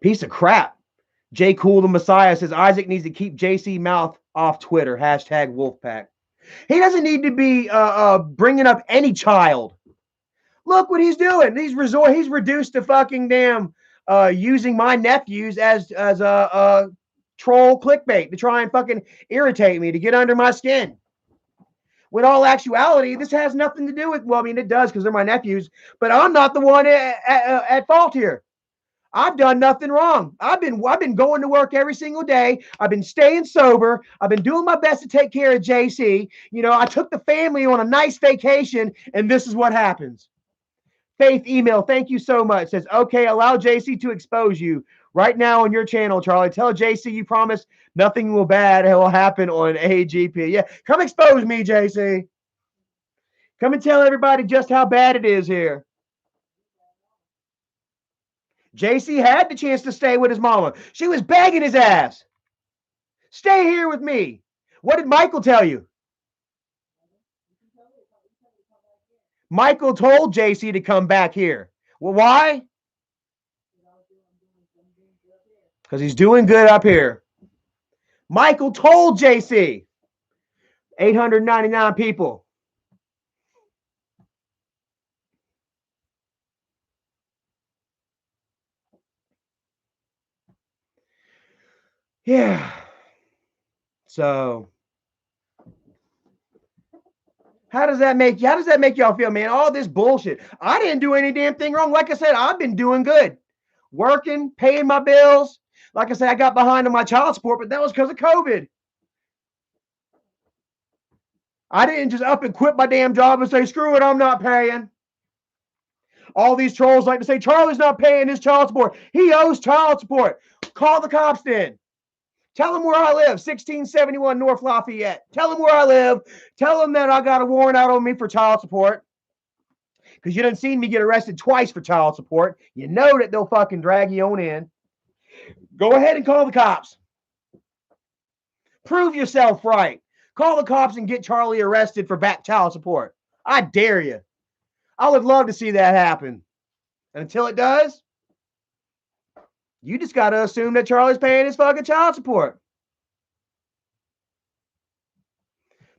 Speaker 1: Piece of crap. J. Cool the Messiah says Isaac needs to keep JC mouth off Twitter. Hashtag Wolfpack. He doesn't need to be bringing up any child. Look what he's doing. He's reduced to fucking damn using my nephews as a troll clickbait to try and fucking irritate me, to get under my skin. When all actuality, this has nothing to do with, well, I mean, it does because they're my nephews, but I'm not the one at fault here. I've done nothing wrong. I've been going to work every single day. I've been staying sober. I've been doing my best to take care of JC. You know, I took the family on a nice vacation, and this is what happens. Faith email, thank you so much. Says, okay, allow JC to expose you right now on your channel, Charlie. Tell JC you promise nothing will bad will happen on AGP. Yeah, come expose me, JC. Come and tell everybody just how bad it is here. JC had the chance to stay with his mama. She was begging his ass. Stay here with me. What did Michael tell you? Michael told JC to come back here. Well, why? Because he's doing good up here. Michael told JC. 899 people. Yeah. So, How does that make y'all feel, man? All this bullshit. I didn't do any damn thing wrong. Like I said, I've been doing good. Working, paying my bills. Like I said, I got behind on my child support, but that was because of COVID. I didn't just up and quit my damn job and say, screw it, I'm not paying. All these trolls like to say, Charlie's not paying his child support. He owes child support. Call the cops then. Tell them where I live, 1671 North Lafayette. Tell them where I live. Tell them that I got a warrant out on me for child support. Because you done seen me get arrested twice for child support. You know that they'll fucking drag you on in. Go ahead and call the cops. Prove yourself right. Call the cops and get Charlie arrested for back child support. I dare you. I would love to see that happen. And until it does, you just got to assume that Charlie's paying his fucking child support.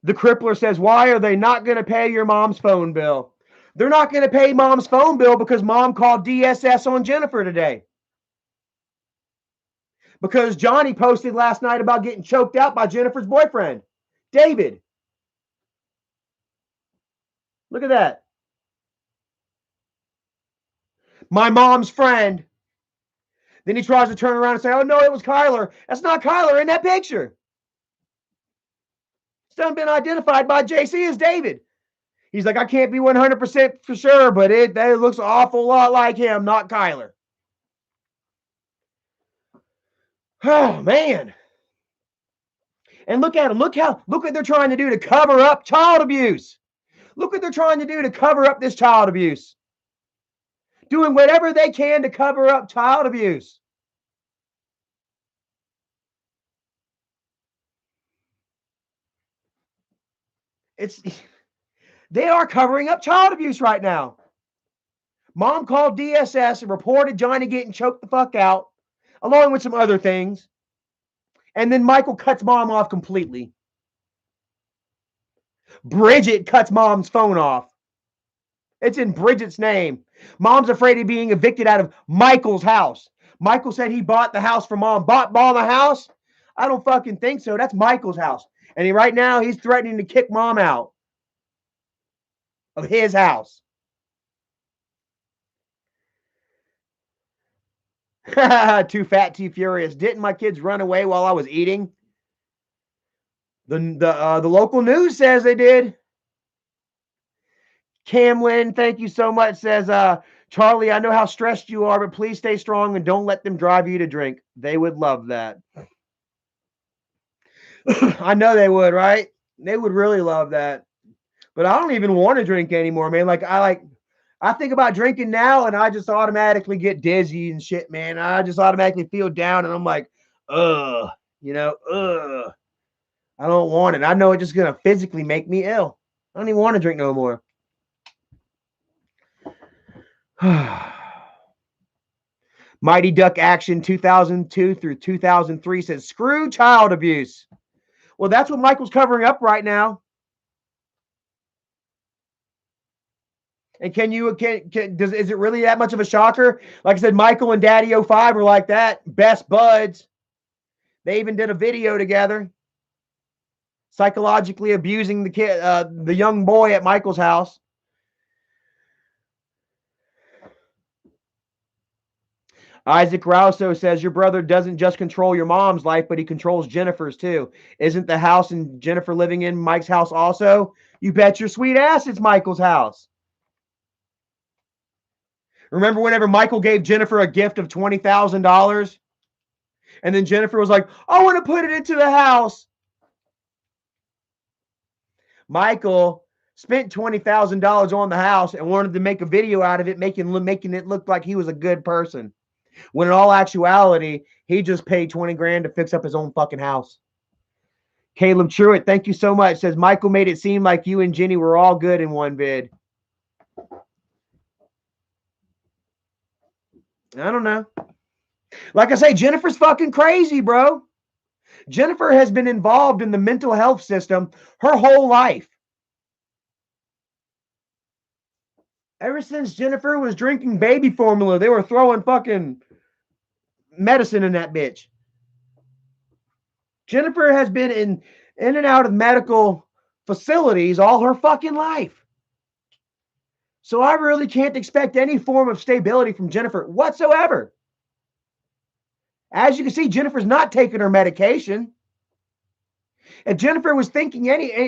Speaker 1: The Crippler says, why are they not going to pay your mom's phone bill? They're not going to pay mom's phone bill because mom called DSS on Jennifer today. Because Johnny posted last night about getting choked out by Jennifer's boyfriend, David. Look at that. My mom's friend. Then he tries to turn around and say, oh, no, it was Kyler. That's not Kyler in that picture. It's done been identified by JC as David. He's like, I can't be 100% for sure, but it looks an awful lot like him, not Kyler. Oh, man. And look at them. Look what they're trying to do to cover up child abuse. Look what they're trying to do to cover up this child abuse. Doing whatever they can to cover up child abuse. They are covering up child abuse right now. Mom called DSS and reported Johnny getting choked the fuck out, along with some other things. And then Michael cuts mom off completely. Bridget cuts mom's phone off. It's in Bridget's name. Mom's afraid of being evicted out of Michael's house. Michael said he bought the house for mom. Bought the house? I don't fucking think so. That's Michael's house. And right now he's threatening to kick mom out of his house. Too fat, too furious. Didn't my kids run away while I was eating? The local news says they did. Camlin, thank you so much, says, Charlie, I know how stressed you are, but please stay strong and don't let them drive you to drink. They would love that. I know they would, right? They would really love that. But I don't even want to drink anymore, man. I think about drinking now and I just automatically get dizzy and shit, man. I just automatically feel down and I'm like, ugh. I don't want it. I know it's just going to physically make me ill. I don't even want to drink no more. Mighty Duck Action 2002 through 2003 says, screw child abuse. Well, that's what Michael's covering up right now. And is it really that much of a shocker? Like I said, Michael and Daddy 05 were like that. Best buds. They even did a video together. Psychologically abusing the kid, the young boy at Michael's house. Isaac Rouso says, your brother doesn't just control your mom's life, but he controls Jennifer's too. Isn't the house and Jennifer living in Mike's house also? You bet your sweet ass it's Michael's house. Remember whenever Michael gave Jennifer a gift of $20,000? And then Jennifer was like, I want to put it into the house. Michael spent $20,000 on the house and wanted to make a video out of it, making it look like he was a good person. When in all actuality, he just paid 20 grand to fix up his own fucking house. Caleb Truitt, thank you so much. Says, Michael made it seem like you and Jenny were all good in one vid. I don't know. Like I say, Jennifer's fucking crazy, bro. Jennifer has been involved in the mental health system her whole life. Ever since Jennifer was drinking baby formula, they were throwing fucking medicine in that bitch. Jennifer has been in and out of medical facilities all her fucking life. So I really can't expect any form of stability from Jennifer whatsoever. As you can see, Jennifer's not taking her medication. If Jennifer was thinking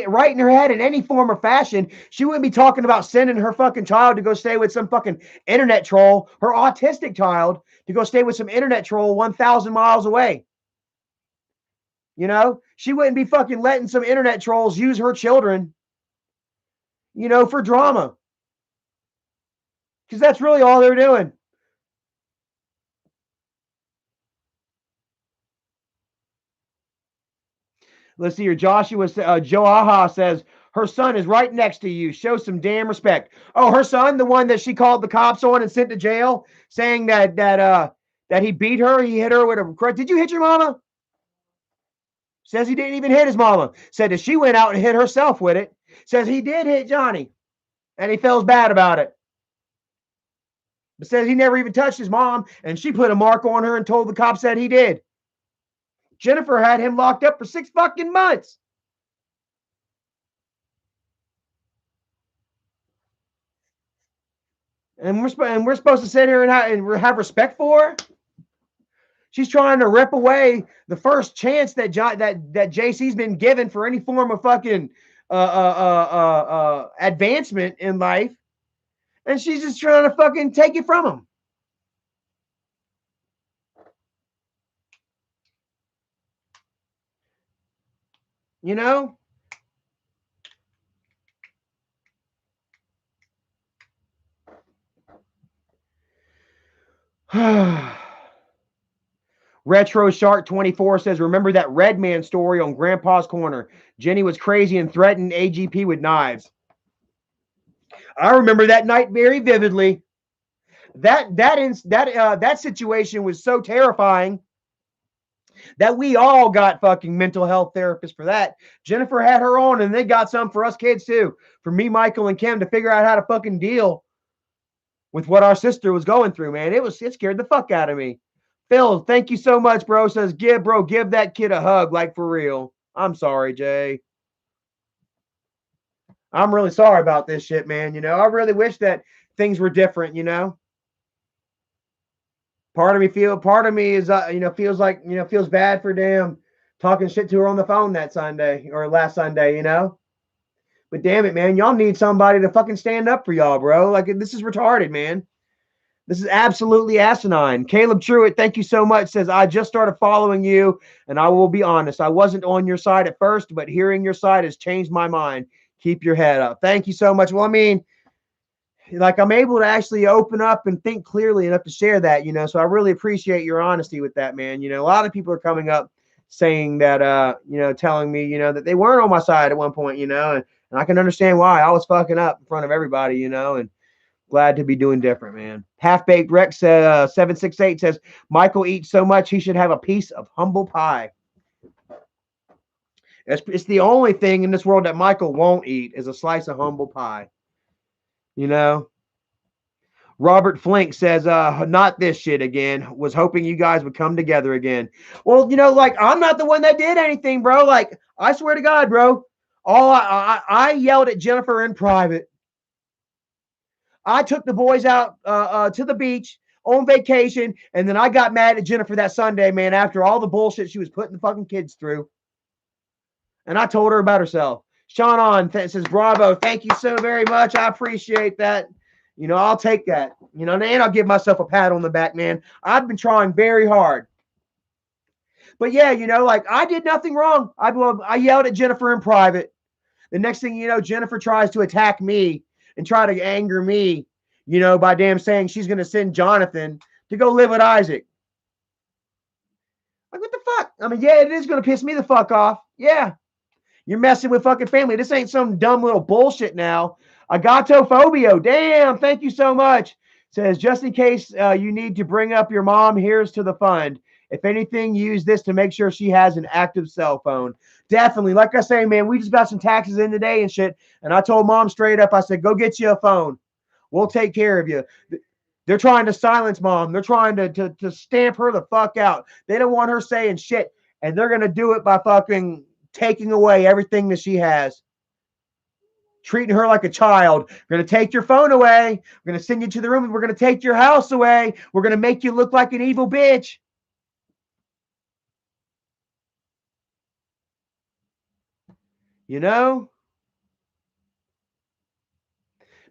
Speaker 1: right in her head in any form or fashion, she wouldn't be talking about sending her fucking child to go stay with some fucking internet troll, her autistic child, to go stay with some internet troll 1,000 miles away. You know, she wouldn't be fucking letting some internet trolls use her children, you know, for drama. Because that's really all they're doing. Let's see here. Joaha says, her son is right next to you. Show some damn respect. Oh, her son, the one that she called the cops on and sent to jail, saying that he beat her. He hit her with a. Did you hit your mama? Says he didn't even hit his mama. Said that she went out and hit herself with it. Says he did hit Johnny, and he feels bad about it. But says he never even touched his mom, and she put a mark on her and told the cops that he did. Jennifer had him locked up for 6 fucking months. And we're supposed to sit here and have respect for her. She's trying to rip away the first chance that JC's been given for any form of fucking advancement in life, and she's just trying to fucking take it from him. You know? Retro Shark 24 says, remember that Red Man story on Grandpa's Corner? Jenny was crazy and threatened AGP with knives. I remember that night very vividly. That situation was so terrifying that we all got fucking mental health therapists for that. Jennifer had her own, and they got some for us kids too. For me, Michael, and Kim to figure out how to fucking deal with what our sister was going through, man. It scared the fuck out of me. Phil, thank you so much, bro. Says, give that kid a hug, like for real. I'm sorry, Jay. I'm really sorry about this shit, man. You know, I really wish that things were different, you know. Part of me is feels like, you know, feels bad for damn talking shit to her on the phone that Sunday or last Sunday, you know. But damn it, man, y'all need somebody to fucking stand up for y'all, bro. Like, this is retarded, man. This is absolutely asinine. Caleb Truitt, thank you so much, says, I just started following you, and I will be honest, I wasn't on your side at first, but hearing your side has changed my mind. Keep your head up. Thank you so much. Well, I mean, like, I'm able to actually open up and think clearly enough to share that, you know, so I really appreciate your honesty with that, man. You know, a lot of people are coming up saying that, you know, telling me, you know, that they weren't on my side at one point, you know, and I can understand why. I was fucking up in front of everybody, you know, and glad to be doing different, man. Half-Baked Rex 768 says, Michael eats so much he should have a piece of humble pie. It's the only thing in this world that Michael won't eat is a slice of humble pie. You know? Robert Flink says, not this shit again. Was hoping you guys would come together again. Well, you know, like, I'm not the one that did anything, bro. Like, I swear to God, bro. I yelled at Jennifer in private. I took the boys out to the beach on vacation, and then I got mad at Jennifer that Sunday, man, after all the bullshit she was putting the fucking kids through. And I told her about herself. Sean On says, bravo, thank you so very much. I appreciate that. You know, I'll take that. You know, and I'll give myself a pat on the back, man. I've been trying very hard. But yeah, you know, like, I did nothing wrong. I yelled at Jennifer in private. The next thing you know, Jennifer tries to attack me and try to anger me, you know, by damn saying she's going to send Jonathan to go live with Isaac. Like, what the fuck? I mean, yeah, it is going to piss me the fuck off. Yeah. You're messing with fucking family. This ain't some dumb little bullshit now. Agatophobia. Damn, thank you so much. Says, just in case you need to bring up your mom, here's to the fund. If anything, use this to make sure she has an active cell phone. Definitely. Like I say, man, we just got some taxes in today and shit. And I told mom straight up, I said, go get you a phone. We'll take care of you. They're trying to silence mom. They're trying to stamp her the fuck out. They don't want her saying shit. And they're going to do it by fucking taking away everything that she has. treating her like a child. We're going to take your phone away. We're going to send you to the room and we're going to take your house away. We're going to make you look like an evil bitch. You know?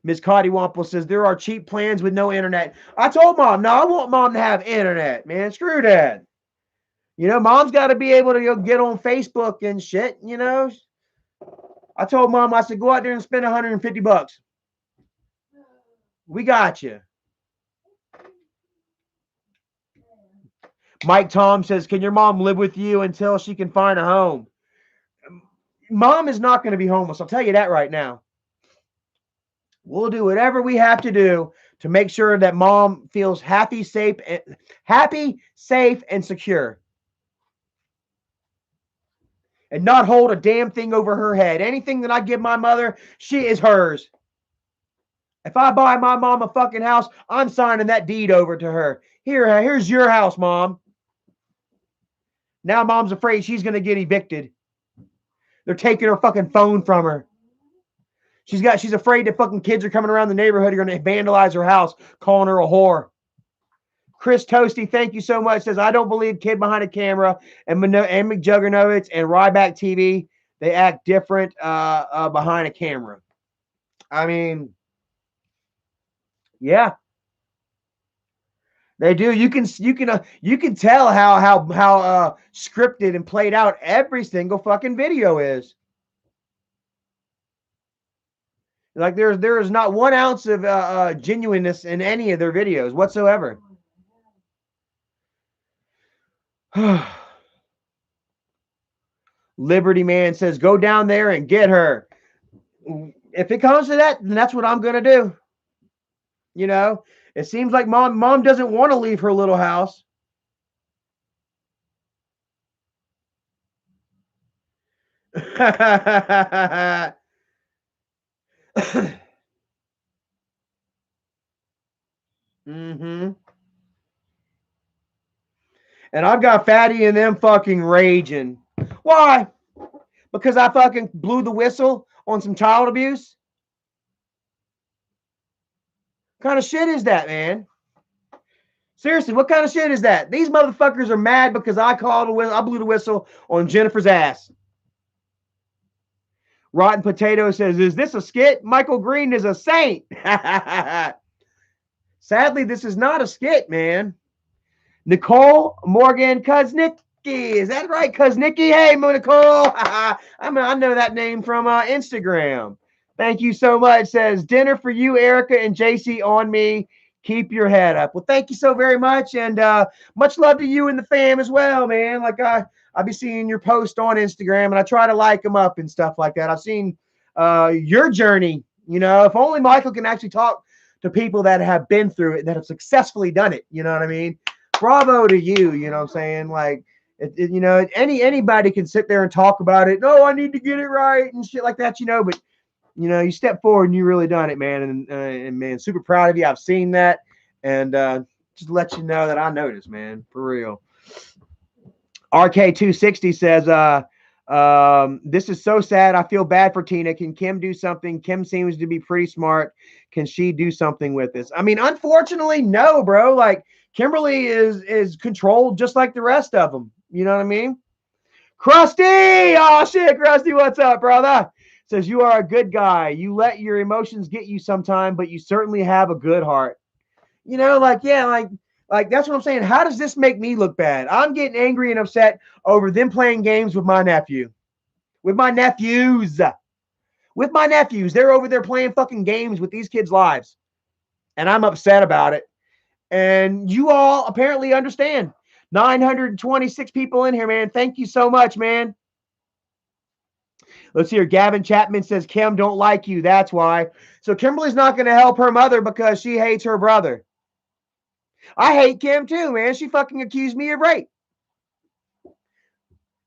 Speaker 1: Miss Cottywomple says, there are cheap plans with no internet. I told Mom, no, I want Mom to have internet, man. Screw that. You know, Mom's got to be able to get on Facebook and shit, you know? I told Mom, I said, go out there and spend $150. We got you. Mike Tom says, can your mom live with you until she can find a home? Mom is not going to be homeless. I'll tell you that right now. We'll do whatever we have to do to make sure that Mom feels happy, safe, and secure. And not hold a damn thing over her head. Anything that I give my mother, she is hers. If I buy my mom a fucking house, I'm signing that deed over to her. Here's your house, Mom. Now Mom's afraid she's going to get evicted. They're taking her fucking phone from her. She's afraid that fucking kids are coming around the neighborhood are going to vandalize her house, calling her a whore. Chris Toasty, thank you so much. Says, I don't believe Kid Behind a Camera and McJuggernuggets and Ryback TV, they act different behind a camera. I mean, yeah. They do. You can tell how scripted and played out every single fucking video is. Like there is not 1 ounce of genuineness in any of their videos whatsoever. Liberty Man says, go down there and get her. If it comes to that, then that's what I'm gonna do. You know, it seems like mom doesn't want to leave her little house. Mm-hmm. And I've got Fatty and them fucking raging. Why? Because I fucking blew the whistle on some child abuse? What kind of shit is that, man? Seriously, what kind of shit is that? These motherfuckers are mad because I blew the whistle on Jennifer's ass. Rotten Potato says, is this a skit? Michael Green is a saint. Sadly, this is not a skit, man. Nicole Morgan Kuznicki. Is that right, Kuznicki? Hey, Nicole. I know that name from Instagram. Thank you so much. Says, dinner for you, Erica and JC on me. Keep your head up. Well, thank you so very much. And much love to you and the fam as well, man. Like I'll be seeing your post on Instagram and I try to like them up and stuff like that. I've seen your journey. You know, if only Michael can actually talk to people that have been through it, that have successfully done it. You know what I mean? Bravo to you. You know what I'm saying? Like, you know, anybody can sit there and talk about it. No, I need to get it right and shit like that, you know, but you know, you step forward and you really done it, man. And man, super proud of you. I've seen that. And just let you know that I noticed, man, for real. RK260 says, this is so sad. I feel bad for Tina. Can Kim do something? Kim seems to be pretty smart. Can she do something with this? I mean, unfortunately, no, bro. Like, Kimberly is controlled just like the rest of them. You know what I mean? Krusty! Oh, shit, Krusty, what's up, brother? Says, you are a good guy. You let your emotions get you sometime, but you certainly have a good heart. You know, like, yeah, like that's what I'm saying. How does this make me look bad? I'm getting angry and upset over them playing games with my nephew. With my nephews. With my nephews. They're over there playing fucking games with these kids' lives. And I'm upset about it. And you all apparently understand. 926 people in here, man. Thank you so much, man. Let's see here. Gavin Chapman says, Kim don't like you. That's why. So Kimberly's not going to help her mother because she hates her brother. I hate Kim too, man. She fucking accused me of rape.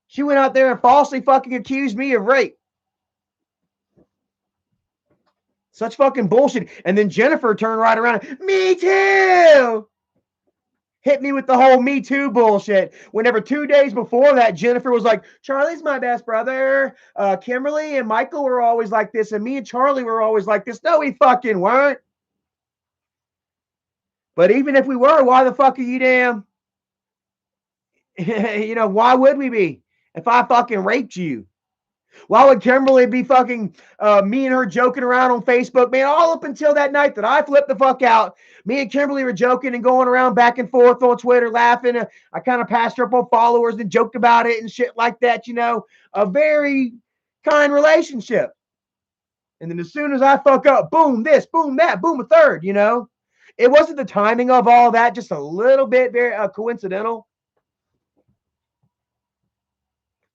Speaker 1: She went out there and falsely fucking accused me of rape. Such fucking bullshit. And then Jennifer turned right around. Me too. hit me with the whole Me Too bullshit. Whenever 2 days before that, Jennifer was like, Charlie's my best brother. Kimberly and Michael were always like this, and me and Charlie were always like this. No, we fucking weren't. But even if we were, why the fuck are you damn? Why would we be? If I fucking raped you? Why would Kimberly be fucking me and her joking around on Facebook? Man, all up until that night that I flipped the fuck out, me and Kimberly were joking and going around back and forth on Twitter laughing. I kind of passed her up on followers and joked about it and shit like that, a very kind relationship. And then as soon as I fuck up, boom this, boom that, boom a third, It wasn't the timing of all that, just a little bit very coincidental.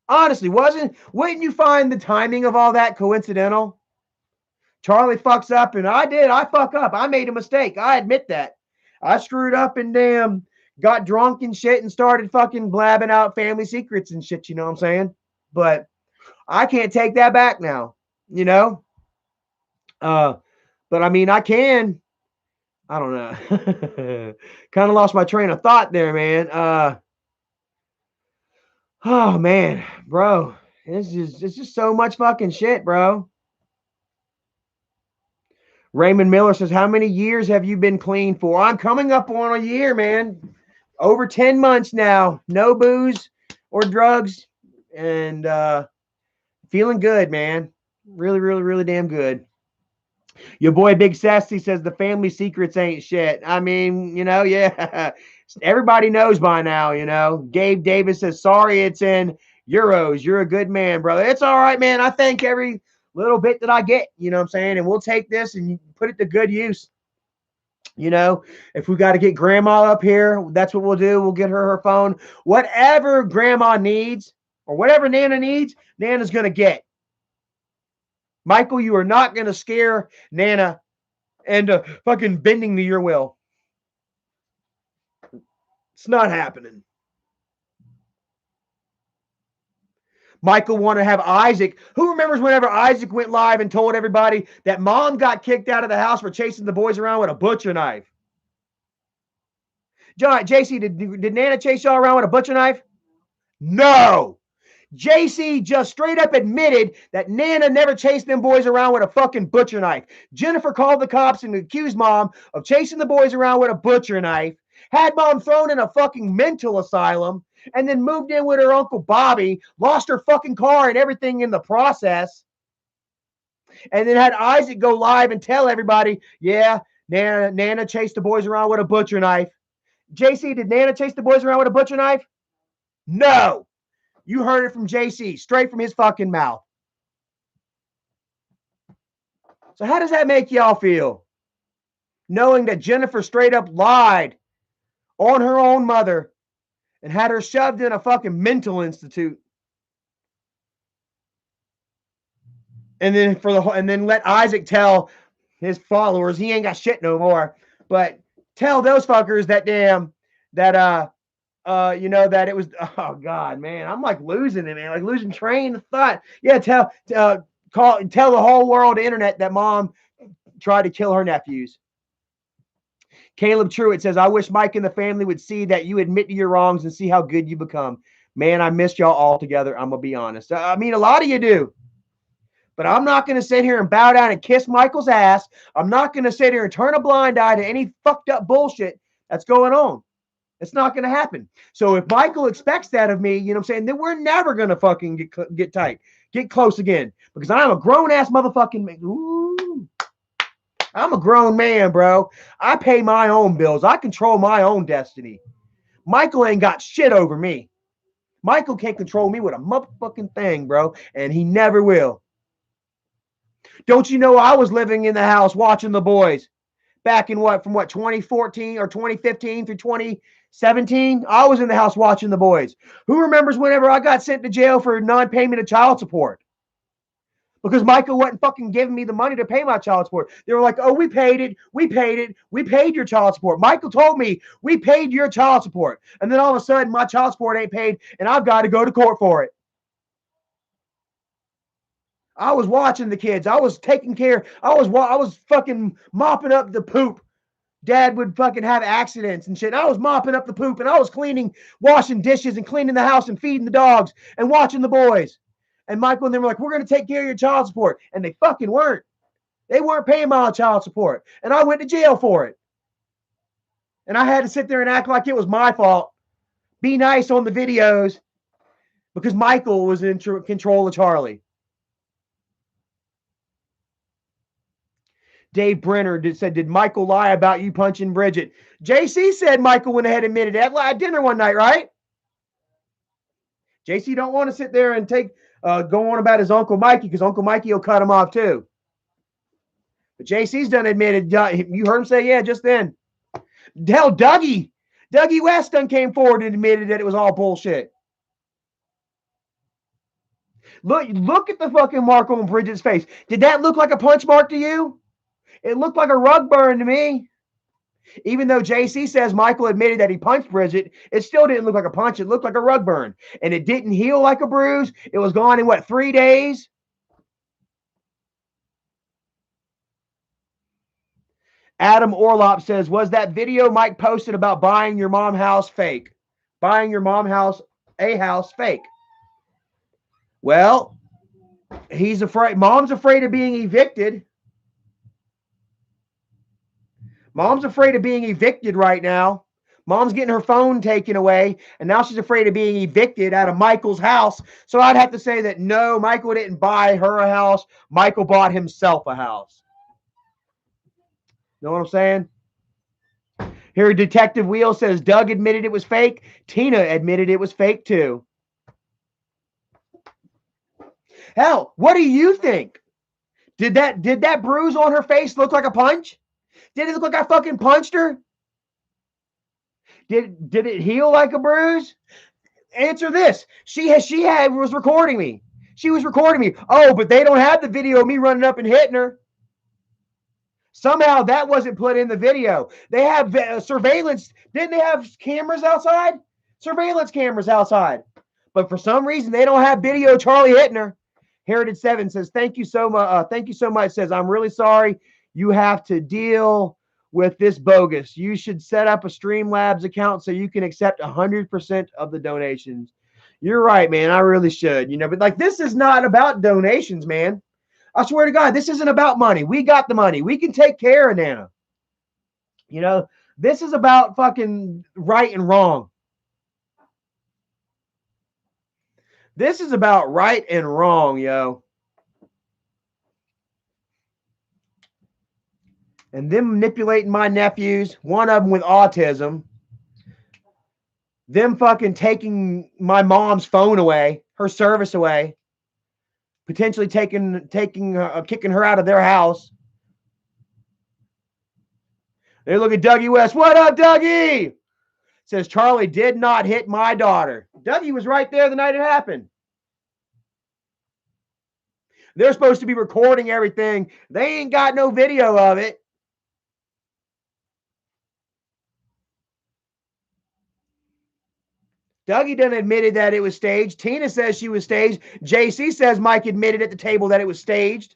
Speaker 1: Honestly, wouldn't you find the timing of all that coincidental? Charlie fucks up, and I fuck up. I made a mistake. I admit that. I screwed up and damn got drunk and shit and started fucking blabbing out family secrets and shit, you know what I'm saying? But I can't take that back now, But I mean, I can. I don't know. Kind of lost my train of thought there, man. Oh man, bro. It's just so much fucking shit, bro. Raymond Miller says, how many years have you been clean for? I'm coming up on a year, man. Over 10 months now. No booze or drugs. And feeling good, man. Really, really, really damn good. Your boy Big Sassy says the family secrets ain't shit. I mean, yeah. Everybody knows by now, Gabe Davis says, sorry, it's in euros. You're a good man, brother. It's all right, man. I thank every little bit that I get, you know what I'm saying? And we'll take this and put it to good use. If we got to get grandma up here, that's what we'll do. We'll get her phone. Whatever grandma needs or whatever Nana needs, Nana's going to get. Michael, you are not going to scare Nana into fucking bending to your will. It's not happening. Michael wanted to have Isaac. Who remembers whenever Isaac went live and told everybody that mom got kicked out of the house for chasing the boys around with a butcher knife? John, JC, did Nana chase y'all around with a butcher knife? No. JC just straight up admitted that Nana never chased them boys around with a fucking butcher knife. Jennifer called the cops and accused mom of chasing the boys around with a butcher knife, had mom thrown in a fucking mental asylum, and then moved in with her Uncle Bobby, lost her fucking car and everything in the process, and then had Isaac go live and tell everybody, yeah, Nana chased the boys around with a butcher knife. JC, did Nana chase the boys around with a butcher knife? No. You heard it from JC, straight from his fucking mouth. So how does that make y'all feel? Knowing that Jennifer straight up lied on her own mother and had her shoved in a fucking mental institute. And then let Isaac tell his followers he ain't got shit no more. But tell those fuckers that that it was, oh God, man, I'm like losing it, man, like losing train of thought. Yeah, tell the whole world, the internet, that mom tried to kill her nephews. Caleb Truitt says, I wish Mike and the family would see that you admit to your wrongs and see how good you become. Man, I missed y'all all together. I'm going to be honest. I mean, a lot of you do. But I'm not going to sit here and bow down and kiss Michael's ass. I'm not going to sit here and turn a blind eye to any fucked up bullshit that's going on. It's not going to happen. So if Michael expects that of me, you know what I'm saying, then we're never going to fucking get tight, get close again. Because I'm a grown-ass motherfucking man. Ooh. I'm a grown man, bro. I pay my own bills. I control my own destiny. Michael ain't got shit over me. Michael can't control me with a motherfucking thing, bro. And he never will. Don't you know I was living in the house watching the boys back in from 2014 or 2015 through 2017? I was in the house watching the boys. Who remembers whenever I got sent to jail for non-payment of child support? Because Michael wasn't fucking giving me the money to pay my child support. They were like, oh, we paid it. We paid your child support. Michael told me we paid your child support. And then all of a sudden my child support ain't paid and I've got to go to court for it. I was watching the kids. I was taking care. I was fucking mopping up the poop, Dad would fucking have accidents and shit. I was mopping up the poop and I was washing dishes and cleaning the house and feeding the dogs and watching the boys. And Michael and them were like, we're going to take care of your child support. And they fucking weren't. They weren't paying my child support. And I went to jail for it. And I had to sit there and act like it was my fault. Be nice on the videos because Michael was in control of Charlie. Dave Brenner said, did Michael lie about you punching Bridget? JC said Michael went ahead and admitted it at dinner one night, right? JC don't want to sit there and go on about his Uncle Mikey because Uncle Mikey will cut him off too. But JC's done admitted. You heard him say, yeah, just then. Hell, Dougie West done came forward and admitted that it was all bullshit. Look at the fucking mark on Bridget's face. Did that look like a punch mark to you? It looked like a rug burn to me. Even though JC says Michael admitted that he punched Bridget, it still didn't look like a punch. It looked like a rug burn. And it didn't heal like a bruise. It was gone in, 3 days? Adam Orlop says, was that video Mike posted about buying your mom house fake? Buying your mom house, a house fake? Well, he's afraid. Mom's afraid of being evicted. Mom's afraid of being evicted right now. Mom's getting her phone taken away, and now she's afraid of being evicted out of Michael's house. So I'd have to say that no, Michael didn't buy her a house. Michael bought himself a house. Know what I'm saying? Here, Detective Wheel says Doug admitted it was fake. Tina admitted it was fake too. Hell, what do you think? Did that bruise on her face look like a punch? Did it look like I fucking punched her? Did it heal like a bruise? Answer this. She was recording me. She was recording me. Oh, but they don't have the video of me running up and hitting her. Somehow that wasn't put in the video. They have surveillance. Didn't they have cameras outside? Surveillance cameras outside. But for some reason, they don't have video of Charlie hitting her. Heritage 7 says, thank you so much. Thank you so much. Says, I'm really sorry you have to deal with this bogus. You should set up a Streamlabs account so you can accept 100% of the donations. You're right, man. I really should. But this is not about donations, man. I swear to God, this isn't about money. We got the money. We can take care of Nana. This is about fucking right and wrong. This is about right and wrong, yo. And them manipulating my nephews, one of them with autism. Them fucking taking my mom's phone away, her service away. Potentially kicking her out of their house. They look at Dougie West. What up, Dougie? Says Charlie did not hit my daughter. Dougie was right there the night it happened. They're supposed to be recording everything. They ain't got no video of it. Dougie done admitted that it was staged. Tina says she was staged. JC says Mike admitted at the table that it was staged.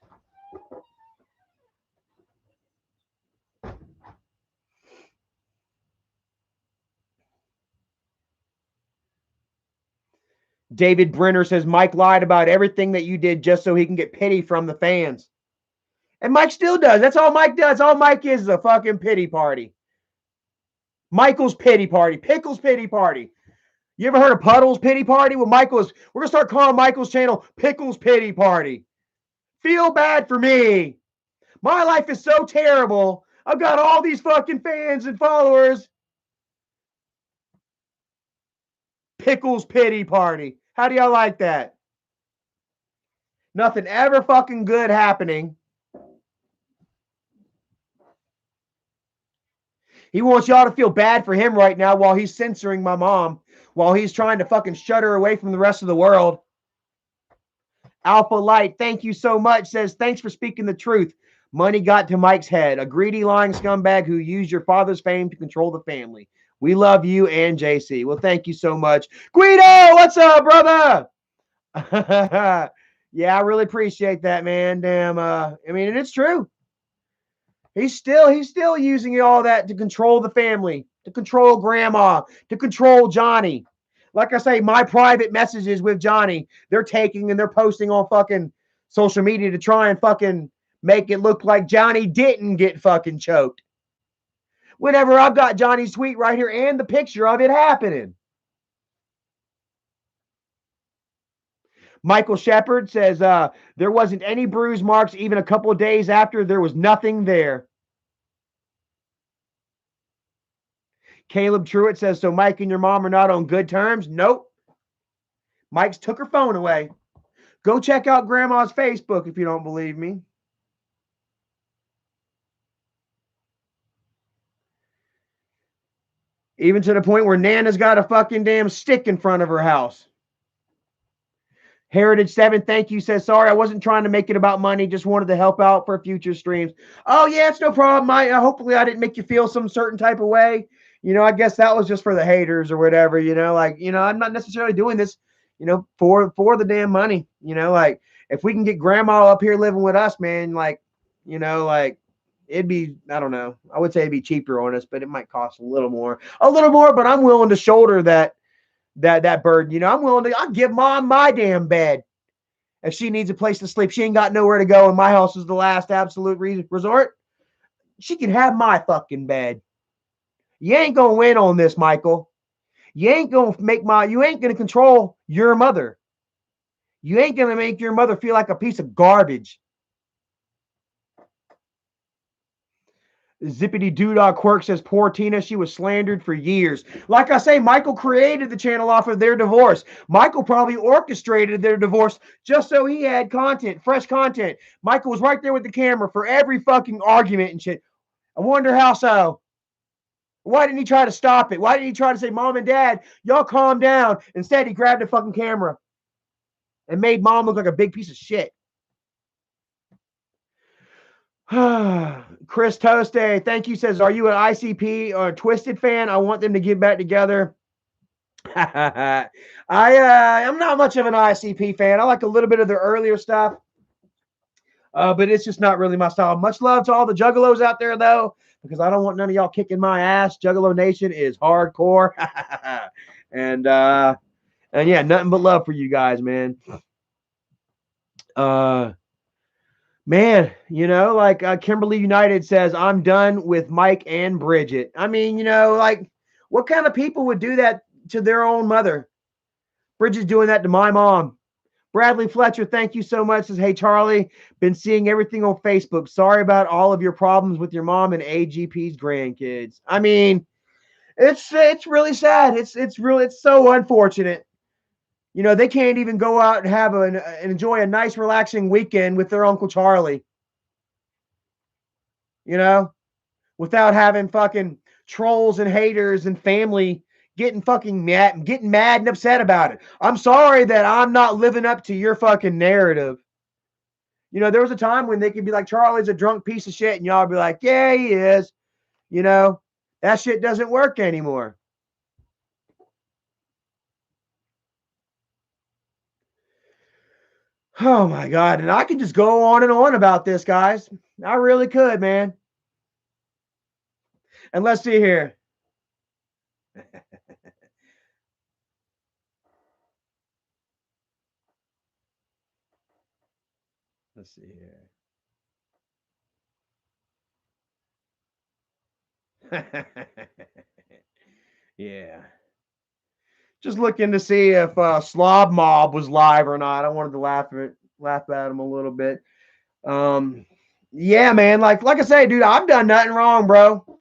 Speaker 1: David Brenner says Mike lied about everything that you did just so he can get pity from the fans. And Mike still does. That's all Mike does. All Mike is a fucking pity party. Michael's pity party. Pickle's pity party. You ever heard of Puddle's pity party? Well, we're going to start calling Michael's channel Pickle's Pity Party. Feel bad for me. My life is so terrible. I've got all these fucking fans and followers. Pickle's Pity Party. How do y'all like that? Nothing ever fucking good happening. He wants y'all to feel bad for him right now while he's censoring my mom, while he's trying to fucking shut her away from the rest of the world. Alpha Light, thank you so much, says, thanks for speaking the truth. Money got to Mike's head. A greedy, lying scumbag who used your father's fame to control the family. We love you and JC. Well, thank you so much. Guido, what's up, brother? Yeah, I really appreciate that, man. Damn, and it's true. He's still using all that to control the family, to control grandma, to control Johnny. Like I say, my private messages with Johnny, they're taking and they're posting on fucking social media to try and fucking make it look like Johnny didn't get fucking choked. Whenever I've got Johnny's tweet right here and the picture of it happening. Michael Shepard says there wasn't any bruise marks even a couple of days after. There was nothing there. Caleb Truitt says, so Mike and your mom are not on good terms? Nope. Mike's took her phone away. Go check out Grandma's Facebook if you don't believe me. Even to the point where Nana's got a fucking damn stick in front of her house. Heritage 7, thank you, says, sorry, I wasn't trying to make it about money. Just wanted to help out for future streams. Oh, yeah, it's no problem. Hopefully I didn't make you feel some certain type of way. You know, I guess that was just for the haters or whatever, you know, like, you know, I'm not necessarily doing this, you know, for the damn money, you know, like if we can get grandma up here living with us, man, like, you know, like it'd be, I don't know, I would say it'd be cheaper on us, but it might cost a little more, but I'm willing to shoulder that burden. You know, I'll give mom my damn bed. If she needs a place to sleep, she ain't got nowhere to go and my house is the last absolute resort, she can have my fucking bed. You ain't gonna win on this, Michael. You ain't gonna control your mother. You ain't gonna make your mother feel like a piece of garbage. Zippity Doodog Quirk says, poor Tina, she was slandered for years. Like I say, Michael created the channel off of their divorce. Michael probably orchestrated their divorce just so he had content, fresh content. Michael was right there with the camera for every fucking argument and shit. I wonder how so. Why didn't he try to stop it? Why didn't he try to say, Mom and Dad, y'all calm down? Instead, he grabbed the fucking camera and made Mom look like a big piece of shit. Chris Toste, thank you, says, are you an ICP or a Twisted fan? I want them to get back together. I'm not much of an ICP fan. I like a little bit of their earlier stuff, but it's just not really my style. Much love to all the juggalos out there, though, because I don't want none of y'all kicking my ass. Juggalo Nation is hardcore. and yeah, nothing but love for you guys, man. Man, you know, like Kimberly United says, I'm done with Mike and Bridget. I mean, you know, like what kind of people would do that to their own mother? Bridget's doing that to my mom. Bradley Fletcher, thank you so much. Says, hey, Charlie, been seeing everything on Facebook. Sorry about all of your problems with your mom and AGP's grandkids. I mean, it's really sad. It's so unfortunate. You know, they can't even go out and have and enjoy a nice, relaxing weekend with their Uncle Charlie. You know, without having fucking trolls and haters and family getting mad and upset about it. I'm sorry that I'm not living up to your fucking narrative. You know, there was a time when they could be like, Charlie's a drunk piece of shit, and y'all be like, yeah, he is. You know, that shit doesn't work anymore. Oh my God. And I could just go on and on about this, guys. I really could, man. And let's see here. Let's see here. Yeah. Just looking to see if Slob Mob was live or not. I wanted to laugh at him a little bit. Yeah, man. Like I say, dude, I've done nothing wrong, bro.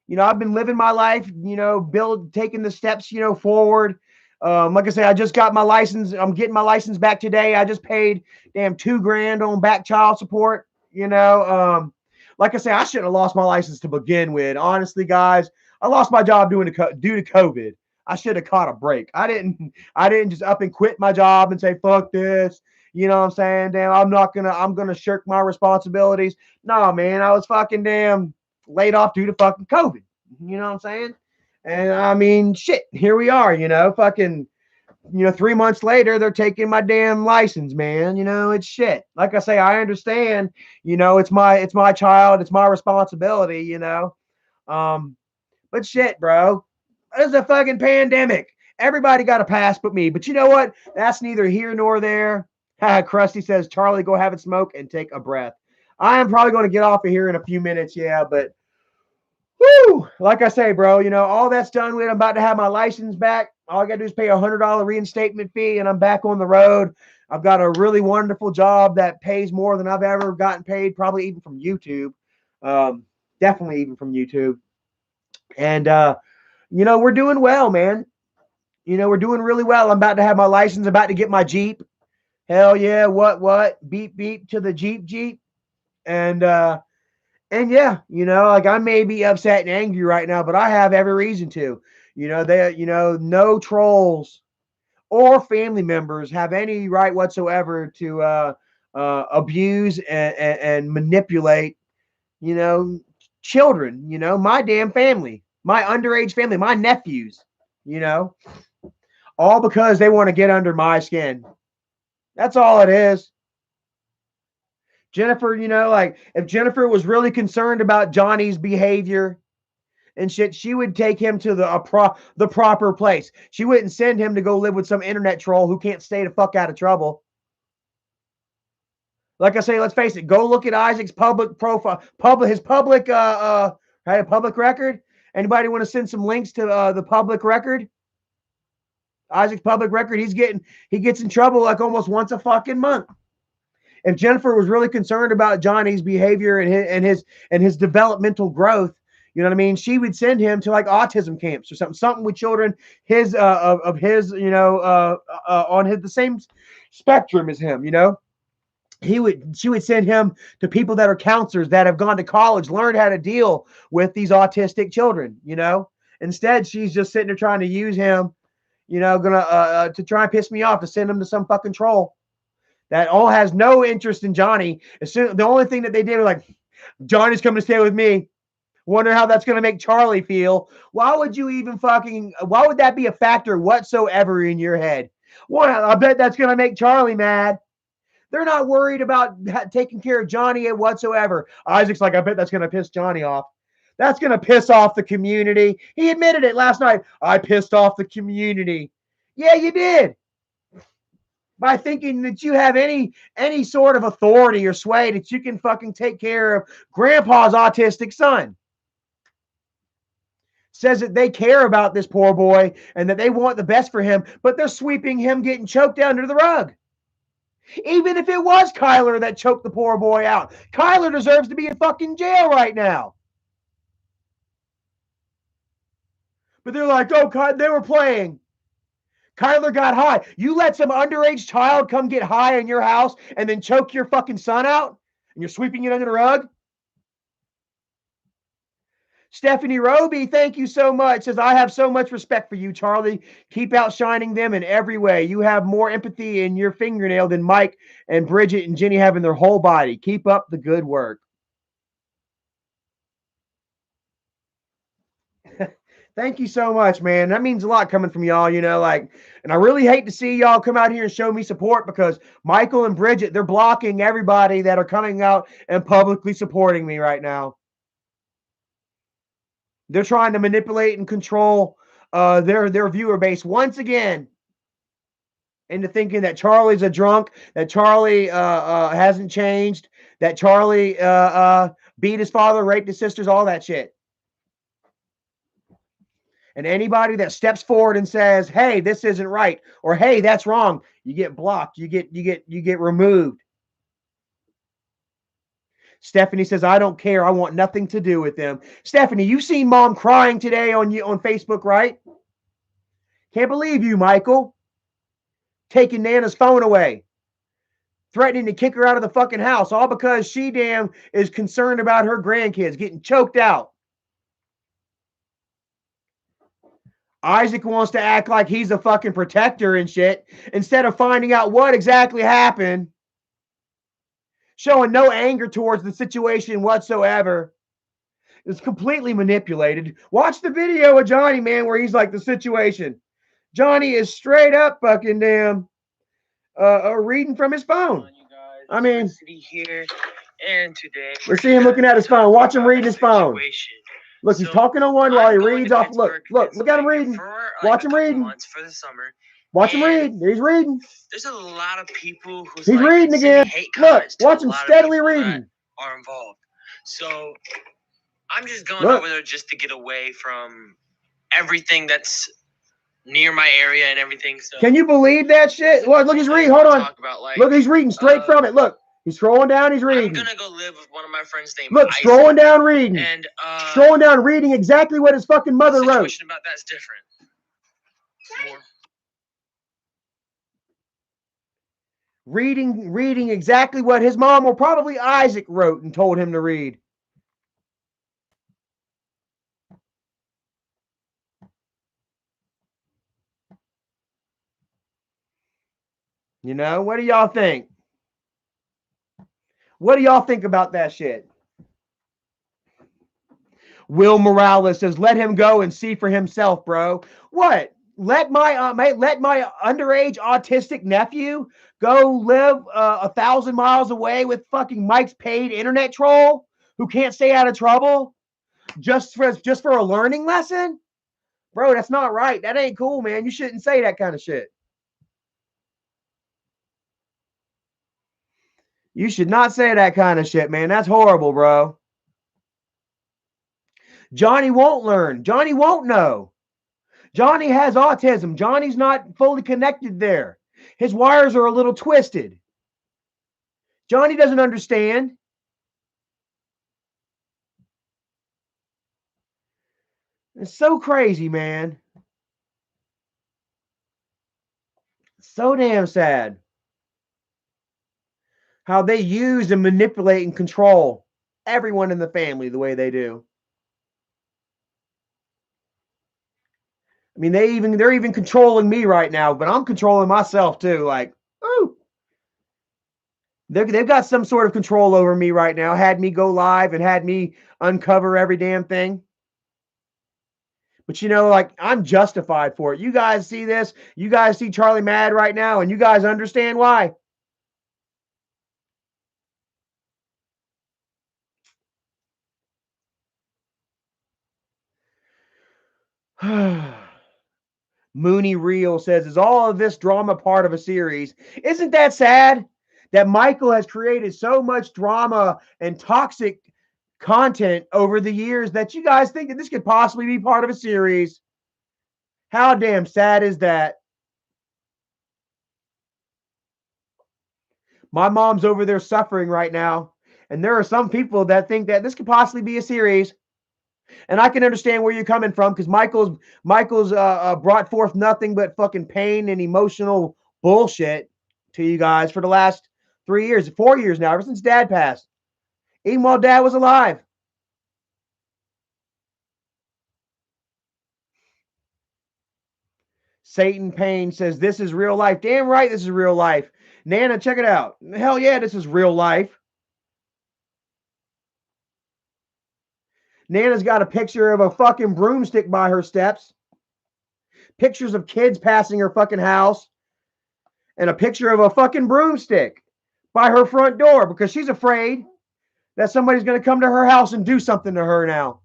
Speaker 1: You know, I've been living my life, you know, taking the steps, you know, forward. Like I say, I just got my license. I'm getting my license back today. I just paid damn $2,000 on back child support. You know, like I say, I shouldn't have lost my license to begin with. Honestly, guys, I lost my job due to COVID. I should have caught a break. I didn't just up and quit my job and say, fuck this. You know what I'm saying? Damn, I'm gonna shirk my responsibilities. No, man, I was fucking damn laid off due to fucking COVID. You know what I'm saying? And I mean, shit, here we are, you know, fucking 3 months later, they're taking my damn license, man. It's shit. Like I say, I understand, it's my child, it's my responsibility, but shit, bro. There's a fucking pandemic. Everybody got a pass but me. But you know what? That's neither here nor there. Krusty says, Charlie, go have a smoke and take a breath. I am probably going to get off of here in a few minutes, yeah, but whoo, like I say, bro, all that's done with. I'm about to have my license back. All I got to do is pay $100 reinstatement fee, and I'm back on the road. I've got a really wonderful job that pays more than I've ever gotten paid, probably even from YouTube. Definitely even from YouTube. And, we're doing well, man. We're doing really well. I'm about to have my license, about to get my Jeep. Hell yeah, what? Beep, beep to the Jeep. And yeah, like I may be upset and angry right now, but I have every reason to. No trolls or family members have any right whatsoever to abuse and manipulate, children, my damn family, my underage family, my nephews, all because they want to get under my skin. That's all it is. Jennifer, like if Jennifer was really concerned about Johnny's behavior and shit, she would take him to the proper place. She wouldn't send him to go live with some internet troll who can't stay the fuck out of trouble. Like I say, let's face it. Go look at Isaac's public profile, his public record. Anybody want to send some links to the public record? Isaac's public record. He gets in trouble like almost once a fucking month. If Jennifer was really concerned about Johnny's behavior and his developmental growth, you know what I mean, she would send him to like autism camps or something with children his of his, on the same spectrum as him, She would send him to people that are counselors that have gone to college, learned how to deal with these autistic children, Instead, she's just sitting there trying to use him, to try and piss me off, to send him to some fucking troll that all has no interest in Johnny. The only thing that they did was like, Johnny's coming to stay with me. Wonder how that's going to make Charlie feel. Why would that be a factor whatsoever in your head? Well, I bet that's going to make Charlie mad. They're not worried about taking care of Johnny whatsoever. Isaac's like, I bet that's going to piss Johnny off. That's going to piss off the community. He admitted it last night. I pissed off the community. Yeah, you did. By thinking that you have any sort of authority or sway that you can fucking take care of Grandpa's autistic son. Says that they care about this poor boy and that they want the best for him, but they're sweeping him getting choked under the rug. Even if it was Kyler that choked the poor boy out, Kyler deserves to be in fucking jail right now. But they're like, oh, God, they were playing. Kyler got high. You let some underage child come get high in your house and then choke your fucking son out? And you're sweeping it under the rug? Stephanie Roby, thank you so much. Says, I have so much respect for you, Charlie. Keep outshining them in every way. You have more empathy in your fingernail than Mike and Bridget and Jenny have in their whole body. Keep up the good work. Thank you so much, man. That means a lot coming from y'all, and I really hate to see y'all come out here and show me support because Michael and Bridget, they're blocking everybody that are coming out and publicly supporting me right now. They're trying to manipulate and control their viewer base once again into thinking that Charlie's a drunk, that Charlie hasn't changed, that Charlie beat his father, raped his sisters, all that shit. And anybody that steps forward and says, hey, this isn't right, or hey, that's wrong, you get blocked, you get removed. Stephanie says, I don't care. I want nothing to do with them. Stephanie, you've seen Mom crying today on Facebook, right? Can't believe you, Michael. Taking Nana's phone away. Threatening to kick her out of the fucking house, all because she damn is concerned about her grandkids getting choked out. Isaac wants to act like he's a fucking protector and shit instead of finding out what exactly happened. Showing no anger towards the situation whatsoever. It's completely manipulated. Watch the video of Johnny, man, where he's like, the situation. Johnny is straight up fucking damn reading from his phone. I mean,
Speaker 5: here and today
Speaker 1: let's see him looking at his phone. Watch him reading his phone. Look, he's talking on one while he reads off. Look at him reading. Watch him reading.
Speaker 5: For the summer.
Speaker 1: Watch him read. He's reading.
Speaker 5: There's a lot of people who's
Speaker 1: he's reading again. Look, watch him steadily reading.
Speaker 5: Are involved. So I'm just going over there just to get away from everything that's near my area and everything. So
Speaker 1: can you believe that shit? Look, he's reading. Hold on. Look, he's reading straight from it. Look, he's scrolling down. He's reading.
Speaker 5: I'm gonna go live with one of my friends named.
Speaker 1: Look, scrolling down, reading. And scrolling down, reading exactly what his fucking mother wrote.
Speaker 5: The situation about that's different.
Speaker 1: Reading exactly what his mom, or probably Isaac, wrote and told him to read. You know, what do y'all think? What do y'all think about that shit? Will Morales says, let him go and see for himself, bro. What? Let my underage autistic nephew go live 1,000 miles away with fucking Mike's paid internet troll who can't stay out of trouble just for a learning lesson? Bro, that's not right. That ain't cool, man. You shouldn't say that kind of shit. You should not say that kind of shit, man. That's horrible, bro. Johnny won't learn. Johnny won't know. Johnny has autism. Johnny's not fully connected there. His wires are a little twisted. Johnny doesn't understand. It's so crazy, man. So damn sad. How they use and manipulate and control everyone in the family the way they do. I mean, they're even controlling me right now, but I'm controlling myself too. Like, ooh. They've got some sort of control over me right now. Had me go live and had me uncover every damn thing. But you know, like, I'm justified for it. You guys see this? You guys see Charlie mad right now, and you guys understand why. Mooney Real says, is all of this drama part of a series? Isn't that sad that Michael has created so much drama and toxic content over the years that you guys think that this could possibly be part of a series? How damn sad is that? My mom's over there suffering right now, and there are some people that think that this could possibly be a series. And I can understand where you're coming from, because Michael's brought forth nothing but fucking pain and emotional bullshit to you guys for the last 4 years now, ever since Dad passed, even while Dad was alive. Satan Payne says, this is real life. Damn right, this is real life. Nana, check it out. Hell yeah, this is real life. Nana's got a picture of a fucking broomstick by her steps. Pictures of kids passing her fucking house. And a picture of a fucking broomstick by her front door because she's afraid that somebody's going to come to her house and do something to her now.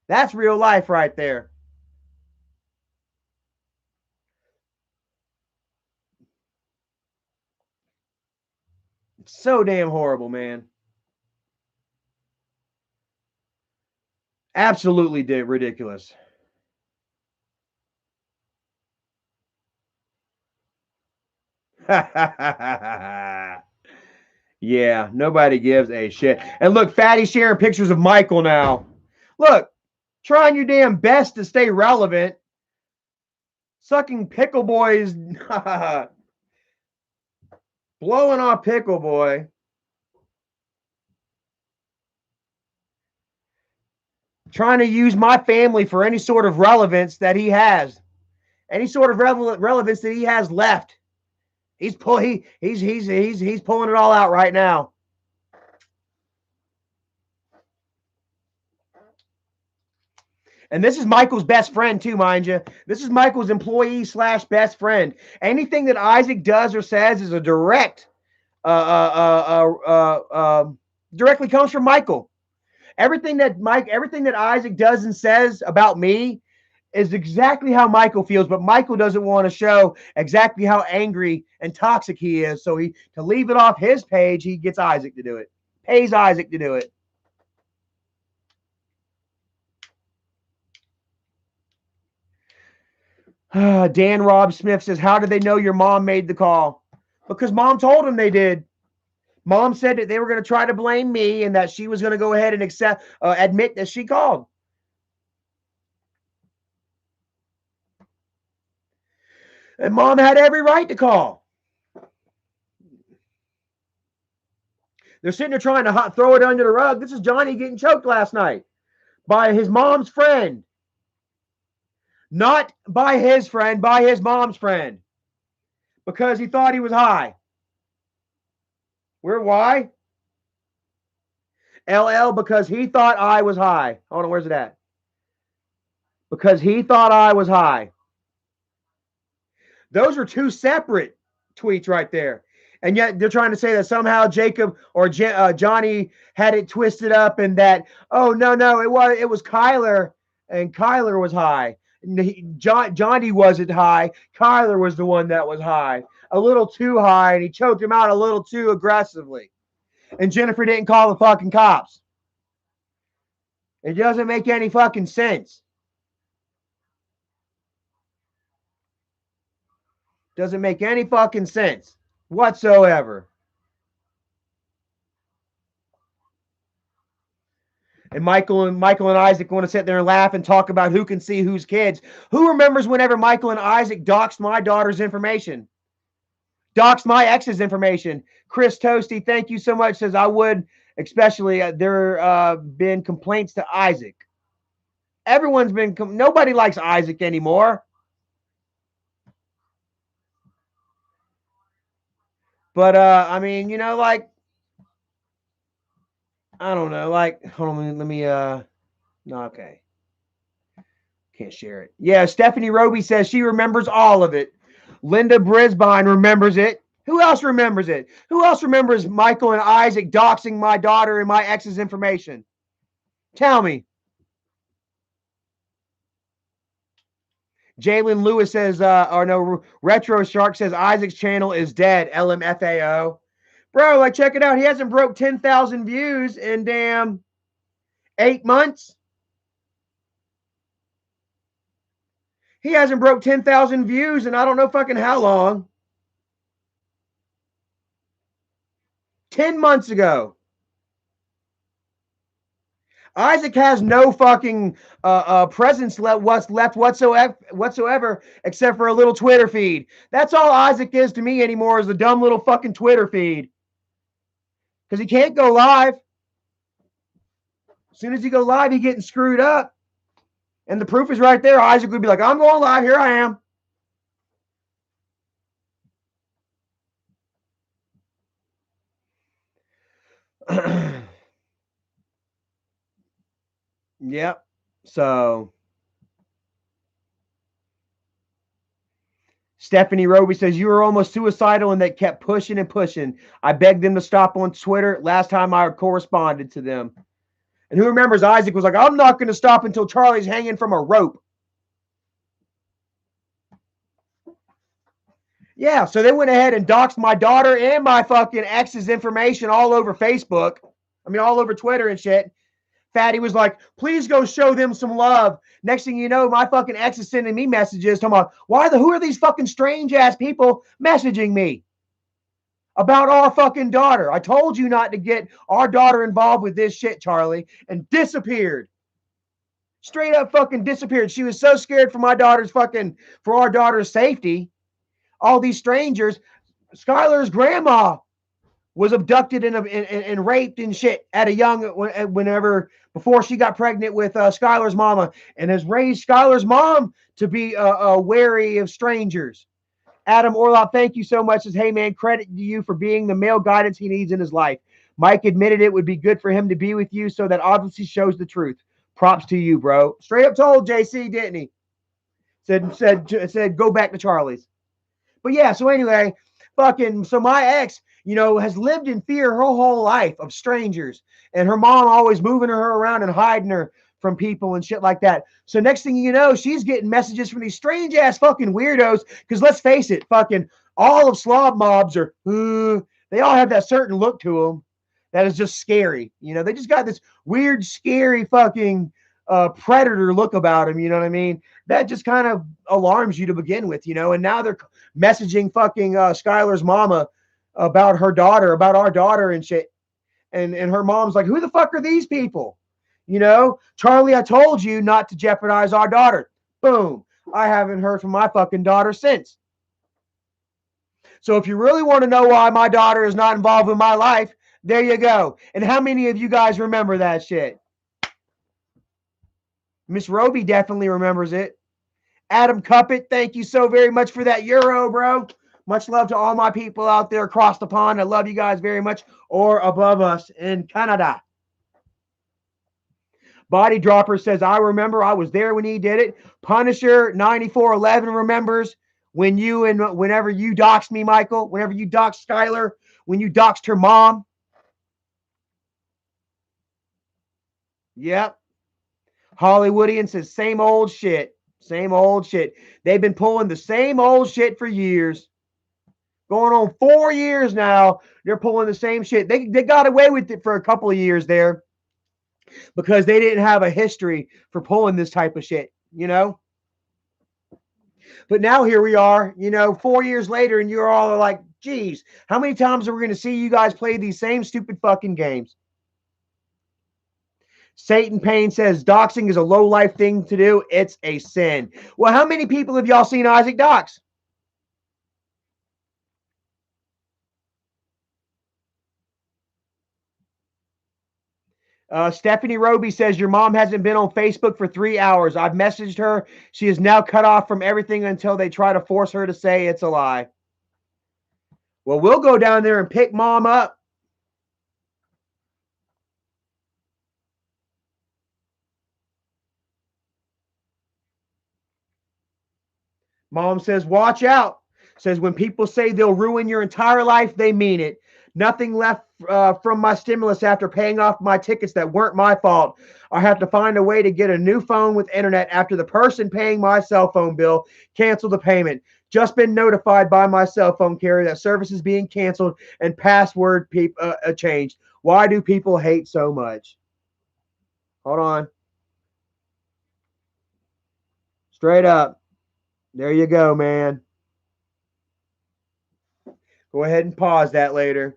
Speaker 1: That's real life right there. It's so damn horrible, man. Absolutely ridiculous. Yeah, nobody gives a shit. And look, Fatty's sharing pictures of Michael now. Look, trying your damn best to stay relevant. Sucking Pickle Boy's blowing off Pickle Boy. Trying to use my family for any sort of relevance that he has. Any sort of relevance that he has left. He's pulling it all out right now. And this is Michael's best friend too, mind you. This is Michael's employee / best friend. Anything that Isaac does or says is a direct, directly comes from Michael. Everything that Isaac does and says about me is exactly how Michael feels, but Michael doesn't want to show exactly how angry and toxic he is. So to leave it off his page, he gets Isaac to do it. Pays Isaac to do it. Dan Rob Smith says, how did they know your mom made the call? Because mom told them they did. Mom said that they were going to try to blame me and that she was going to go ahead and admit that she called. And mom had every right to call. They're sitting there trying to throw it under the rug. This is Johnny getting choked last night by his mom's friend. Not by his friend, by his mom's friend. Because he thought he was high. Why? LL, because he thought I was high. Hold on, where's it at? Because he thought I was high. Those are two separate tweets right there. And yet they're trying to say that somehow Jacob or Johnny had it twisted up and that, oh, no, it was Kyler and Kyler was high. Johnny wasn't high. Kyler was the one that was high. A little too high, and he choked him out a little too aggressively. And Jennifer didn't call the fucking cops. It doesn't make any fucking sense. Doesn't make any fucking sense whatsoever. And Michael and Isaac want to sit there and laugh and talk about who can see whose kids. Who remembers whenever Michael and Isaac doxed my daughter's information? Doxed my ex's information. Chris Toasty, thank you so much. Says I would, especially there been complaints to Isaac. Everyone's been, nobody likes Isaac anymore. But I mean, you know, like, I don't know, like, hold on, let me no, okay. Can't share it. Yeah, Stephanie Roby says she remembers all of it. Linda Brisbane remembers it. Who else remembers it? Who else remembers Michael and Isaac doxing my daughter and my ex's information? Tell me. Jalen Lewis says, Retro Shark says Isaac's channel is dead. LMFAO. Bro, like, check it out. He hasn't broke 10,000 views in damn 8 months. He hasn't broke 10,000 views in I don't know fucking how long. 10 months ago. Isaac has no fucking presence left whatsoever except for a little Twitter feed. That's all Isaac is to me anymore, is a dumb little fucking Twitter feed. Because he can't go live. As soon as he go live, he's getting screwed up. And the proof is right there. Isaac would be like, I'm going live. Here I am. Yep. So Stephanie Roby says, you were almost suicidal and they kept pushing and pushing. I begged them to stop on Twitter last time I corresponded to them. And who remembers Isaac was like, I'm not going to stop until Charlie's hanging from a rope. Yeah, so they went ahead and doxed my daughter and my fucking ex's information all over Facebook. I mean, all over Twitter and shit. Fatty was like, please go show them some love. Next thing you know, my fucking ex is sending me messages talking about, who are these fucking strange ass people messaging me about our fucking daughter? I told you not to get our daughter involved with this shit, Charlie, and disappeared. Straight up fucking disappeared. She was so scared for our daughter's safety. All these strangers, Skylar's grandma was abducted and raped and shit at before she got pregnant with Skylar's mama, and has raised Skylar's mom to be wary of strangers. Adam Orlop, thank you so much. Says, hey man, credit to you for being the male guidance he needs in his life. Mike admitted it would be good for him to be with you, so that obviously shows the truth. Props to you, bro. Straight up told JC, didn't he? Said go back to Charlie's. But yeah, so anyway, so my ex, has lived in fear her whole life of strangers, and her mom always moving her around and hiding her from people and shit like that. So next thing you know, she's getting messages from these strange ass fucking weirdos. Because let's face it, fucking all of slob mobs are, they all have that certain look to them that is just scary. They just got this weird, scary fucking predator look about them. You know what I mean? That just kind of alarms you to begin with, and now they're messaging fucking Skylar's mama about her daughter, about our daughter and shit. And her mom's like, who the fuck are these people? Charlie, I told you not to jeopardize our daughter. Boom. I haven't heard from my fucking daughter since. So if you really want to know why my daughter is not involved in my life, there you go. And how many of you guys remember that shit? Miss Roby definitely remembers it. Adam Cuppet, thank you so very much for that euro, bro. Much love to all my people out there across the pond. I love you guys very much, or above us in Canada. Body Dropper says, I remember I was there when he did it. Punisher 9411 remembers whenever you doxed me, Michael, whenever you doxed Skylar, when you doxed her mom. Yep. Hollywoodian says, same old shit. Same old shit. They've been pulling the same old shit for years. Going on 4 years now. They're pulling the same shit. They got away with it for a couple of years there because they didn't have a history for pulling this type of shit, But now here we are, 4 years later, and you're all like, geez, how many times are we going to see you guys play these same stupid fucking games? Satan Payne says, doxing is a low-life thing to do. It's a sin. Well, how many people have y'all seen Isaac dox? Stephanie Roby says, your mom hasn't been on Facebook for 3 hours. I've messaged her. She is now cut off from everything until they try to force her to say it's a lie. Well, we'll go down there and pick mom up. Mom says, watch out. Says, when people say they'll ruin your entire life, they mean it. Nothing left from my stimulus after paying off my tickets that weren't my fault. I have to find a way to get a new phone with internet after the person paying my cell phone bill canceled the payment. Just been notified by my cell phone carrier that service is being canceled and password changed. Why do people hate so much? Hold on. Straight up. There you go, man. Go ahead and pause that later.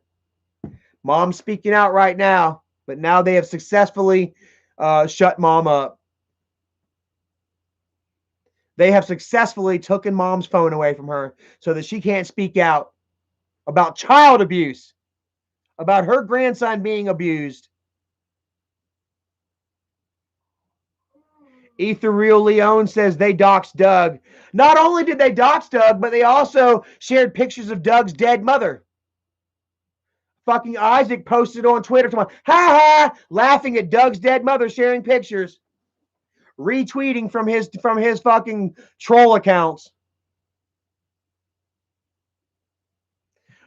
Speaker 1: Mom's speaking out right now, but now they have successfully shut mom up. They have successfully taken mom's phone away from her so that she can't speak out about child abuse, about her grandson being abused. Ethereal Leone says they doxed Doug. Not only did they dox Doug, but they also shared pictures of Doug's dead mother. Fucking Isaac posted on Twitter, ha ha, laughing at Doug's dead mother, sharing pictures, retweeting from his fucking troll accounts.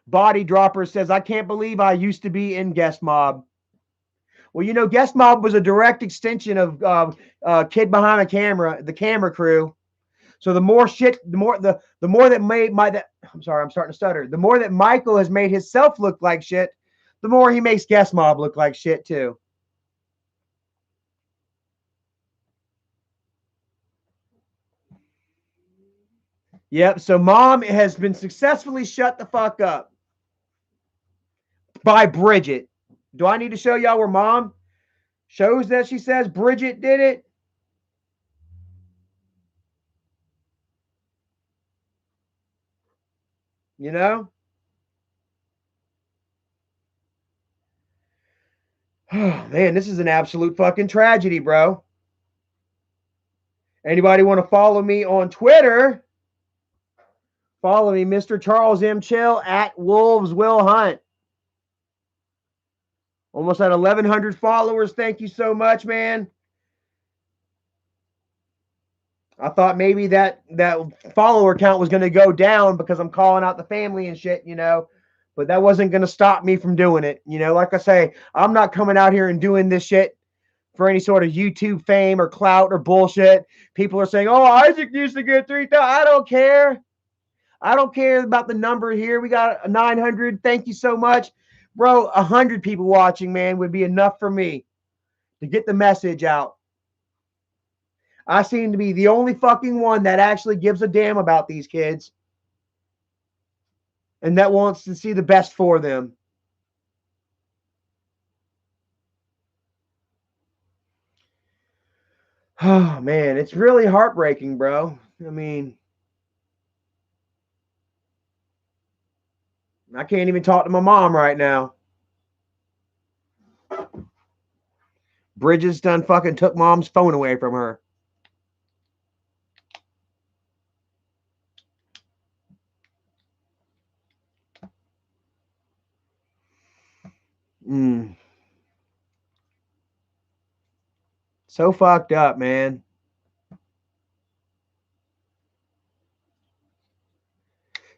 Speaker 1: Body Dropper says, I can't believe I used to be in Guest Mob. Well, Guest Mob was a direct extension of Kid Behind the camera crew. So the more that I'm starting to stutter. The more that Michael has made himself look like shit, the more he makes Guest Mob look like shit too. Yep. So mom has been successfully shut the fuck up by Bridget. Do I need to show y'all where mom shows that she says Bridget did it? Oh, man, this is an absolute fucking tragedy, bro. Anybody want to follow me on Twitter? Follow me, Mr. Charles M. Chill at Wolves Will Hunt. Almost at 1,100 followers. Thank you so much, man. I thought maybe that follower count was going to go down because I'm calling out the family and shit, you know. But that wasn't going to stop me from doing it. You know, like I say, I'm not coming out here and doing this shit for any sort of YouTube fame or clout or bullshit. People are saying, oh, Isaac used to get 3,000. I don't care. I don't care about the number here. We got 900. Thank you so much. Bro, 100 people watching, man, would be enough for me to get the message out. I seem to be the only fucking one that actually gives a damn about these kids and that wants to see the best for them. Oh, man, it's really heartbreaking, bro. I mean, I can't even talk to my mom right now. Bridges done fucking took mom's phone away from her. So fucked up, man.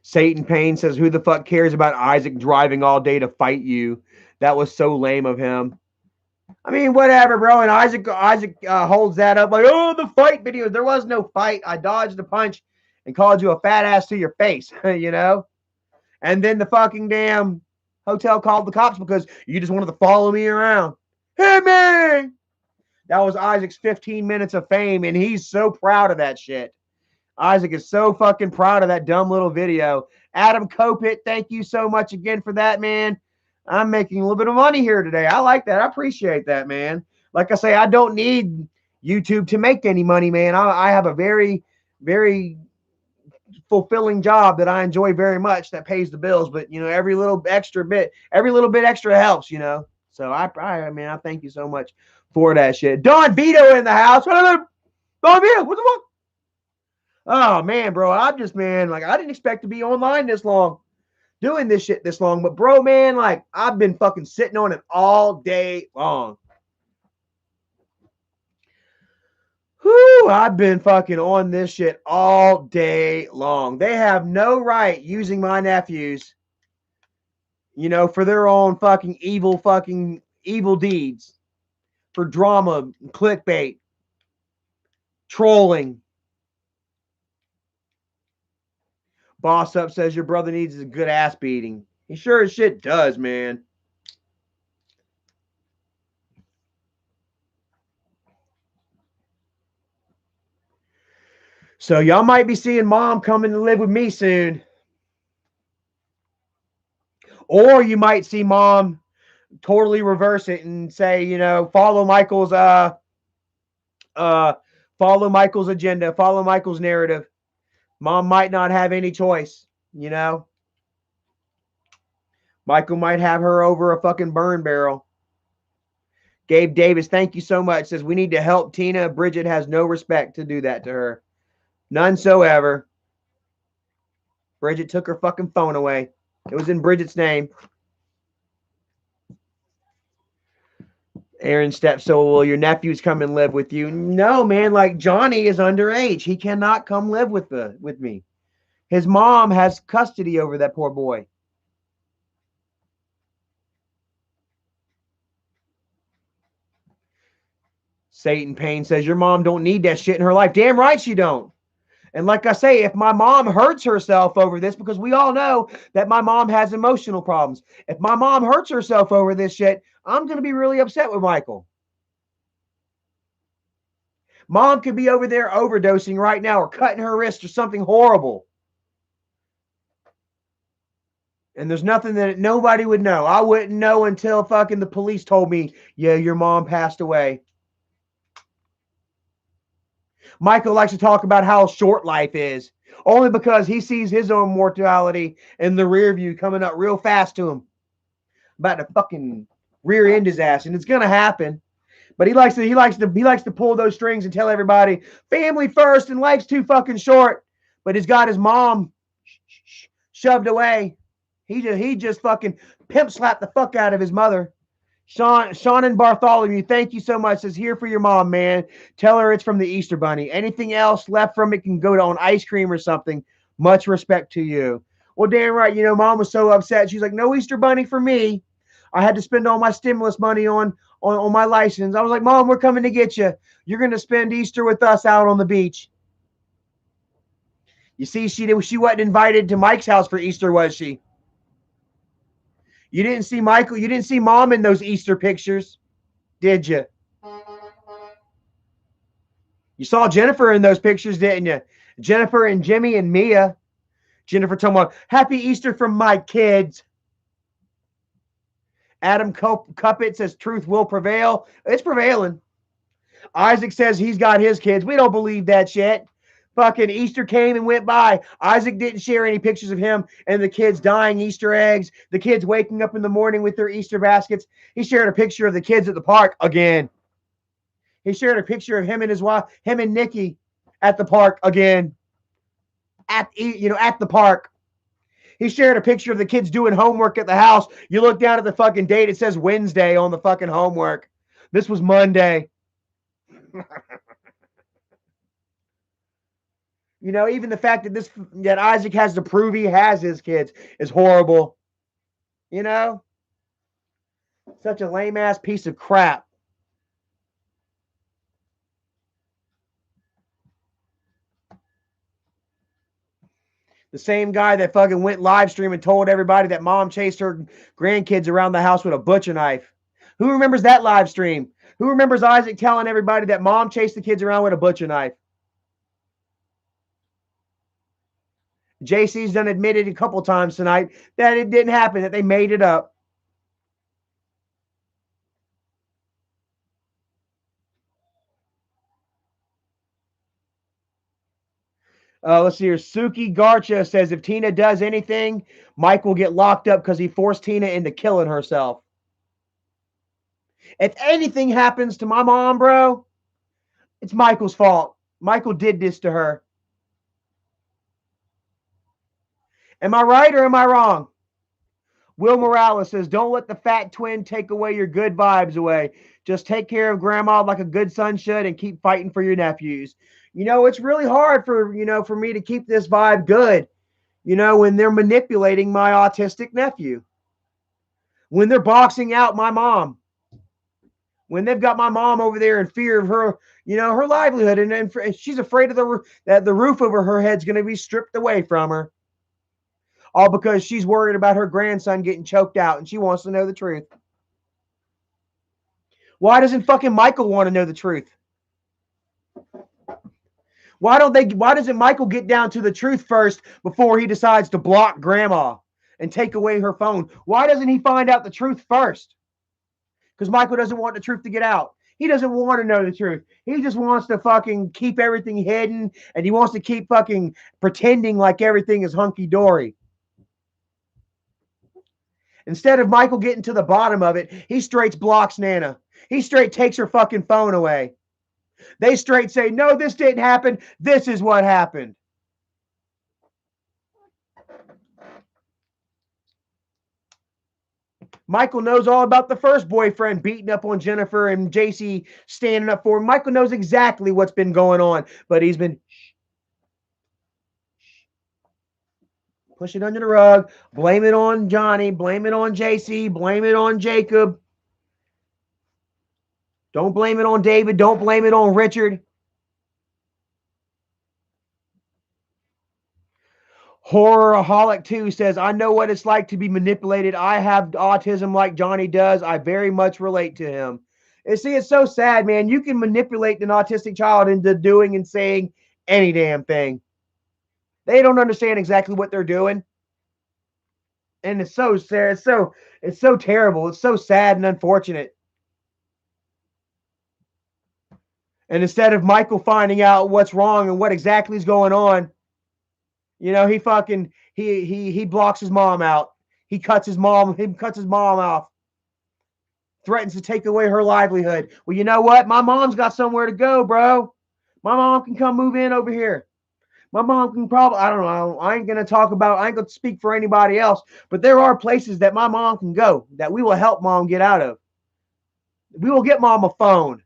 Speaker 1: Satan Payne says, who the fuck cares about Isaac driving all day to fight you? That was so lame of him. I mean, whatever, bro. And Isaac holds that up like, oh, the fight video. There was no fight. I dodged the punch and called you a fat ass to your face, you know? And then the fucking damn hotel called the cops because you just wanted to follow me around. Hey, man! That was Isaac's 15 minutes of fame, and he's so proud of that shit. Isaac is so fucking proud of that dumb little video. Adam Copit, thank you so much again for that, man. I'm making a little bit of money here today. I like that. I appreciate that, man. Like I say, I don't need YouTube to make any money, man. I have a very, very fulfilling job that I enjoy very much that pays the bills. But, you know, every little bit extra helps, you know. So I mean, I thank you so much for that shit. Don Vito in the house. Don Vito, what the fuck? Oh, man, bro. I'm just, man, like, I didn't expect to be online this long, doing this shit this long. But, bro, man, like, I've been fucking sitting on it all day long. Whew, I've been fucking on this shit all day long. They have no right using my nephews, you know, for their own fucking evil deeds, for drama, clickbait, trolling. Boss Up says your brother needs a good ass beating. He sure as shit does, man. So y'all might be seeing mom coming to live with me soon. Or you might see mom totally reverse it and say, you know, follow Michael's agenda, follow Michael's narrative. Mom might not have any choice, you know. Michael might have her over a fucking burn barrel. Gabe Davis, thank you so much. Says we need to help Tina. Bridget has no respect to do that to her. None so ever. Bridget took her fucking phone away. It was in Bridget's name. Aaron Steps, so will your nephews come and live with you? No, man, like Johnny is underage. He cannot come live with me. His mom has custody over that poor boy. Satan Payne says your mom don't need that shit in her life. Damn right she don't. And like I say, if my mom hurts herself over this, because we all know that my mom has emotional problems. If my mom hurts herself over this shit, I'm going to be really upset with Michael. Mom could be over there overdosing right now or cutting her wrist or something horrible. And there's nothing that nobody would know. I wouldn't know until fucking the police told me, yeah, your mom passed away. Michael likes to talk about how short life is, only because he sees his own mortality in the rear view coming up real fast to him. About to fucking rear end his ass, and it's gonna happen. But he likes to pull those strings and tell everybody family first and life's too fucking short. But he's got his mom shoved away. He just fucking pimp slapped the fuck out of his mother. Sean and Bartholomew, thank you so much. Says here for your mom, man. Tell her it's from the Easter Bunny. Anything else left from it can go on ice cream or something. Much respect to you. Well, damn right. You know, mom was so upset. She's like, no Easter Bunny for me. I had to spend all my stimulus money on my license. I was like, Mom, we're coming to get you. You're going to spend Easter with us out on the beach. You see, she wasn't invited to Mike's house for Easter, was she? You didn't see Michael. You didn't see Mom in those Easter pictures, did you? You saw Jennifer in those pictures, didn't you? Jennifer and Jimmy and Mia. Jennifer talking about Happy Easter from my kids. Adam Cuppet says truth will prevail. It's prevailing. Isaac says he's got his kids. We don't believe that shit. Fucking Easter came and went by. Isaac didn't share any pictures of him and the kids dying Easter eggs, the kids waking up in the morning with their Easter baskets. He shared a picture of the kids at the park again. He shared a picture of him and his wife, him and Nikki at the park again. At the park. He shared a picture of the kids doing homework at the house. You look down at the fucking date, it says Wednesday on the fucking homework. This was Monday. You know, even the fact that Isaac has to prove he has his kids is horrible. You know? Such a lame ass piece of crap. The same guy that fucking went live stream and told everybody that mom chased her grandkids around the house with a butcher knife. Who remembers that live stream? Who remembers Isaac telling everybody that mom chased the kids around with a butcher knife? JC's done admitted a couple times tonight that it didn't happen, that they made it up. Let's see here. Suki Garcha says if Tina does anything, Mike will get locked up because he forced Tina into killing herself. If anything happens to my mom, bro, it's Michael's fault. Michael did this to her. Am I right or am I wrong? Will Morales says, don't let the fat twin take away your good vibes away. Just take care of grandma like a good son should and keep fighting for your nephews. You know, it's really hard for me to keep this vibe good, when they're manipulating my autistic nephew. When they're boxing out my mom. When they've got my mom over there in fear of her, her livelihood. And she's afraid of that the roof over her head's going to be stripped away from her. All because she's worried about her grandson getting choked out and she wants to know the truth. Why doesn't fucking Michael want to know the truth? Why doesn't Michael get down to the truth first before he decides to block grandma and take away her phone? Why doesn't he find out the truth first? Because Michael doesn't want the truth to get out. He doesn't want to know the truth. He just wants to fucking keep everything hidden, and he wants to keep fucking pretending like everything is hunky-dory. Instead of Michael getting to the bottom of it, he straight blocks Nana. He straight takes her fucking phone away. They straight say, no, this didn't happen. This is what happened. Michael knows all about the first boyfriend beating up on Jennifer and JC standing up for him. Michael knows exactly what's been going on, but he's been push it under the rug, blame it on Johnny, blame it on JC, blame it on Jacob. Don't blame it on David. Don't blame it on Richard. Horroraholic 2 says, I know what it's like to be manipulated. I have autism like Johnny does. I very much relate to him. And see, it's so sad, man. You can manipulate an autistic child into doing and saying any damn thing. They don't understand exactly what they're doing. And it's so sad. It's so terrible. It's so sad and unfortunate. And instead of Michael finding out what's wrong and what exactly is going on, he fucking he blocks his mom out. He cuts his mom off. Threatens to take away her livelihood. Well, you know what? My mom's got somewhere to go, bro. My mom can come move in over here. My mom can probably, I don't know, I ain't going to speak for anybody else, but there are places that my mom can go that we will help mom get out of. We will get mom a phone.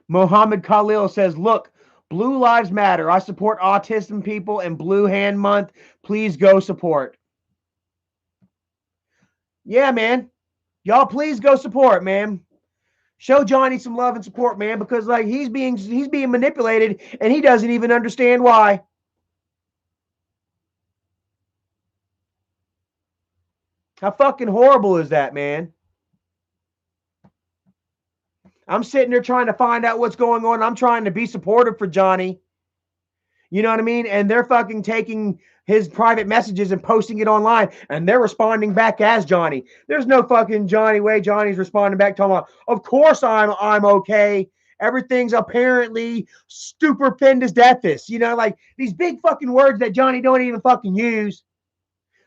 Speaker 1: Mohammed Khalil says, look, Blue Lives Matter. I support autism people and Blue Hand Month. Please go support. Yeah, man. Y'all please go support, man. Show Johnny some love and support, man, because like he's being manipulated and he doesn't even understand why. How fucking horrible is that, man? I'm sitting there trying to find out what's going on. I'm trying to be supportive for Johnny. You know what I mean? And they're fucking taking his private messages and posting it online, and they're responding back as Johnny. There's no fucking Johnny way. Johnny's responding back to him. Of course I'm okay. Everything's apparently stupendous deathist. You know, like these big fucking words that Johnny don't even fucking use.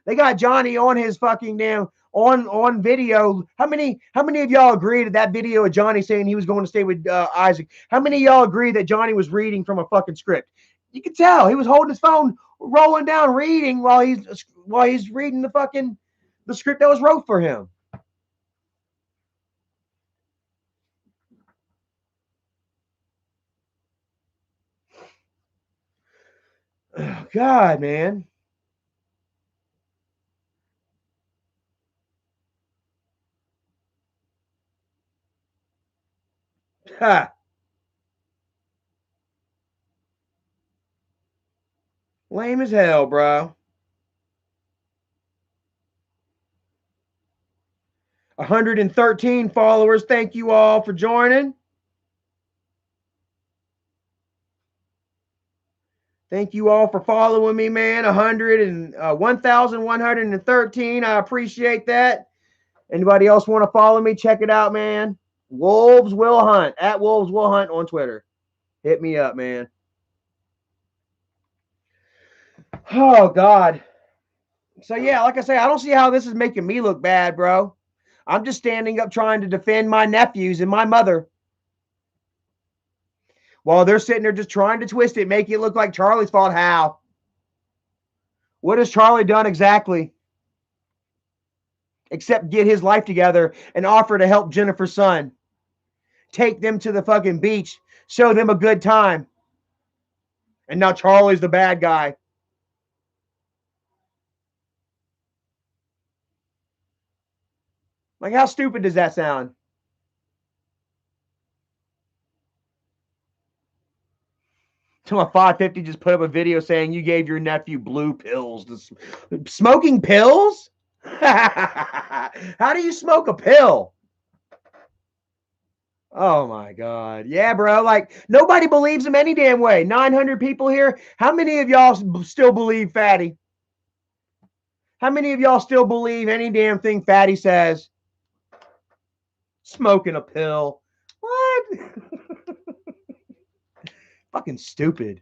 Speaker 1: They got Johnny on his fucking damn on video. How many of y'all agree that that video of Johnny saying he was going to stay with Isaac? How many of y'all agree that Johnny was reading from a fucking script? You could tell he was holding his phone, rolling down, reading while he's reading the script that was wrote for him. Oh, God, man. Ha. Lame as hell, bro. 113 followers. Thank you all for joining. Thank you all for following me, man. 1,113. I appreciate that. Anybody else want to follow me? Check it out, man. Wolves Will Hunt. At Wolves Will Hunt on Twitter. Hit me up, man. Oh, God. So, yeah, like I say, I don't see how this is making me look bad, bro. I'm just standing up trying to defend my nephews and my mother. While they're sitting there just trying to twist it, make it look like Charlie's fault. How? What has Charlie done exactly? Except get his life together and offer to help Jennifer's son. Take them to the fucking beach. Show them a good time. And now Charlie's the bad guy. Like, how stupid does that sound? To my 550 just put up a video saying you gave your nephew blue pills. Smoking pills? How do you smoke a pill? Oh my God. Yeah, bro. Like, nobody believes him any damn way. 900 people here. How many of y'all still believe Fatty? How many of y'all still believe any damn thing Fatty says? Smoking a pill. What? Fucking stupid.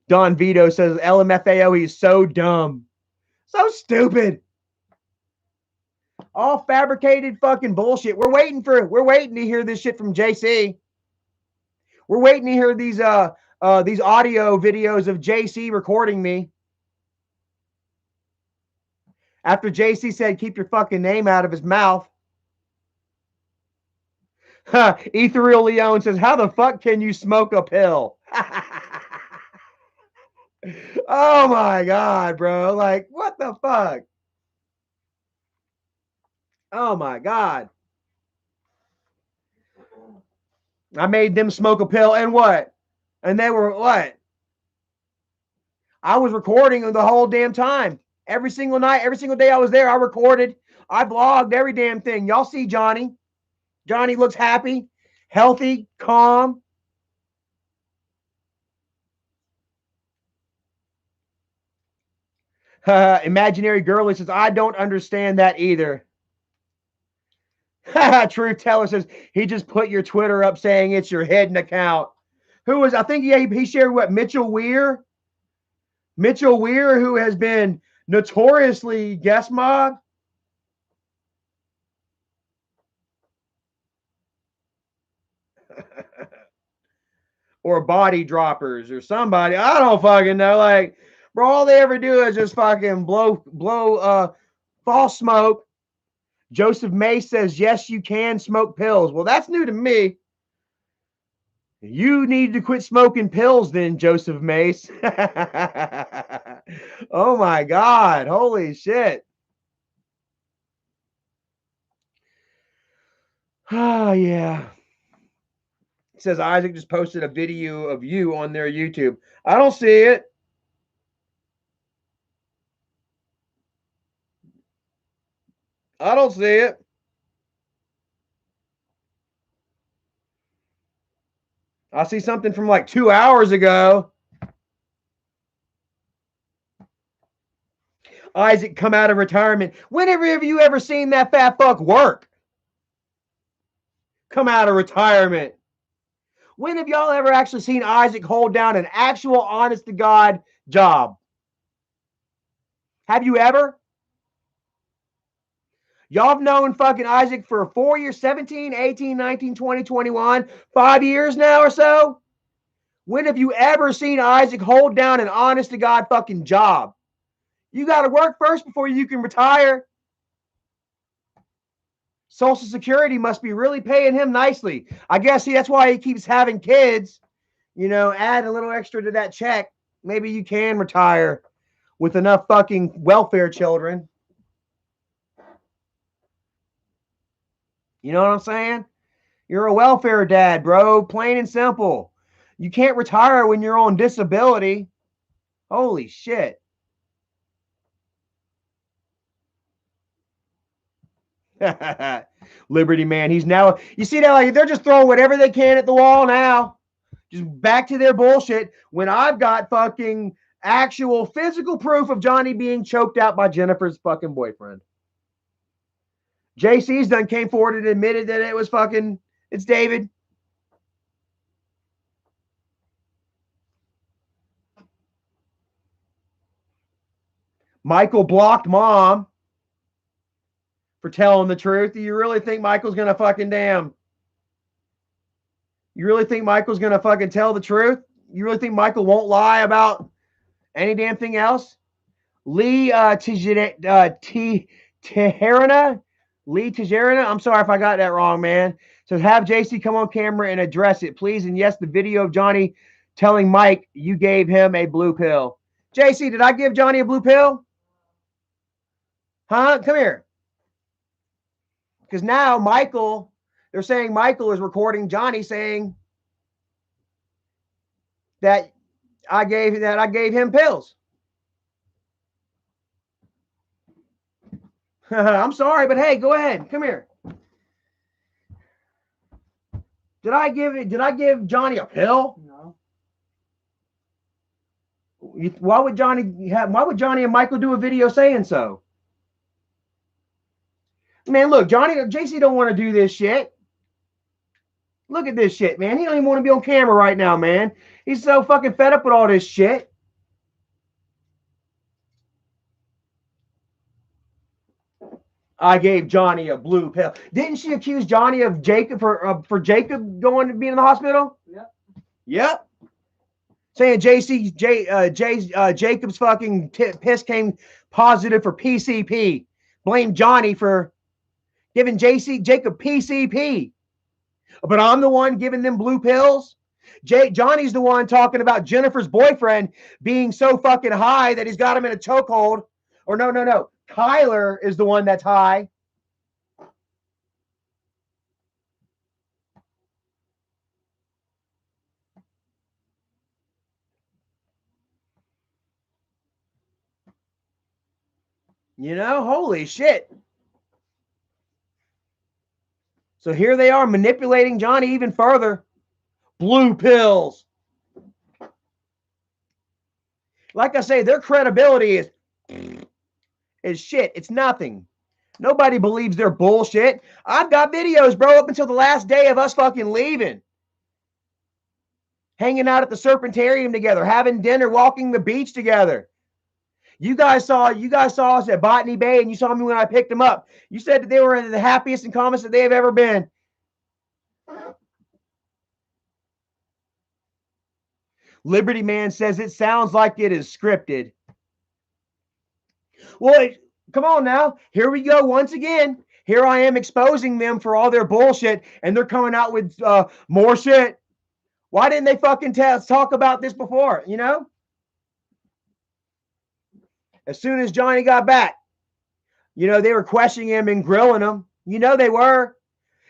Speaker 1: Don Vito says LMFAO, he's so dumb. So stupid. All fabricated fucking bullshit. We're waiting to hear this shit from JC. We're waiting to hear these audio videos of JC recording me. After JC said keep your fucking name out of his mouth. Ethereal Leone says, how the fuck can you smoke a pill? Oh my God, bro. Like, what the fuck? Oh my God. I made them smoke a pill and what? And they were what? I was recording the whole damn time. Every single night, every single day I was there, I recorded. I blogged every damn thing. Y'all see Johnny. Johnny looks happy, healthy, calm. Imaginary Girlie says, I don't understand that either. Truth Teller says, he just put your Twitter up saying it's your hidden account. Who was, I think he shared what, Mitchell Weir? Mitchell Weir, who has been notoriously guest mob. Or body droppers or somebody. I don't fucking know. Like, Bro, all they ever do is just fucking blow false smoke. Joseph May says, yes, you can smoke pills. Well, that's new to me. You need to quit smoking pills then, Joseph Mace. Oh my God. Holy shit. Oh, yeah. It says Isaac just posted a video of you on their YouTube. I don't see it. I don't see it. I see something from like 2 hours ago. Isaac come out of retirement. Whenever have you ever seen that fat fuck work? Come out of retirement. When have y'all ever actually seen Isaac hold down an actual honest to God job? Have you ever? Y'all have known fucking Isaac for 4 years, 17, 18, 19, 20, 21, 5 years now or so? When have you ever seen Isaac hold down an honest to God fucking job? You got to work first before you can retire. Social Security must be really paying him nicely. I guess that's why he keeps having kids. You know, add a little extra to that check. Maybe you can retire with enough fucking welfare children. You know what I'm saying? You're a welfare dad, bro. Plain and simple. You can't retire when you're on disability. Holy shit. Liberty man. He's now, you see that, like, they're just throwing whatever they can at the wall now. Just back to their bullshit when I've got fucking actual physical proof of Johnny being choked out by Jennifer's fucking boyfriend. JC's done came forward and admitted that it was fucking, it's David. Michael blocked mom for telling the truth. Do you really think Michael's gonna fucking damn? You really think Michael's gonna fucking tell the truth? You really think Michael won't lie about any damn thing else? Lee Teherana. Lee Teherana. I'm sorry if I got that wrong, man. So have JC come on camera and address it, please. And yes, the video of Johnny telling Mike you gave him a blue pill. JC, did I give Johnny a blue pill? Huh? Come here. Because now Michael, they're saying Michael is recording Johnny saying that I gave him pills. I'm sorry, but hey, go ahead. Come here. Did I give Johnny a pill?
Speaker 6: No.
Speaker 1: Why would Johnny and Michael do a video saying so? Man, look, JC don't want to do this shit. Look at this shit, man. He don't even want to be on camera right now, man. He's so fucking fed up with all this shit. I gave Johnny a blue pill. Didn't she accuse Johnny of Jacob for Jacob going to be in the hospital?
Speaker 6: Yep.
Speaker 1: Yep. Saying Jacob's fucking piss came positive for PCP. Blame Johnny for giving Jacob PCP. But I'm the one giving them blue pills. Johnny's the one talking about Jennifer's boyfriend being so fucking high that he's got him in a chokehold. Or no. Kyler is the one that's high. You know, holy shit. So here they are manipulating Johnny even further. Blue pills. Like I say, their credibility is shit. It's nothing. Nobody believes their bullshit. I've got videos, bro, up until the last day of us fucking leaving. Hanging out at the Serpentarium together, having dinner, walking the beach together. You guys saw us at Botany Bay, and you saw me when I picked them up. You said that they were the happiest and calmest that they have ever been. Liberty Man says it sounds like it is scripted. Well, come on now. Here we go once again. Here I am exposing them for all their bullshit, and they're coming out with more shit. Why didn't they fucking talk about this before? You know? As soon as Johnny got back, you know, they were questioning him and grilling him. You know they were.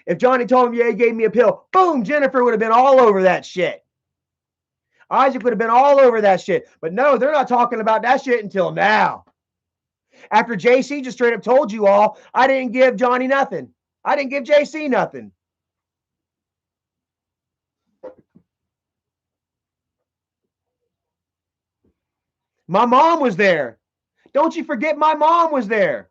Speaker 1: If Johnny told him, yeah, he gave me a pill, boom, Jennifer would have been all over that shit. Isaac would have been all over that shit. But no, they're not talking about that shit until now. After JC just straight up told you all, I didn't give Johnny nothing. I didn't give JC nothing. My mom was there. Don't you forget my mom was there.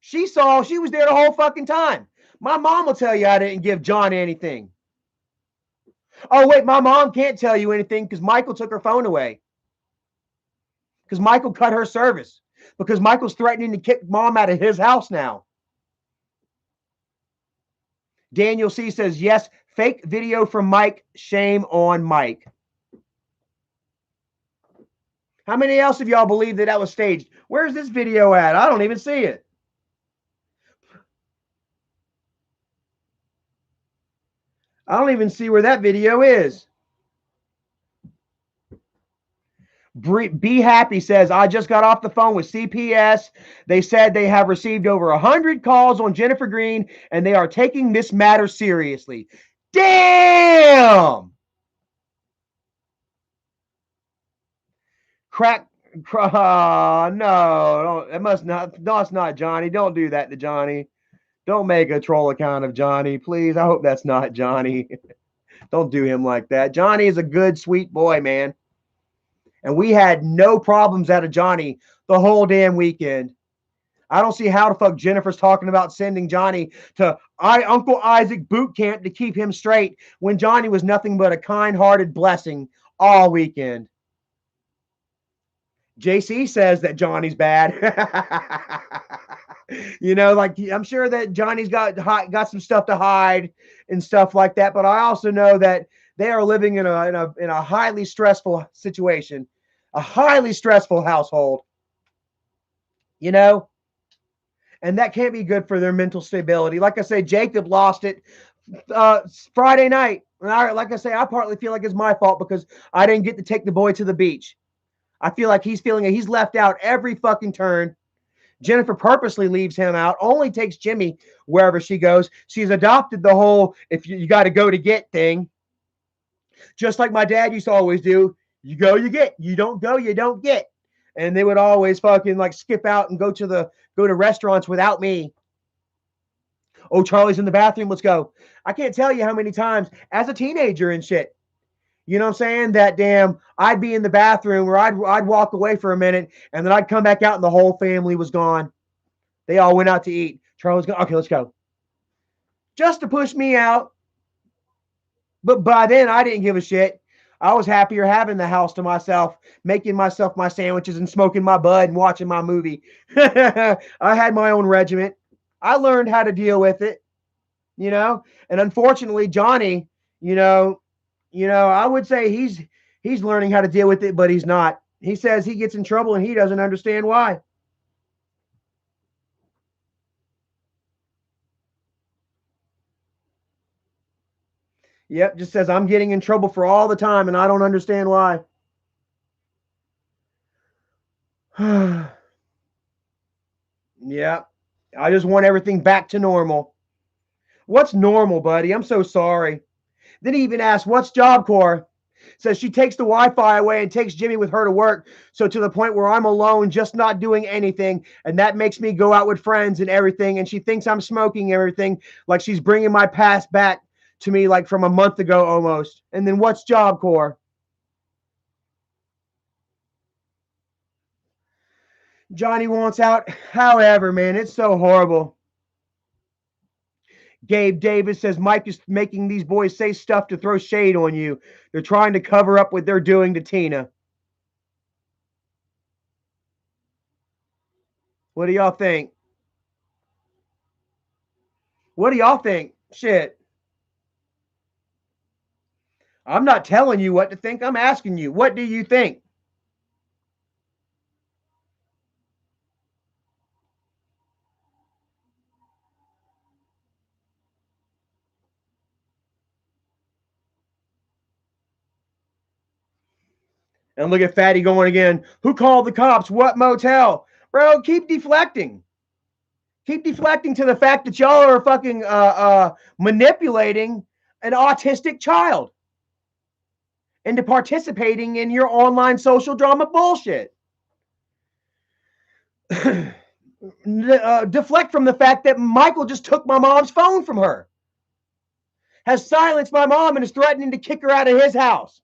Speaker 1: She was there the whole fucking time. My mom will tell you I didn't give John anything. Oh, wait, my mom can't tell you anything because Michael took her phone away. Because Michael cut her service. Because Michael's threatening to kick mom out of his house now. Daniel C says, yes, fake video from Mike. Shame on Mike. How many else of y'all believe that that was staged? Where's this video at? I don't even see it. I don't even see where that video is. Be Happy says, I just got off the phone with CPS. They said they have received over 100 calls on Jennifer Green, and they are taking this matter seriously. Damn! No, it must not. No, it's not Johnny. Don't do that to Johnny. Don't make a troll account of Johnny, please. I hope that's not Johnny. Don't do him like that. Johnny is a good, sweet boy, man. And we had no problems out of Johnny the whole damn weekend. I don't see how the fuck Jennifer's talking about sending Johnny to Uncle Isaac boot camp to keep him straight when Johnny was nothing but a kind-hearted blessing all weekend. JC says that Johnny's bad. You know, like I'm sure that Johnny's got some stuff to hide and stuff like that. But I also know that they are living in a highly stressful situation, a highly stressful household. You know, and that can't be good for their mental stability. Like I say, Jacob lost it Friday night. And like I say, I partly feel like it's my fault because I didn't get to take the boy to the beach. I feel like he's feeling he's left out every fucking turn. Jennifer purposely leaves him out, only takes Jimmy wherever she goes. She's adopted the whole if you got to go to get thing. Just like my dad used to always do. You go, you get. You don't go, you don't get. And they would always fucking like skip out and go to restaurants without me. Oh, Charlie's in the bathroom. Let's go. I can't tell you how many times as a teenager and shit. You know what I'm saying? That damn, I'd be in the bathroom or I'd walk away for a minute and then I'd come back out and the whole family was gone. They all went out to eat. Charlie's going, okay, let's go. Just to push me out. But by then I didn't give a shit. I was happier having the house to myself, making myself my sandwiches and smoking my bud and watching my movie. I had my own regiment. I learned how to deal with it, you know? And unfortunately, Johnny, you know, I would say he's learning how to deal with it, but he's not. He says he gets in trouble and he doesn't understand why. Yep, just says I'm getting in trouble for all the time and I don't understand why. Yeah, I just want everything back to normal. What's normal, buddy? I'm so sorry. Then he even asked, what's Job Corps? Says she takes the Wi-Fi away and takes Jimmy with her to work. So to the point where I'm alone, just not doing anything. And that makes me go out with friends and everything. And she thinks I'm smoking everything. Like she's bringing my past back to me like from a month ago almost. And then what's Job Corps? Johnny wants out. However, man, it's so horrible. Gabe Davis says Mike is making these boys say stuff to throw shade on you. They're trying to cover up what they're doing to Tina. What do y'all think? What do y'all think? Shit. I'm not telling you what to think. I'm asking you. What do you think? And look at Fatty going again. Who called the cops? What motel? Bro, keep deflecting. Keep deflecting to the fact that y'all are fucking manipulating an autistic child into participating in your online social drama bullshit. Deflect from the fact that Michael just took my mom's phone from her, has silenced my mom, and is threatening to kick her out of his house.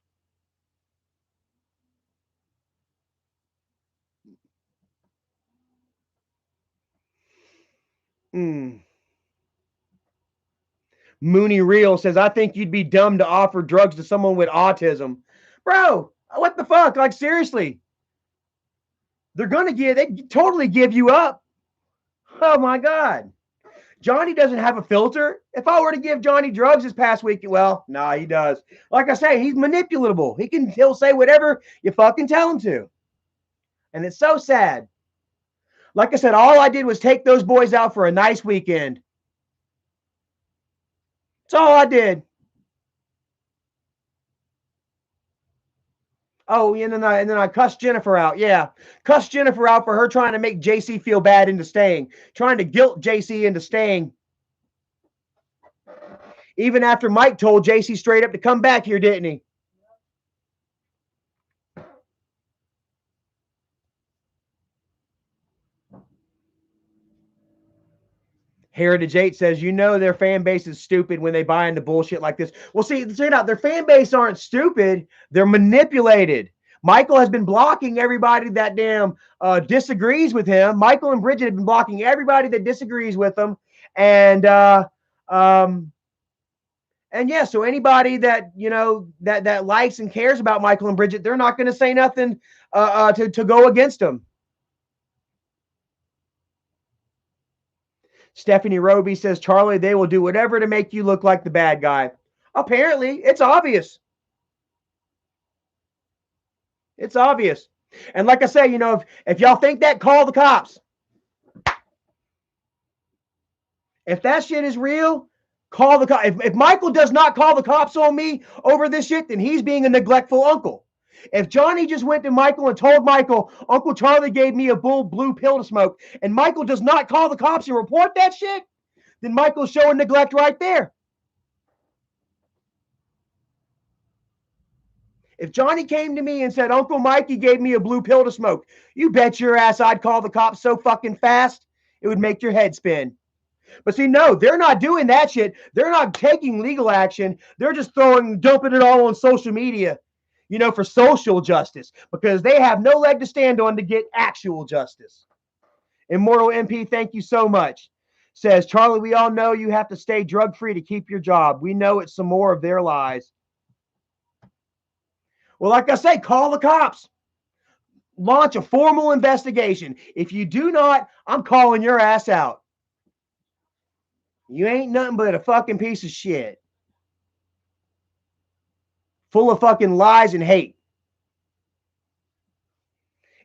Speaker 1: Mooney Real says, I think you'd be dumb to offer drugs to someone with autism. Bro, what the fuck? Like, seriously. They totally give you up. Oh my God. Johnny doesn't have a filter. If I were to give Johnny drugs this past week, well, nah, he does. Like I say, he's manipulatable. He'll say whatever you fucking tell him to. And it's so sad. Like I said, all I did was take those boys out for a nice weekend. That's all I did. Oh, and then I cussed Jennifer out. Yeah, cussed Jennifer out for her trying to make JC feel bad into staying, trying to guilt JC into staying. Even after Mike told JC straight up to come back here, didn't he? Heritage 8 says, you know their fan base is stupid when they buy into bullshit like this. Well, see, straight out, their fan base aren't stupid. They're manipulated. Michael has been blocking everybody that disagrees with him. Michael and Bridget have been blocking everybody that disagrees with them. And yeah, so anybody that, that likes and cares about Michael and Bridget, they're not going to say nothing to go against them. Stephanie Roby says, Charlie, they will do whatever to make you look like the bad guy. Apparently, it's obvious. It's obvious. And like I say, if y'all think that, call the cops. If that shit is real, call the cops. If Michael does not call the cops on me over this shit, then he's being a neglectful uncle. If Johnny just went to Michael and told Michael, Uncle Charlie gave me a blue pill to smoke, and Michael does not call the cops and report that shit, then Michael's showing neglect right there. If Johnny came to me and said, Uncle Mikey gave me a blue pill to smoke, you bet your ass I'd call the cops so fucking fast, it would make your head spin. But see, no, they're not doing that shit. They're not taking legal action. They're just dumping it all on social media, for social justice, because they have no leg to stand on to get actual justice. Immortal MP, thank you so much. Says, Charlie, we all know you have to stay drug-free to keep your job. We know it's some more of their lies. Well, like I say, call the cops. Launch a formal investigation. If you do not, I'm calling your ass out. You ain't nothing but a fucking piece of shit. Full of fucking lies and hate.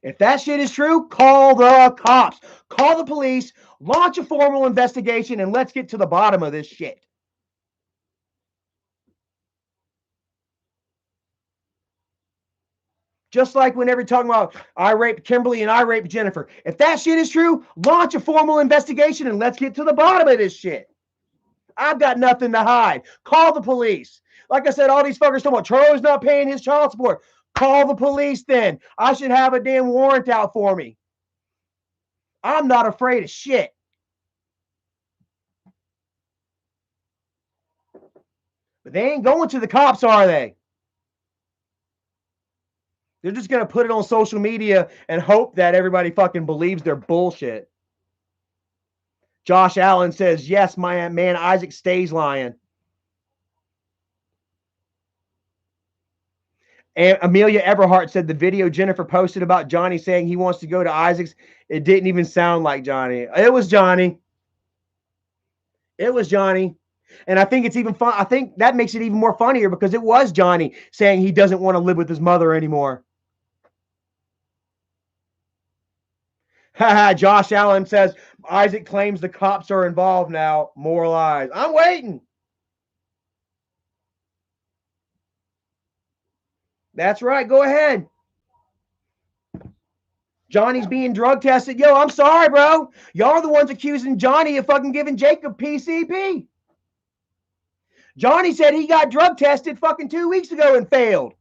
Speaker 1: If that shit is true, call the cops. Call the police. Launch a formal investigation, and let's get to the bottom of this shit. Just like whenever you're talking about I raped Kimberly and I raped Jennifer. If that shit is true, launch a formal investigation and let's get to the bottom of this shit. I've got nothing to hide. Call the police. Like I said, all these fuckers talking about Charlie's not paying his child support. Call the police then. I should have a damn warrant out for me. I'm not afraid of shit. But they ain't going to the cops, are they? They're just going to put it on social media and hope that everybody fucking believes their bullshit. Josh Allen says, yes, my man Isaac stays lying. And Amelia Everhart said the video Jennifer posted about Johnny saying he wants to go to Isaac's, it didn't even sound like Johnny. It was Johnny. It was Johnny. And I think it's even fun. I think that makes it even more funnier because it was Johnny saying he doesn't want to live with his mother anymore. Josh Allen says, Isaac claims the cops are involved now. More lies. I'm waiting. That's right. Go ahead. Johnny's being drug tested. Yo, I'm sorry, bro. Y'all are the ones accusing Johnny of fucking giving Jacob PCP. Johnny said he got drug tested fucking 2 weeks ago and failed.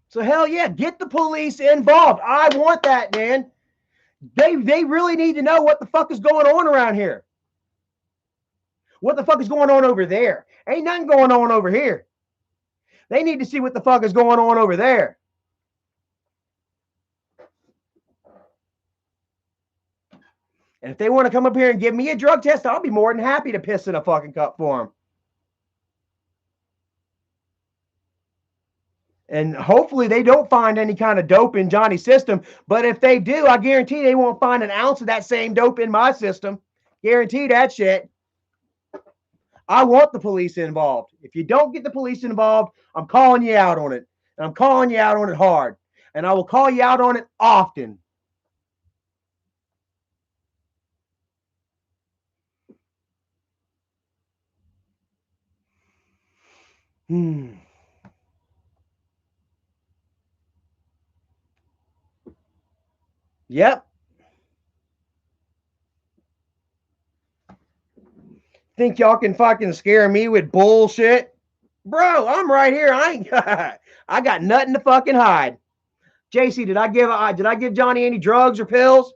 Speaker 1: So hell yeah, get the police involved. I want that, man. They really need to know what the fuck is going on around here. What the fuck is going on over there? Ain't nothing going on over here. They need to see what the fuck is going on over there. And if they want to come up here and give me a drug test, I'll be more than happy to piss in a fucking cup for them. And hopefully they don't find any kind of dope in Johnny's system. But if they do, I guarantee they won't find an ounce of that same dope in my system. Guarantee that shit. I want the police involved. If you don't get the police involved, I'm calling you out on it. And I'm calling you out on it hard. And I will call you out on it often. Yep. Think y'all can fucking scare me with bullshit? Bro, I'm right here. I got nothing to fucking hide. JC, did I give Johnny any drugs or pills?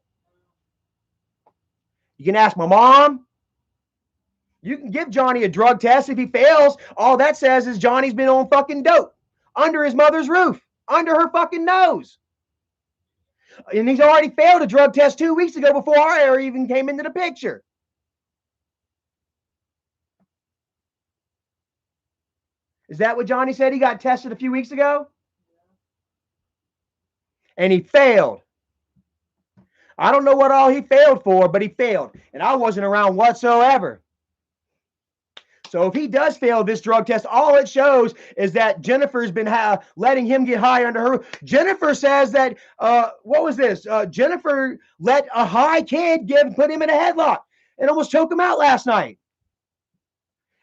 Speaker 1: You can ask my mom. You can give Johnny a drug test. If he fails, all that says is Johnny's been on fucking dope under his mother's roof, under her fucking nose. And he's already failed a drug test 2 weeks ago before our area even came into the picture. Is that what Johnny said? He got tested a few weeks ago? And he failed. I don't know what all he failed for, but he failed. And I wasn't around whatsoever. So if he does fail this drug test, all it shows is that Jennifer's been letting him get high under her. Jennifer says that, what was this? Jennifer let a high kid put him in a headlock and almost choke him out last night.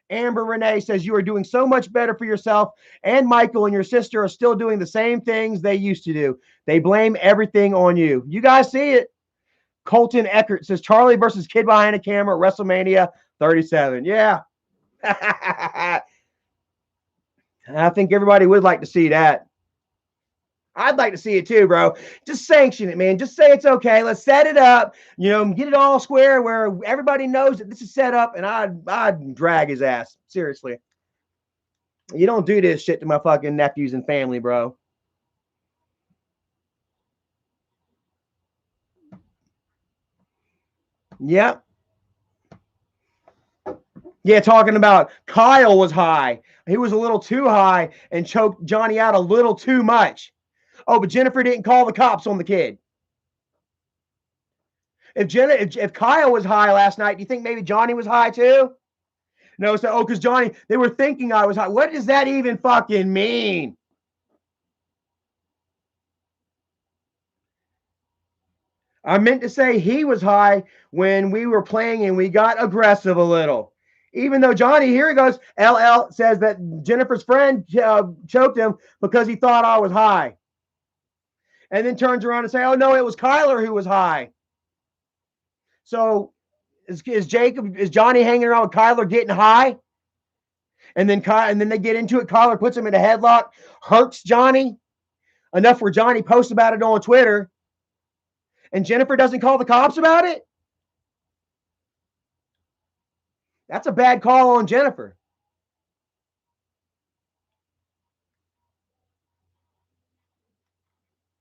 Speaker 1: Amber Renee says, you are doing so much better for yourself, and Michael and your sister are still doing the same things they used to do. They blame everything on you. You guys see it. Colton Eckert says, Charlie versus kid behind a camera at WrestleMania 37. Yeah. I think everybody would like to see that. I'd like to see it too, bro. Just sanction it, man. Just say it's okay. Let's set it up. You know, get it all square where everybody knows that this is set up, and I'd drag his ass. Seriously. You don't do this shit to my fucking nephews and family, bro. Yep. Yeah, talking about Kyle was high. He was a little too high and choked Johnny out a little too much. Oh, but Jennifer didn't call the cops on the kid. If Kyle was high last night, do you think maybe Johnny was high too? No, so because Johnny, they were thinking I was high. What does that even fucking mean? I meant to say he was high when we were playing and we got aggressive a little. Even though Johnny, here he goes, LL says that Jennifer's friend choked him because he thought I was high. And then turns around and say, oh, no, it was Kyler who was high. So is Johnny hanging around with Kyler getting high? And then they get into it. Kyler puts him in a headlock, hurts Johnny enough where Johnny posts about it on Twitter. And Jennifer doesn't call the cops about it? That's a bad call on Jennifer.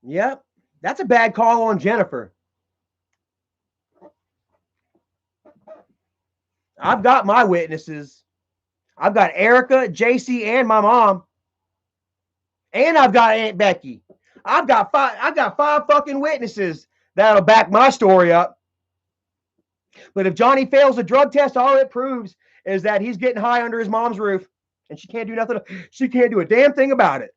Speaker 1: Yep. That's a bad call on Jennifer. I've got my witnesses. I've got Erica, JC, and my mom. And I've got Aunt Becky. I've got five fucking witnesses that'll back my story up. But if Johnny fails a drug test, all it proves is that he's getting high under his mom's roof, and she can't do nothing. She can't do a damn thing about it.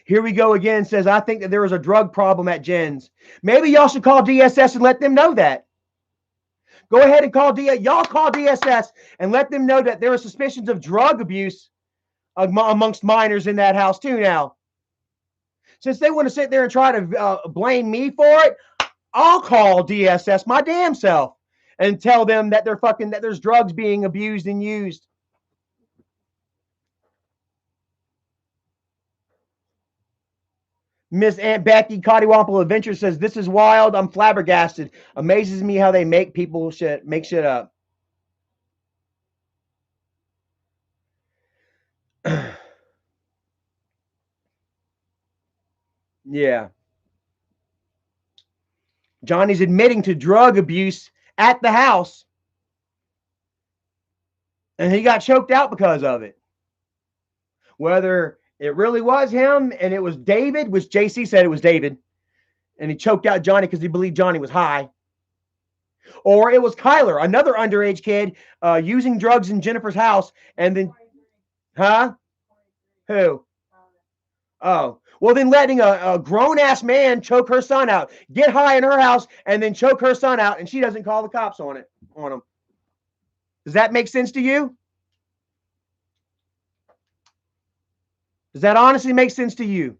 Speaker 1: Here we go again. Says, I think that there is a drug problem at Jen's. Maybe y'all should call DSS and let them know that. Go ahead and call y'all call DSS and let them know that there are suspicions of drug abuse amongst minors in that house too now. Since they want to sit there and try to blame me for it, I'll call DSS my damn self and tell them that that there's drugs being abused and used. Miss Aunt Becky Cottywomple Adventure says, "This is wild. I'm flabbergasted. Amazes me how they make people make shit up." Yeah. Johnny's admitting to drug abuse at the house, and he got choked out because of it. Whether it really was him and it was David, which JC said it was David, and he choked out Johnny because he believed Johnny was high. Or it was Kyler, another underage kid, using drugs in Jennifer's house, and then, huh? Who? Oh, well, then letting a grown-ass man choke her son out, get high in her house, and then choke her son out, and she doesn't call the cops on him. Does that make sense to you? Does that honestly make sense to you?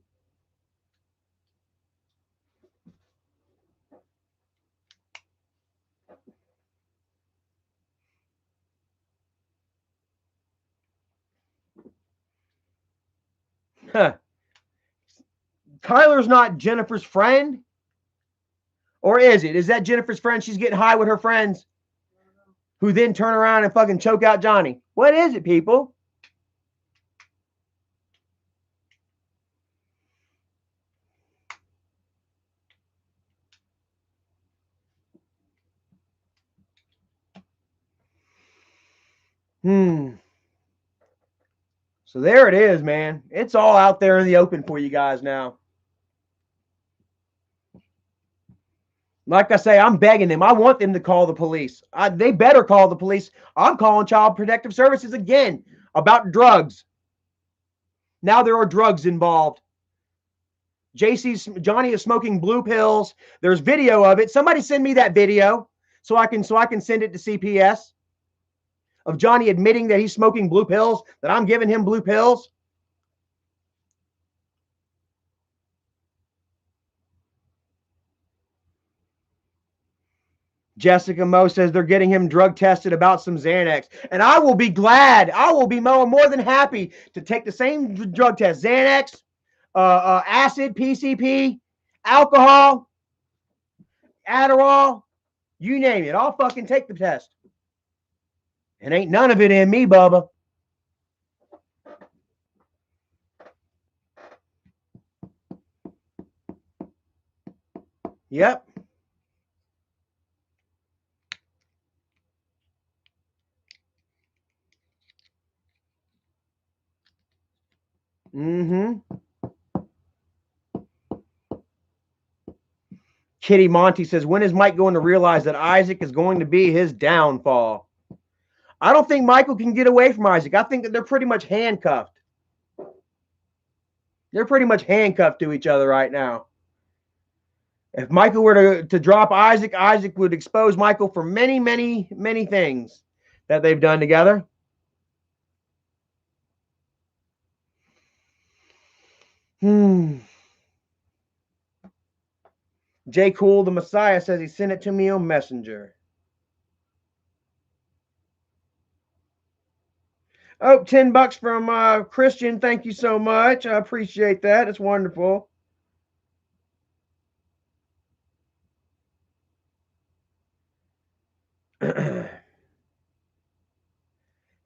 Speaker 1: Huh. Kyler's not Jennifer's friend? Or is it? Is that Jennifer's friend? She's getting high with her friends who then turn around and fucking choke out Johnny. What is it, people? So there it is, man. It's all out there in the open for you guys now. Like I say, I'm begging them. I want them to call the police. They better call the police. I'm calling Child Protective Services again about drugs. Now there are drugs involved. Johnny is smoking blue pills. There's video of it. Somebody send me that video so I can send it to CPS of Johnny admitting that he's smoking blue pills, that I'm giving him blue pills. Jessica Moe says they're getting him drug tested about some Xanax. And I will be glad. I will be more than happy to take the same drug test. Xanax, acid, PCP, alcohol, Adderall, you name it. I'll fucking take the test. And ain't none of it in me, Bubba. Yep. Kitty Monty says, when is Mike going to realize that Isaac is going to be his downfall? I don't think Michael can get away from Isaac. I think that they're pretty much handcuffed. They're pretty much handcuffed to each other right now. If Michael were to drop Isaac, Isaac would expose Michael for many, many, many things that they've done together. J. Cool, the Messiah, says he sent it to me on Messenger. Oh, $10 from Christian. Thank you so much. I appreciate that. It's wonderful.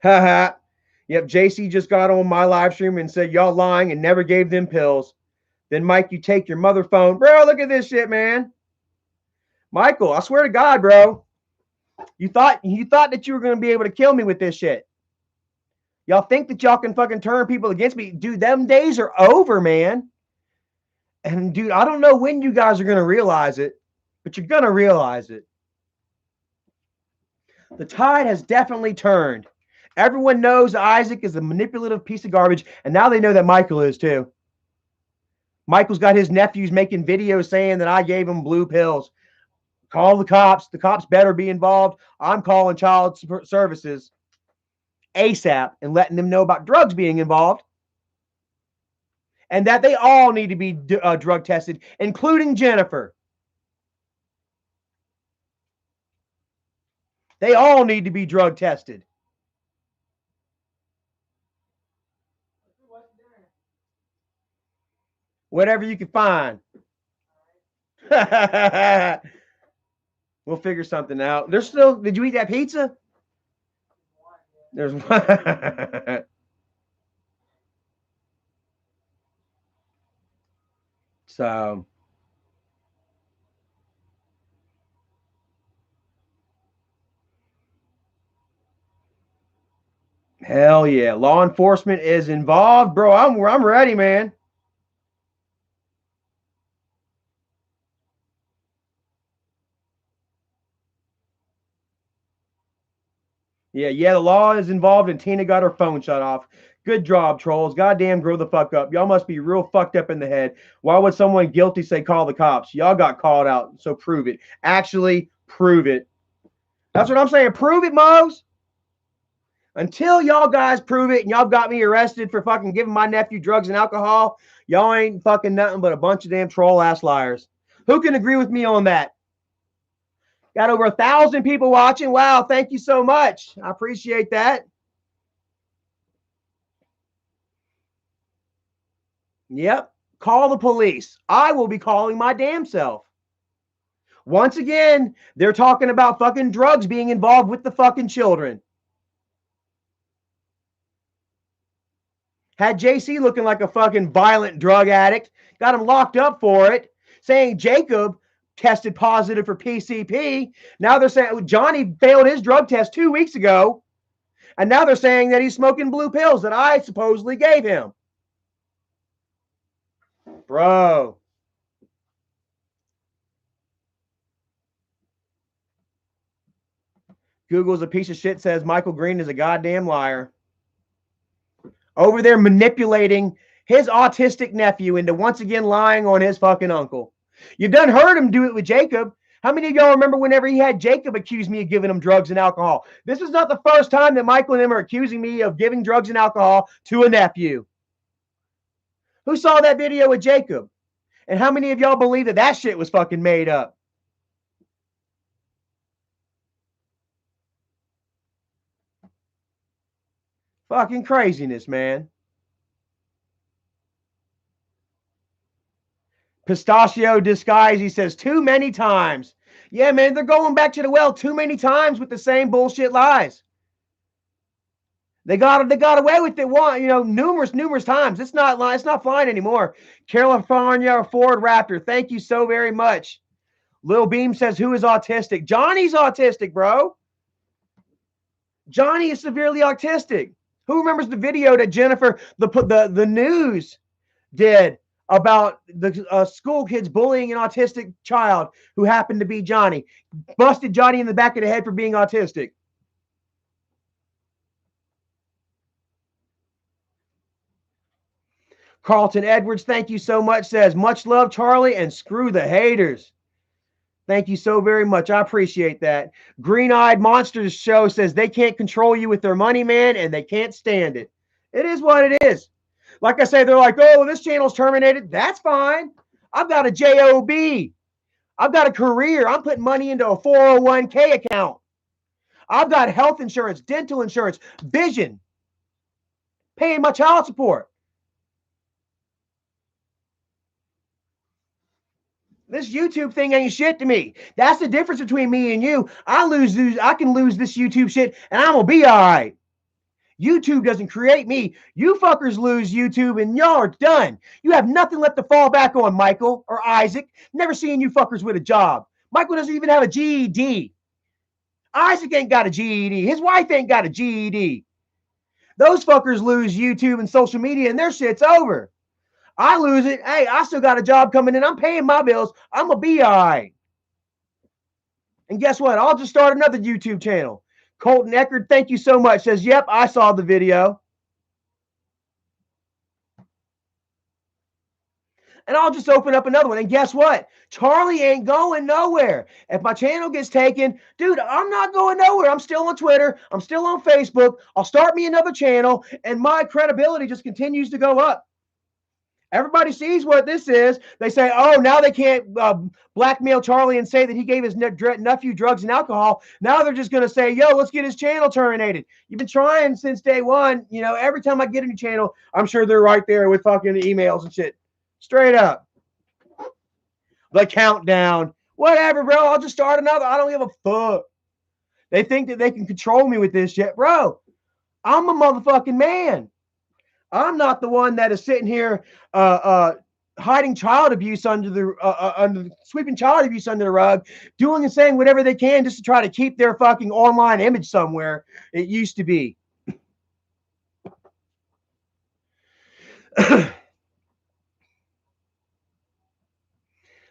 Speaker 1: Haha. Yep, JC just got on my live stream and said, y'all lying and never gave them pills. Then, Mike, you take your mother phone. Bro, look at this shit, man. Michael, I swear to God, bro. You thought that you were going to be able to kill me with this shit. Y'all think that y'all can fucking turn people against me. Dude, them days are over, man. And, dude, I don't know when you guys are going to realize it, but you're going to realize it. The tide has definitely turned. Everyone knows Isaac is a manipulative piece of garbage, and now they know that Michael is too. Michael's got his nephews making videos saying that I gave him blue pills. Call the cops. The cops better be involved. I'm calling child services ASAP and letting them know about drugs being involved. And that they all need to be drug tested, including Jennifer. They all need to be drug tested. Whatever you can find. We'll figure something out. There's still, did you eat that pizza? There's one. So, hell yeah. Law enforcement is involved. Bro, I'm ready, man. Yeah, the law is involved and Tina got her phone shut off. Good job, trolls. Goddamn, grow the fuck up. Y'all must be real fucked up in the head. Why would someone guilty say call the cops? Y'all got called out, so prove it. Actually, prove it. That's what I'm saying. Prove it, Mose. Until y'all guys prove it and y'all got me arrested for fucking giving my nephew drugs and alcohol, y'all ain't fucking nothing but a bunch of damn troll-ass liars. Who can agree with me on that? Got over 1,000 people watching. Wow, thank you so much. I appreciate that. Yep. Call the police. I will be calling my damn self. Once again, they're talking about fucking drugs being involved with the fucking children. Had JC looking like a fucking violent drug addict. Got him locked up for it. Saying Jacob tested positive for PCP. Now they're saying Johnny failed his drug test 2 weeks ago. And now they're saying that he's smoking blue pills that I supposedly gave him. Bro. Google's a piece of shit, says Michael Green is a goddamn liar. Over there manipulating his autistic nephew into once again lying on his fucking uncle. You done heard him do it with Jacob. How many of y'all remember whenever he had Jacob accuse me of giving him drugs and alcohol? This is not the first time that Michael and him are accusing me of giving drugs and alcohol to a nephew. Who saw that video with Jacob? And how many of y'all believe that that shit was fucking made up? Fucking craziness, man. Pistachio disguise, he says, too many times. Yeah, man, they're going back to the well too many times with the same bullshit lies. They got away with it numerous times. It's not flying anymore. California Ford Raptor, thank you so very much. Lil Beam says, who is autistic? Johnny's autistic, bro. Johnny is severely autistic. Who remembers the video that Jennifer, the news did about the school kids bullying an autistic child who happened to be Johnny? Busted Johnny in the back of the head for being autistic. Carlton Edwards, thank you so much, says, much love, Charlie, and screw the haters. Thank you so very much. I appreciate that. Green-Eyed Monsters Show says they can't control you with their money, man, and they can't stand it. It is what it is. Like I say, they're like, oh, this channel's terminated. That's fine. I've got a job. I've got a career. I'm putting money into a 401k account. I've got health insurance, dental insurance, vision, paying my child support. This YouTube thing ain't shit to me. That's the difference between me and you. I can lose this YouTube shit and I'm gonna be all right. YouTube doesn't create me. You fuckers lose YouTube and y'all are done. You have nothing left to fall back on, Michael or Isaac. Never seen you fuckers with a job. Michael doesn't even have a GED. Isaac ain't got a GED. His wife ain't got a GED. Those fuckers lose YouTube and social media and their shit's over. I lose it. Hey, I still got a job coming in. I'm paying my bills. I'm going to be all right. And guess what? I'll just start another YouTube channel. Colton Eckert, thank you so much. Says, yep, I saw the video. and I'll just open up another one. And guess what? Charlie ain't going nowhere. If my channel gets taken, dude, I'm not going nowhere. I'm still on Twitter. I'm still on Facebook. I'll start me another channel, and my credibility just continues to go up. Everybody sees what this is. They say, oh, now they can't blackmail Charlie and say that he gave his nephew drugs and alcohol. Now they're just going to say, yo, let's get his channel terminated. You've been trying since day one. You know, every time I get a new channel, I'm sure they're right there with fucking emails and shit. Straight up. The countdown. Whatever, bro. I'll just start another. I don't give a fuck. They think that they can control me with this shit. Bro, I'm a motherfucking man. I'm not the one that is sitting here hiding child abuse under the sweeping child abuse under the rug, doing and saying whatever they can just to try to keep their fucking online image somewhere it used to be.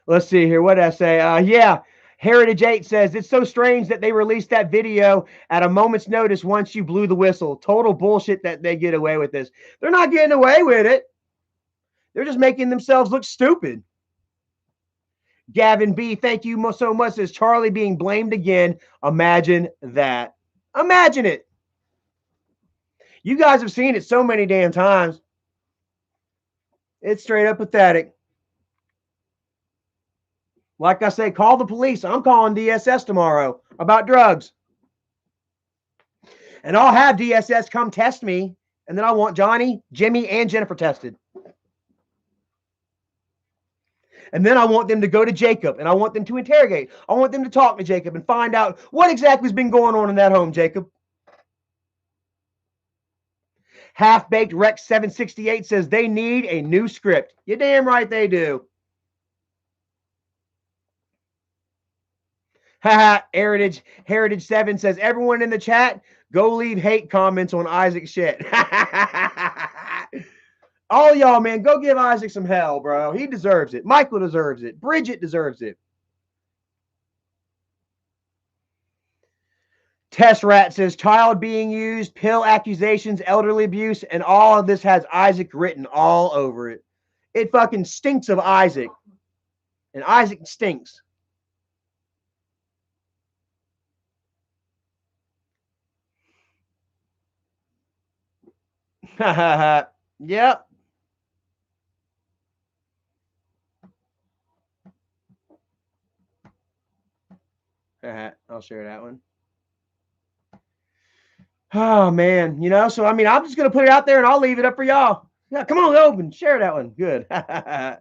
Speaker 1: Let's see here. What did I say? Yeah. Heritage 8 says, it's so strange that they released that video at a moment's notice once you blew the whistle. Total bullshit that they get away with this. They're not getting away with it. They're just making themselves look stupid. Gavin B, thank you so much. Says Charlie being blamed again. Imagine that. Imagine it. You guys have seen it so many damn times. It's straight up pathetic. Like I say, call the police. I'm calling DSS tomorrow about drugs. And I'll have DSS come test me. And then I want Johnny, Jimmy, and Jennifer tested. And then I want them to go to Jacob. And I want them to interrogate. I want them to talk to Jacob and find out what exactly has been going on in that home, Jacob. Half-Baked Rex 768 says they need a new script. You're damn right they do. Haha, Heritage 7 says, everyone in the chat, go leave hate comments on Isaac's shit. All y'all, man, go give Isaac some hell, bro. He deserves it. Michael deserves it. Bridget deserves it. Test Rat says, child being used, pill accusations, elderly abuse, and all of this has Isaac written all over it. It fucking stinks of Isaac. And Isaac stinks. Yep. I'll share that one. Oh, man. You know, so, I mean, I'm just going to put it out there and I'll leave it up for y'all. Yeah, come on, open. Share that one. Good. I'll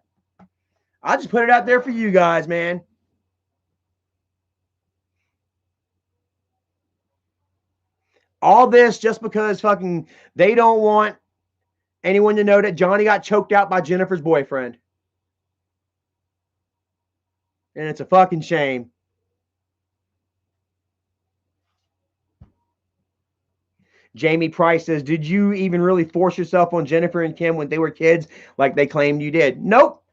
Speaker 1: just put it out there for you guys, man. All this just because fucking they don't want anyone to know that Johnny got choked out by Jennifer's boyfriend. And it's a fucking shame. Jamie Price says, did you even really force yourself on Jennifer and Kim when they were kids like they claimed you did? Nope.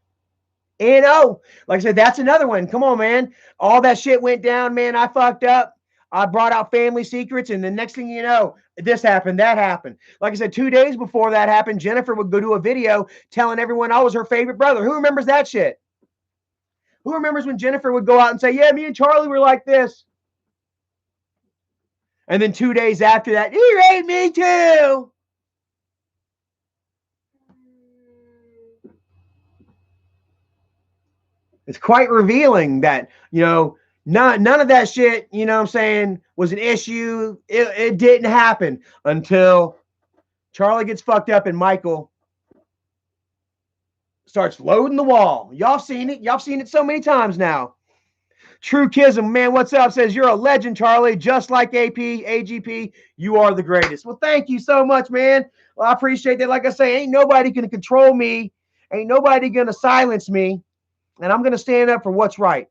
Speaker 1: And oh, like I said, that's another one. Come on, man. All that shit went down, man. I fucked up. I brought out family secrets, and the next thing you know, this happened, that happened. Like I said, 2 days before that happened, Jennifer would go do a video telling everyone I was her favorite brother. Who remembers that shit? Who remembers when Jennifer would go out and say, yeah, me and Charlie were like this? And then 2 days after that, you hate me too. It's quite revealing that, you know, none of that shit, you know what I'm saying, was an issue. It didn't happen until Charlie gets fucked up and Michael starts loading the wall. Y'all seen it. Y'all seen it so many times now. True Kism, man, what's up? Says, you're a legend, Charlie. Just like AGP, you are the greatest. Well, thank you so much, man. Well, I appreciate that. Like I say, ain't nobody going to control me. Ain't nobody going to silence me. And I'm going to stand up for what's right.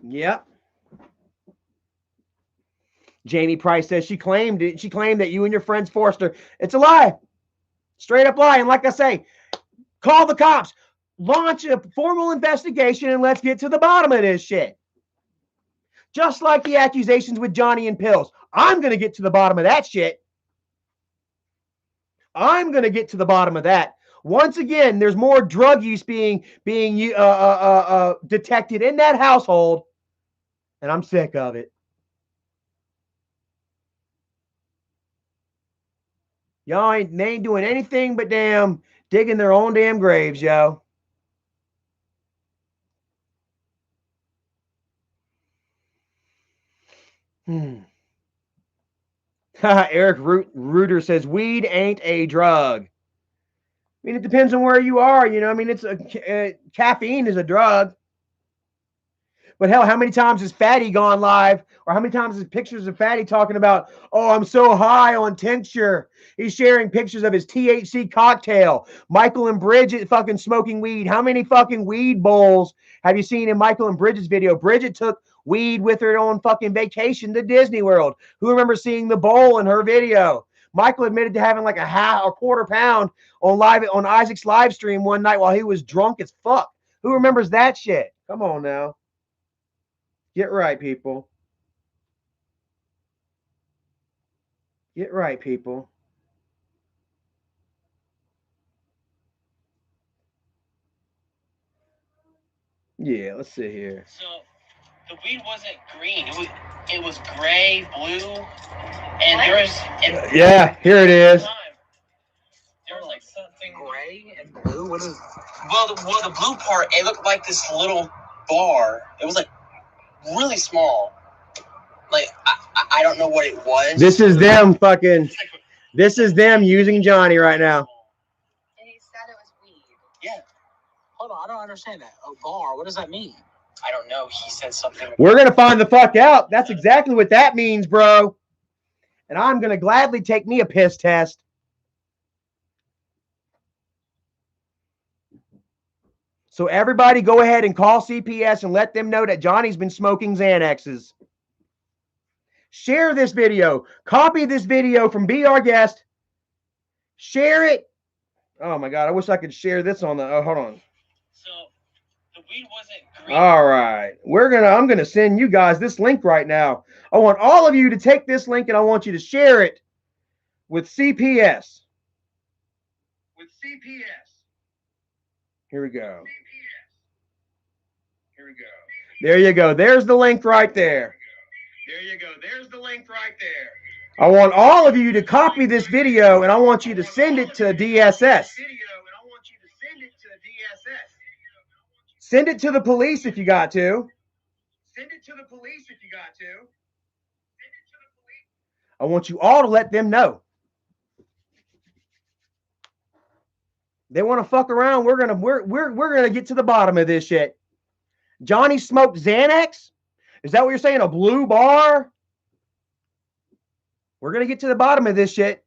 Speaker 1: Yep. Jamie Price says she claimed it. She claimed that you and your friends forced her. It's a lie. Straight up lie. And like I say, call the cops. Launch a formal investigation and let's get to the bottom of this shit. Just like the accusations with Johnny and pills. I'm going to get to the bottom of that shit. I'm going to get to the bottom of that. Once again, there's more drug use being detected in that household, and I'm sick of it. Y'all ain't doing anything but damn digging their own damn graves, yo. Eric Reuter says weed ain't a drug. I mean, it depends on where you are, you know. I mean, it's caffeine is a drug. But hell, how many times has Fatty gone live? Or how many times has pictures of Fatty talking about, oh, I'm so high on tincture. He's sharing pictures of his THC cocktail. Michael and Bridget fucking smoking weed. How many fucking weed bowls have you seen in Michael and Bridget's video? Bridget took weed with her on fucking vacation to Disney World. Who remembers seeing the bowl in her video? Michael admitted to having like a quarter pound on Isaac's live stream one night while he was drunk as fuck. Who remembers that shit? Come on now. Get right, people. Get right, people. Yeah, let's sit here.
Speaker 5: So the weed wasn't green. It was gray, blue, and there was.
Speaker 1: Yeah, here it is.
Speaker 5: There was like something gray and blue. What is? Well, the blue part, it looked like this little bar. It was like really small. Like I don't know what it was.
Speaker 1: This is them fucking. This is them using Johnny right now.
Speaker 2: And he said it was weed.
Speaker 5: Yeah. Hold on, I don't understand that. A bar. What does that mean? I don't know. He said something.
Speaker 1: We're gonna find the fuck out. That's exactly what that means, bro. And I'm gonna gladly take me a piss test. So everybody go ahead and call CPS and let them know that Johnny's been smoking Xanaxes. Share this video. Copy this video from Be Our Guest. Share it. Oh my God, I wish I could share this on the, hold on.
Speaker 5: So the weed wasn't green.
Speaker 1: All right. I'm gonna send you guys this link right now. I want all of you to take this link and I want you to share it with CPS. With CPS. Here we go. Here we go. There you go. There's the link right there. There you go. There's the link right there. I want all of you to copy this video and I want you to send it to DSS. Send it to the police if you got to. Send it to the police if you got to. I want you all to let them know. They want to fuck around. We're gonna get to the bottom of this shit. Johnny smoked Xanax? Is that what you're saying? A blue bar? We're gonna get to the bottom of this shit.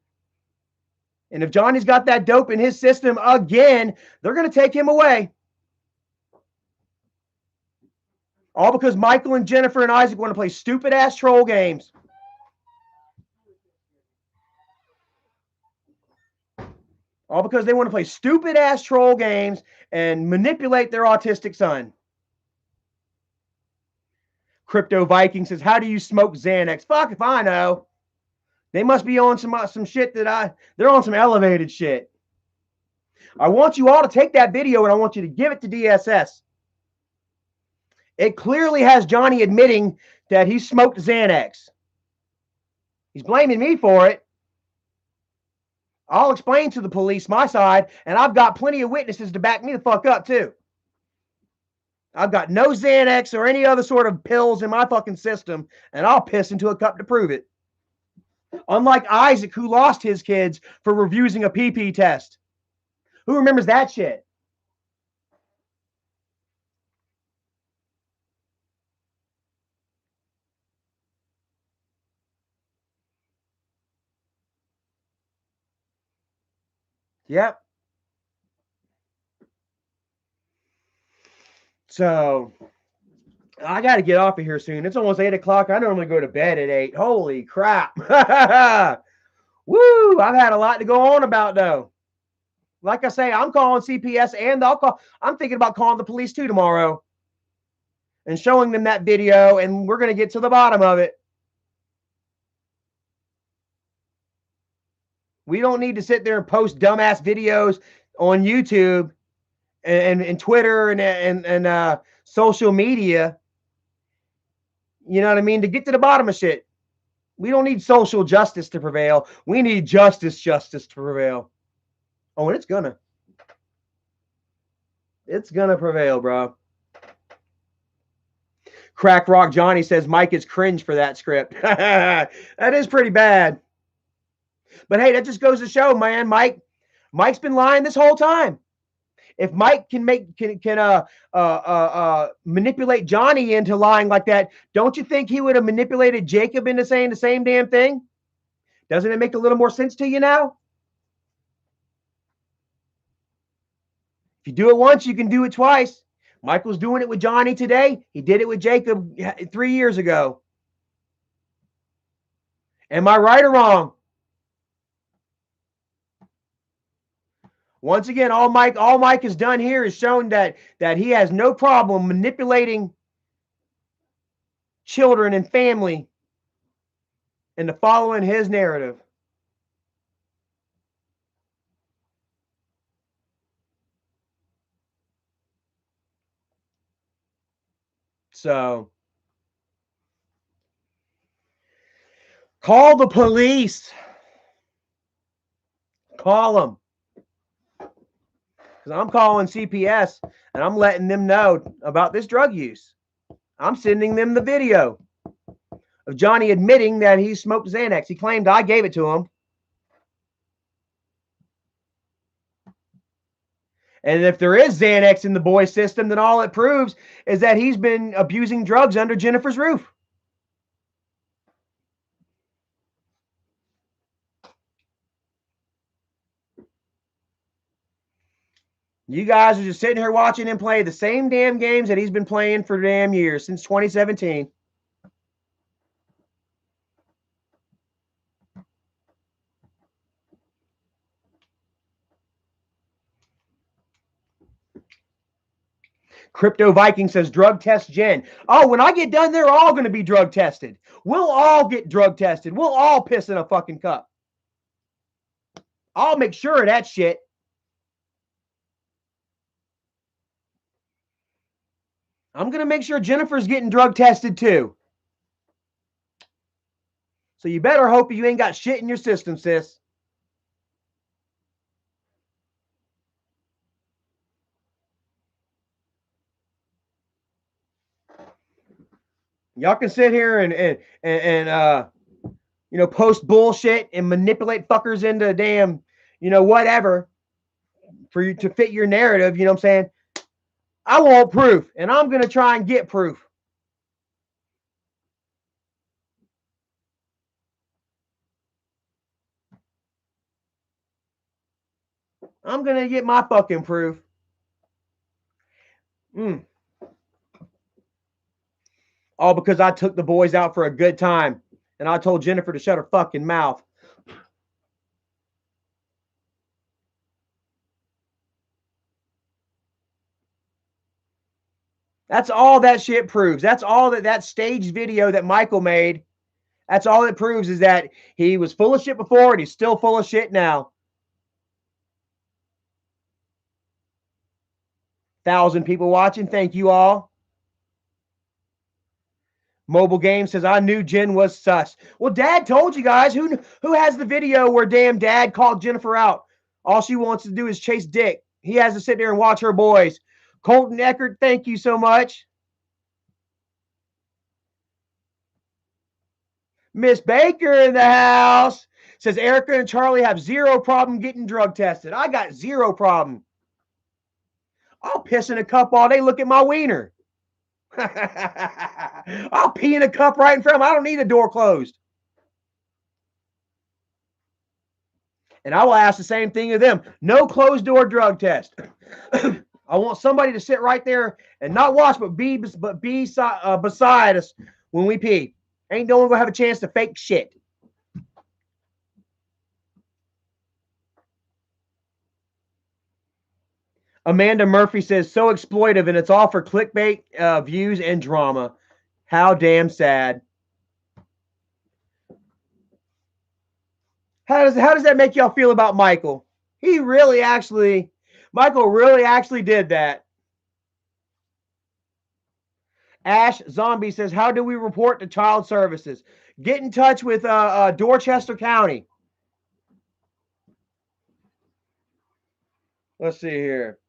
Speaker 1: And if Johnny's got that dope in his system again, they're gonna take him away. All because Michael and Jennifer and Isaac want to play stupid ass troll games. All because they want to play stupid ass troll games and manipulate their autistic son. Crypto Viking says, how do you smoke Xanax? Fuck if I know. They must be on some shit they're on some elevated shit. I want you all to take that video and I want you to give it to DSS. It clearly has Johnny admitting that he smoked Xanax. He's blaming me for it. I'll explain to the police my side, and I've got plenty of witnesses to back me the fuck up, too. I've got no Xanax or any other sort of pills in my fucking system, and I'll piss into a cup to prove it. Unlike Isaac, who lost his kids for refusing a PP test. Who remembers that shit? Yep. So I got to get off of here soon. It's almost 8 o'clock. I normally go to bed at 8. Holy crap. Woo. I've had a lot to go on about, though. Like I say, I'm calling CPS and I'm thinking about calling the police too tomorrow and showing them that video, and we're going to get to the bottom of it. We don't need to sit there and post dumbass videos on YouTube and Twitter and social media. You know what I mean? To get to the bottom of shit. We don't need social justice to prevail. We need justice to prevail. Oh, and it's gonna prevail, bro. Crack Rock Johnny says Mike is cringe for that script. That is pretty bad. But hey, that just goes to show, man, Mike's been lying this whole time. If Mike can manipulate Johnny into lying like that, don't you think he would have manipulated Jacob into saying the same damn thing? Doesn't it make a little more sense to you now? If you do it once, you can do it twice. Michael's doing it with Johnny today. He did it with Jacob 3 years ago. Am I right or wrong? Once again, all Mike has done here is shown that he has no problem manipulating children and family into following his narrative. So, call the police. Call them. Because I'm calling CPS and I'm letting them know about this drug use. I'm sending them the video of Johnny admitting that he smoked Xanax. He claimed I gave it to him. And if there is Xanax in the boy's system, then all it proves is that he's been abusing drugs under Jennifer's roof. You guys are just sitting here watching him play the same damn games that he's been playing for damn years, since 2017. Crypto Viking says drug test Jen. Oh, when I get done, they're all going to be drug tested. We'll all get drug tested. We'll all piss in a fucking cup. I'll make sure of that shit. I'm going to make sure Jennifer's getting drug tested too. So you better hope you ain't got shit in your system, sis. Y'all can sit here and post bullshit and manipulate fuckers into damn, whatever for you to fit your narrative. You know what I'm saying? I want proof, and I'm going to try and get proof. I'm going to get my fucking proof. All because I took the boys out for a good time, and I told Jennifer to shut her fucking mouth. That's all that shit proves. That's all that staged video that Michael made. That's all it proves, is that he was full of shit before and he's still full of shit now. 1,000 people watching. Thank you all. Mobile Game says, I knew Jen was sus. Well, Dad told you guys. Who has the video where damn Dad called Jennifer out? All she wants to do is chase dick. He has to sit there and watch her boys. Colton Eckert, thank you so much. Miss Baker in the house says Erica and Charlie have zero problem getting drug tested. I got zero problem. I'll piss in a cup all day. Look at my wiener. I'll pee in a cup right in front of me. I don't need a door closed. And I will ask the same thing of them. No closed door drug test. I want somebody to sit right there and not watch, but be beside us when we pee. Ain't no one gonna have a chance to fake shit. Amanda Murphy says, so exploitive, and it's all for clickbait, views, and drama. How damn sad. How does that make y'all feel about Michael? Michael really actually did that. Ash Zombie says, how do we report to child services? Get in touch with Dorchester County. Let's see here.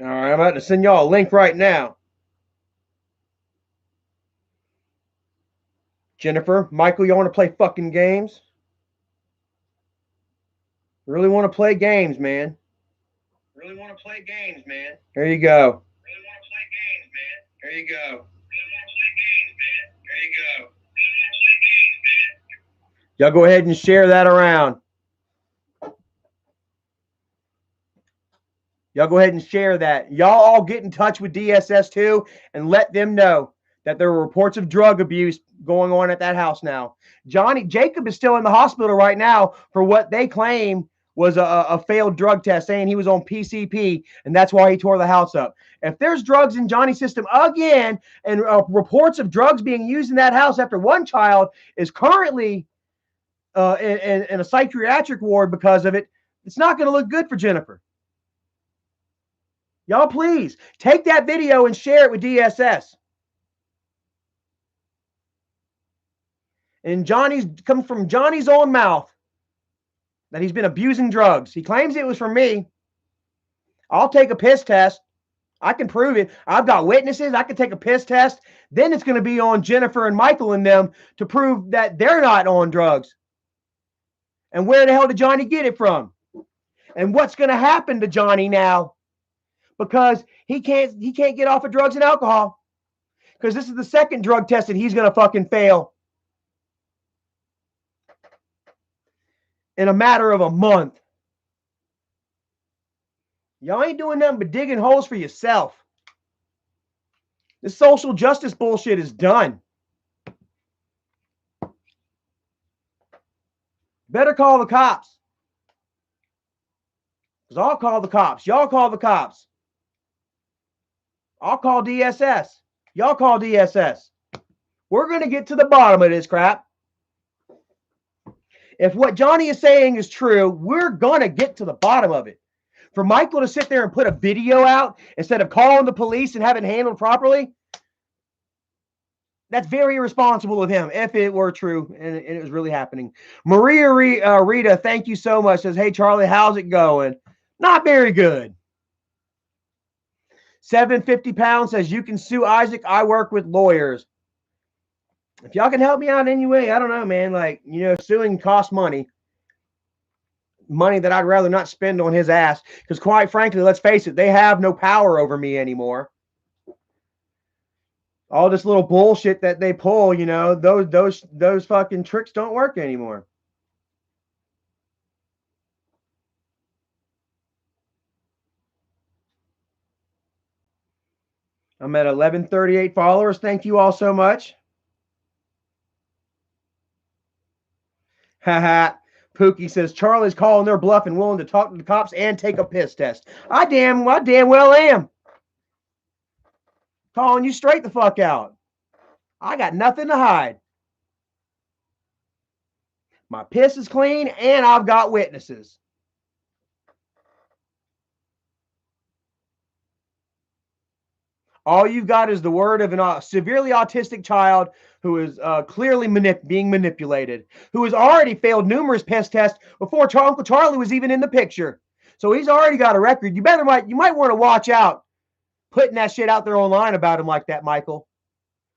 Speaker 1: All right, I'm about to send y'all a link right now. Jennifer, Michael, y'all want to play fucking games? Really want to play games, man.
Speaker 4: Really want to play games, man.
Speaker 1: Here you go.
Speaker 4: Really want to play games, man.
Speaker 1: Here you go. Y'all go ahead and share that around. Y'all go ahead and share that. Y'all all get in touch with DSS too and let them know that there are reports of drug abuse going on at that house now. Jacob is still in the hospital right now for what they claim was a failed drug test, saying he was on PCP, and that's why he tore the house up. If there's drugs in Johnny's system again, and reports of drugs being used in that house after one child is currently in a psychiatric ward because of it, it's not going to look good for Jennifer. Y'all, please take that video and share it with DSS. And comes from Johnny's own mouth that he's been abusing drugs. He claims it was from me. I'll take a piss test. I can prove it. I've got witnesses. I can take a piss test. Then it's going to be on Jennifer and Michael and them to prove that they're not on drugs. And where the hell did Johnny get it from? And what's going to happen to Johnny now? Because he can't get off of drugs and alcohol. Because this is the second drug test that he's going to fucking fail. In a matter of a month. Y'all ain't doing nothing but digging holes for yourself. This social justice bullshit is done. Better call the cops. Because I'll call the cops. Y'all call the cops. I'll call DSS. Y'all call DSS. We're going to get to the bottom of this crap. If what Johnny is saying is true, we're going to get to the bottom of it. For Michael to sit there and put a video out instead of calling the police and have it handled properly, that's very irresponsible of him, if it were true and it was really happening. Maria Rita, thank you so much, says, hey, Charlie, how's it going? Not very good. 750 pounds says, you can sue Isaac. I work with lawyers. If y'all can help me out anyway, I don't know, man. Like, suing costs money. Money that I'd rather not spend on his ass. Because quite frankly, let's face it, they have no power over me anymore. All this little bullshit that they pull, those fucking tricks don't work anymore. I'm at 1138 followers. Thank you all so much. Haha. Pookie says, Charlie's calling their bluff and willing to talk to the cops and take a piss test. I damn well am. Calling you straight the fuck out. I got nothing to hide. My piss is clean and I've got witnesses. All you've got is the word of a severely autistic child who is clearly being manipulated, who has already failed numerous piss tests before Uncle Charlie was even in the picture. So he's already got a record. You might want to watch out putting that shit out there online about him like that, Michael,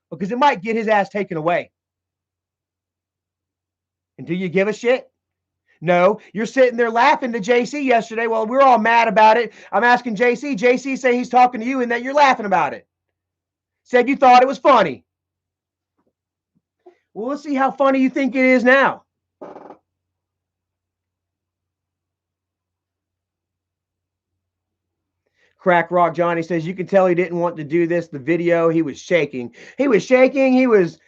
Speaker 1: because it might get his ass taken away. And do you give a shit? No, you're sitting there laughing to JC yesterday. Well, we're all mad about it. I'm asking JC. JC say he's talking to you and that you're laughing about it. Said you thought it was funny. Well, let's see how funny you think it is now. Crack Rock Johnny says, you can tell he didn't want to do this. The video, he was shaking. He was shaking. He was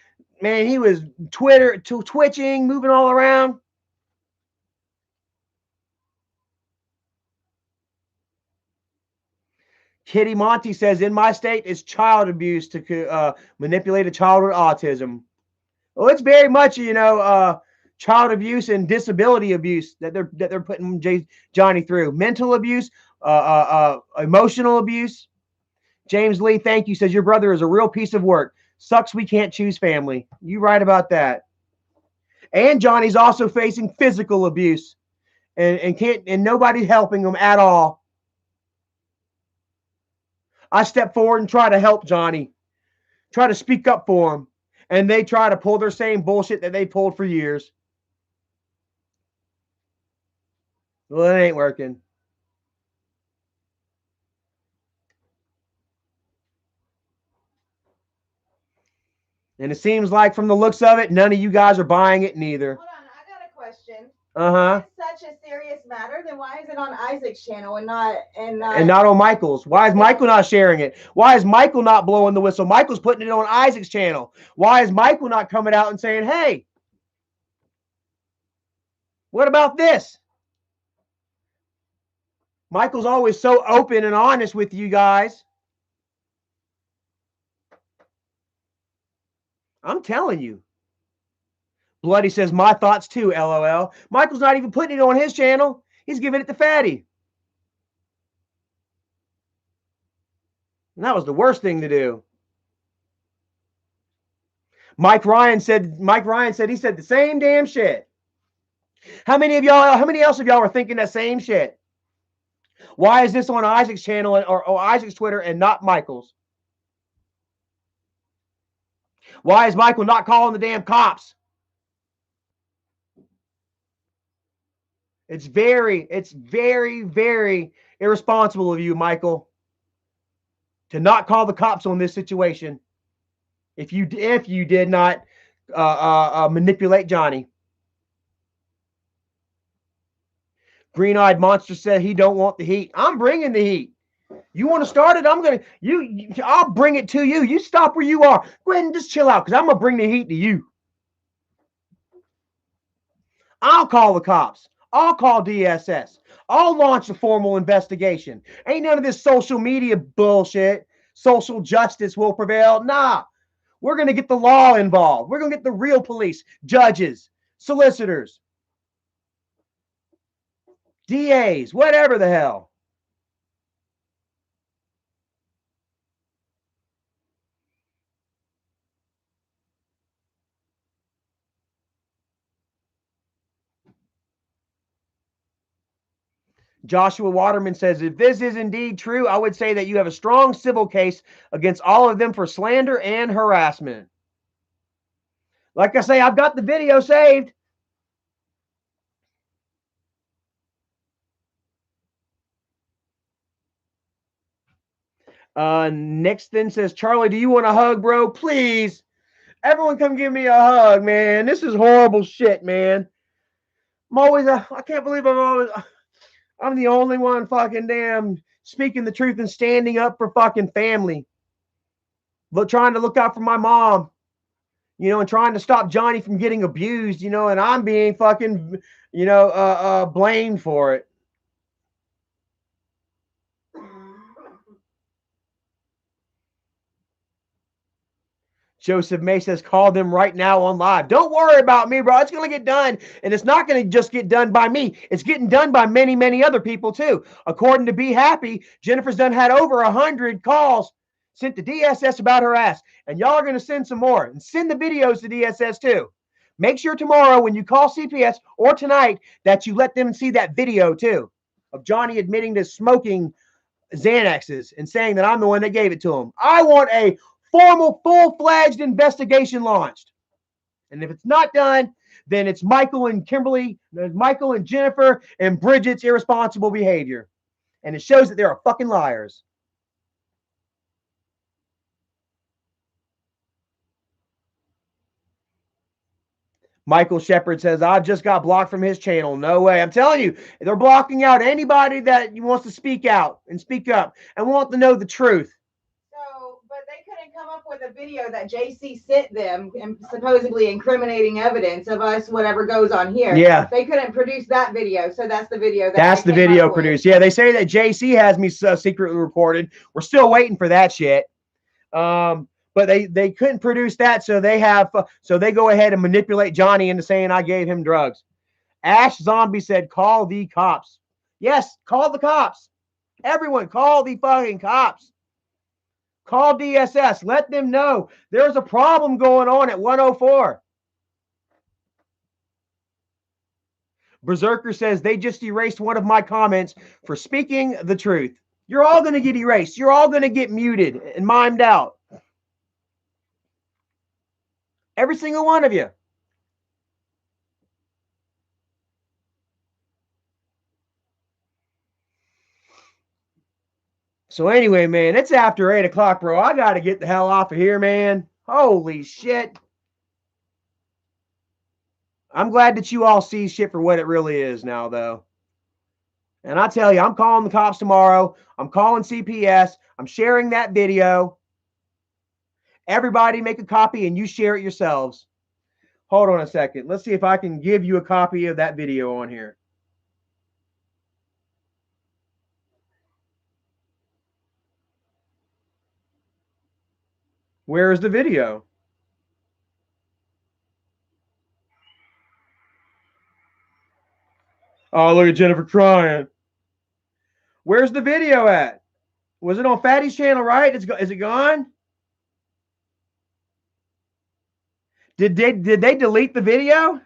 Speaker 1: twitching, moving all around. Kitty Monty says, in my state, it's child abuse to manipulate a child with autism. Well, it's very much, child abuse and disability abuse that they're putting Johnny through. Mental abuse, emotional abuse. James Lee, thank you, says your brother is a real piece of work. Sucks we can't choose family. You right about that. And Johnny's also facing physical abuse, and nobody's helping him at all. I step forward and try to help Johnny, try to speak up for him, and they try to pull their same bullshit that they pulled for years. Well, it ain't working. And it seems like from the looks of it, none of you guys are buying it neither.
Speaker 2: Hold on, I got a question.
Speaker 1: Uh-huh.
Speaker 2: If it's such a serious matter, then why is it on Isaac's channel and not
Speaker 1: on Michael's? Why is Michael not sharing it? Why is Michael not blowing the whistle? Michael's putting it on Isaac's channel. Why is Michael not coming out and saying, hey, what about this? Michael's always so open and honest with you guys. I'm telling you. Bloody says, my thoughts too, LOL. Michael's not even putting it on his channel. He's giving it to Fatty. And that was the worst thing to do. Mike Ryan said he said the same damn shit. How many else of y'all were thinking that same shit? Why is this on Isaac's channel or Isaac's Twitter and not Michael's? Why is Michael not calling the damn cops? It's very, very irresponsible of you, Michael, to not call the cops on this situation. If you did not manipulate Johnny. Green-eyed monster said he don't want the heat. I'm bringing the heat. You want to start it? I'll bring it to you. You stop where you are. Go ahead and just chill out, because I'm gonna bring the heat to you. I'll call the cops. I'll call DSS. I'll launch a formal investigation. Ain't none of this social media bullshit. Social justice will prevail. Nah. We're going to get the law involved. We're going to get the real police, judges, solicitors, DAs, whatever the hell. Joshua Waterman says, if this is indeed true, I would say that you have a strong civil case against all of them for slander and harassment. Like I say, I've got the video saved. Nixon says, Charlie, do you want a hug, bro? Please. Everyone come give me a hug, man. This is horrible shit, man. I can't believe I'm the only one fucking damn speaking the truth and standing up for fucking family. But trying to look out for my mom, and trying to stop Johnny from getting abused, and I'm being fucking, blamed for it. Joseph May says, call them right now on live. Don't worry about me, bro. It's going to get done. And it's not going to just get done by me. It's getting done by many, many other people, too. According to Be Happy, Jennifer's done had over 100 calls sent to DSS about her ass. And y'all are going to send some more. And send the videos to DSS, too. Make sure tomorrow when you call CPS or tonight that you let them see that video, too, of Johnny admitting to smoking Xanaxes and saying that I'm the one that gave it to him. I want a formal, full-fledged investigation launched. And if it's not done, then it's Michael and Jennifer and Bridget's irresponsible behavior. And it shows that they are fucking liars. Michael Shepard says, I just got blocked from his channel. No way. I'm telling you, they're blocking out anybody that wants to speak out and speak up and want to know the truth.
Speaker 2: So, but they couldn't come up with a video that JC sent them and supposedly incriminating evidence of us, whatever goes on here.
Speaker 1: Yeah.
Speaker 2: They couldn't produce that video. So that's the video.
Speaker 1: That's the video produced. Yeah, they say that JC has me secretly recorded. We're still waiting for that shit. But they couldn't produce that, so they go ahead and manipulate Johnny into saying I gave him drugs. Ash Zombie said, call the cops. Yes, call the cops. Everyone, call the fucking cops. Call DSS. Let them know there's a problem going on at 104. Berserker says, they just erased one of my comments for speaking the truth. You're all going to get erased. You're all going to get muted and mimed out. Every single one of you. So anyway, man, it's after 8 o'clock, bro. I got to get the hell off of here, man. Holy shit. I'm glad that you all see shit for what it really is now, though. And I tell you, I'm calling the cops tomorrow. I'm calling CPS. I'm sharing that video. Everybody make a copy and you share it yourselves. Hold on a second. Let's see if I can give you a copy of that video on here. Where is the video? Oh, look at Jennifer crying. Where's the video at? Was it on Fatty's channel, right? Is it gone? Did they delete the video?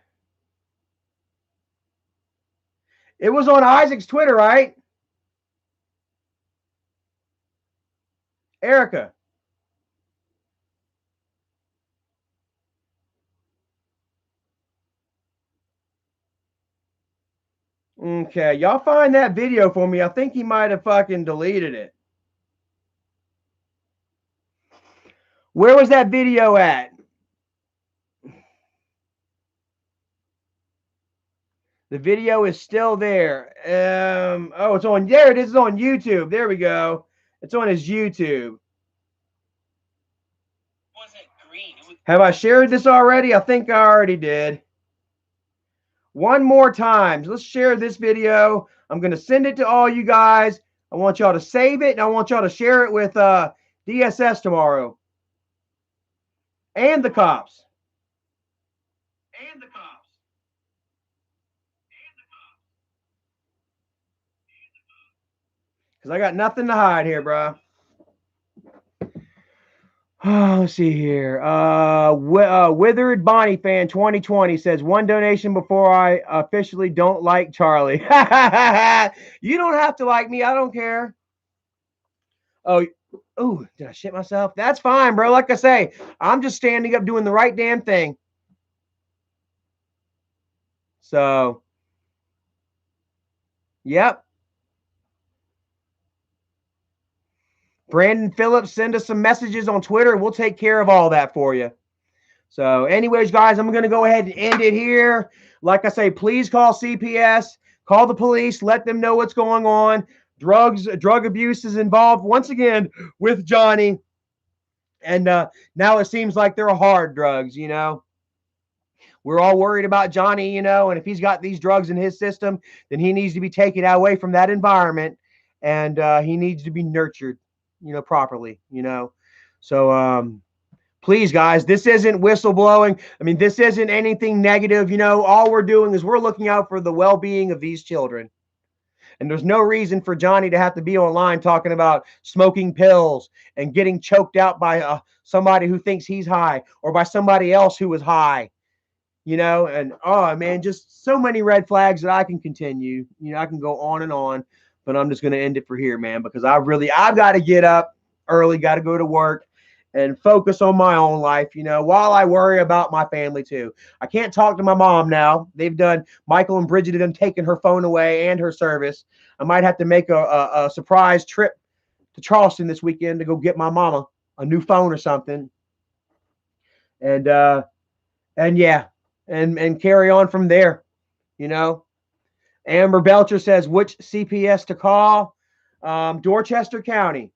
Speaker 1: It was on Isaac's Twitter, right? Erica. Okay, y'all find that video for me. I think he might have fucking deleted it. Where was that video at? The video is still there. Oh, it's on there. It is on YouTube. There we go. It's on his YouTube.
Speaker 5: Wasn't green.
Speaker 1: Have I shared this already? I think I already did. One more time. Let's share this video. I'm going to send it to all you guys. I want y'all to save it, and I want y'all to share it with DSS tomorrow. And the cops. Because I got nothing to hide here, bro. Oh, let's see here. Withered Bonnie fan 2020 says, one donation before I officially don't like Charlie. You don't have to like me. I don't care. Oh, did I shit myself? That's fine, bro. Like I say, I'm just standing up doing the right damn thing. So, yep. Brandon Phillips, send us some messages on Twitter. We'll take care of all that for you. So anyways, guys, I'm going to go ahead and end it here. Like I say, please call CPS, call the police, let them know what's going on. Drug abuse is involved once again with Johnny. And now it seems like they're hard drugs, you know. We're all worried about Johnny, you know, and if he's got these drugs in his system, then he needs to be taken away from that environment, and he needs to be nurtured, you know, properly, you know. So please, guys, this isn't whistleblowing. I mean, this isn't anything negative, you know. All we're doing is we're looking out for the well-being of these children. And there's no reason for Johnny to have to be online talking about smoking pills and getting choked out by somebody who thinks he's high or by somebody else who is high, you know. And, oh, man, just so many red flags that I can continue. You know, I can go on and on, but I'm just going to end it for here, man, because I've got to get up early, got to go to work and focus on my own life, you know, while I worry about my family too. I can't talk to my mom now. Michael and Bridget have done taken her phone away and her service. I might have to make a surprise trip to Charleston this weekend to go get my mama a new phone or something. And yeah, and carry on from there. You know, Amber Belcher says which CPS to call. Dorchester County.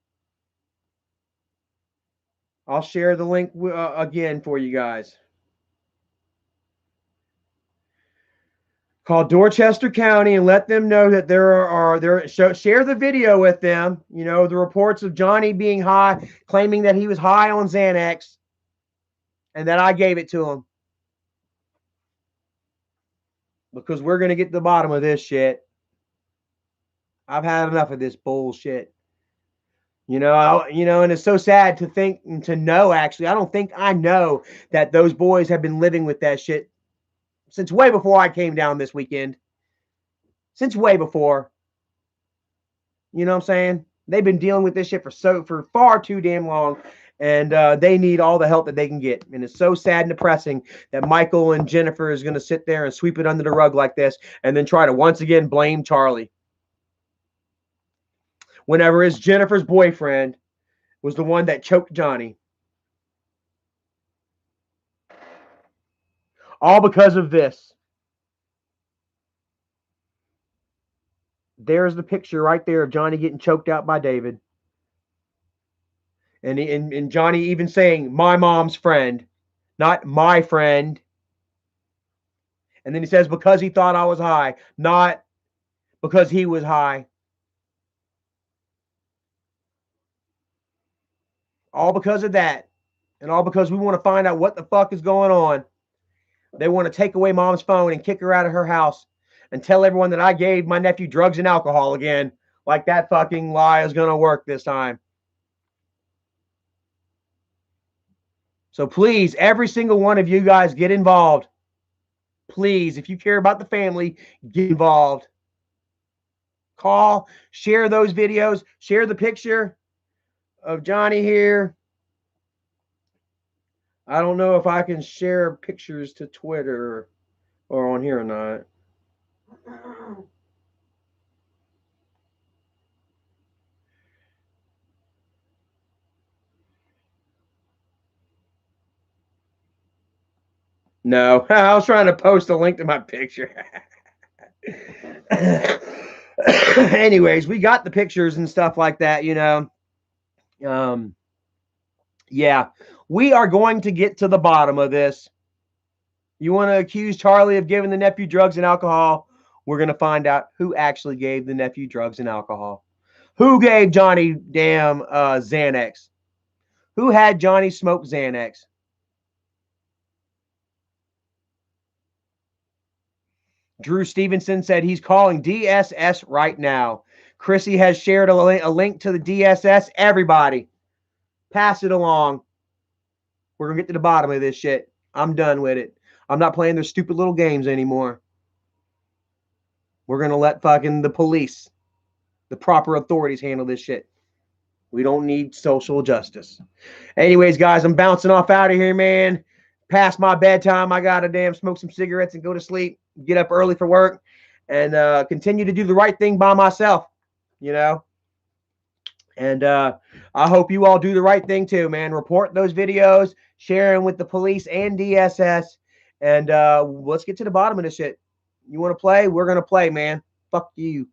Speaker 1: I'll share the link again for you guys. Call Dorchester County and let them know that share the video with them. You know, the reports of Johnny being high, claiming that he was high on Xanax and that I gave it to him. Because we're going to get to the bottom of this shit. I've had enough of this bullshit. You know, and it's so sad to think and to know, actually. I don't think I know that those boys have been living with that shit since way before I came down this weekend. Since way before. You know what I'm saying? They've been dealing with this shit for far too damn long, and they need all the help that they can get. And it's so sad and depressing that Michael and Jennifer is going to sit there and sweep it under the rug like this and then try to once again blame Charlie. Whenever it's Jennifer's boyfriend was the one that choked Johnny. All because of this. There's the picture right there of Johnny getting choked out by David. And Johnny even saying, my mom's friend, not my friend. And then he says, because he thought I was high, not because he was high. All because of that. And all because we want to find out what the fuck is going on. They want to take away mom's phone and kick her out of her house and tell everyone that I gave my nephew drugs and alcohol again. Like that fucking lie is going to work this time. So please, every single one of you guys get involved. Please, if you care about the family, get involved. Call, share those videos, share the picture of Johnny here. I don't know if I can share pictures to Twitter or on here or not. No, I was trying to post a link to my picture. Anyways, we got the pictures and stuff like that, you know. Yeah, we are going to get to the bottom of this. You want to accuse Charlie of giving the nephew drugs and alcohol? We're going to find out who actually gave the nephew drugs and alcohol. Who gave Johnny damn Xanax? Who had Johnny smoke Xanax? Drew Stevenson said he's calling DSS right now. Chrissy has shared a link to the DSS. Everybody, pass it along. We're going to get to the bottom of this shit. I'm done with it. I'm not playing their stupid little games anymore. We're going to let fucking the police, the proper authorities handle this shit. We don't need social justice. Anyways, guys, I'm bouncing off out of here, man. Past my bedtime. I got to damn smoke some cigarettes and go to sleep. Get up early for work and continue to do the right thing by myself, you know. And I hope you all do the right thing too, man. Report those videos, share them with the police and DSS, and let's get to the bottom of this shit. You want to play? We're going to play, man. Fuck you.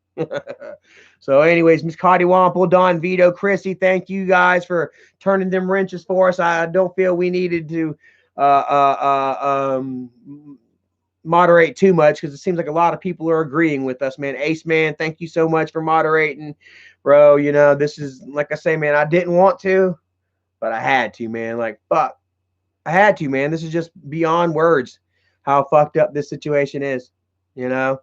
Speaker 1: So anyways, Miss Cotty Wample, Don Vito, Chrissy, thank you guys for turning them wrenches for us. I don't feel we needed to moderate too much because it seems like a lot of people are agreeing with us, man. Ace Man, thank you so much for moderating, bro. You know, this is, like I say, man, I didn't want to, but I had to, man. Like, fuck, I had to, man. This is just beyond words how fucked up this situation is, you know.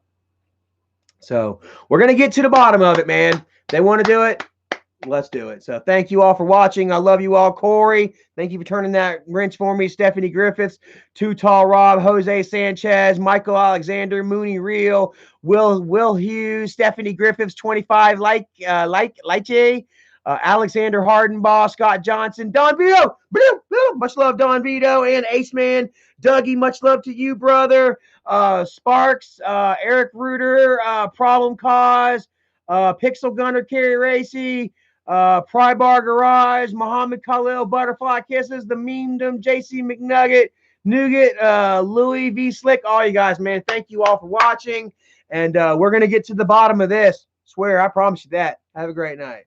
Speaker 1: So we're gonna get to the bottom of it, man. They want to do it, let's do it. So thank you all for watching. I love you all. Corey, thank you for turning that wrench for me. Stephanie Griffiths, Too Tall Rob, Jose Sanchez, Michael Alexander, Mooney Real, Will Hughes, Stephanie Griffiths, 25, Alexander Hardenbaugh, Scott Johnson, Don Vito, much love, Don Vito, and Ace Man, Dougie, much love to you, brother. Sparks, Eric Reuter, Problem Cause, Pixel Gunner, Kerry Racy, Pry Bar Garage, Muhammad Khalil, Butterfly Kisses, the Memedom, JC McNugget,
Speaker 6: Nougat, Louis, V Slick, all you guys, man. Thank you all for watching. And we're going to get to the bottom of this. Swear, I promise you that. Have a great night.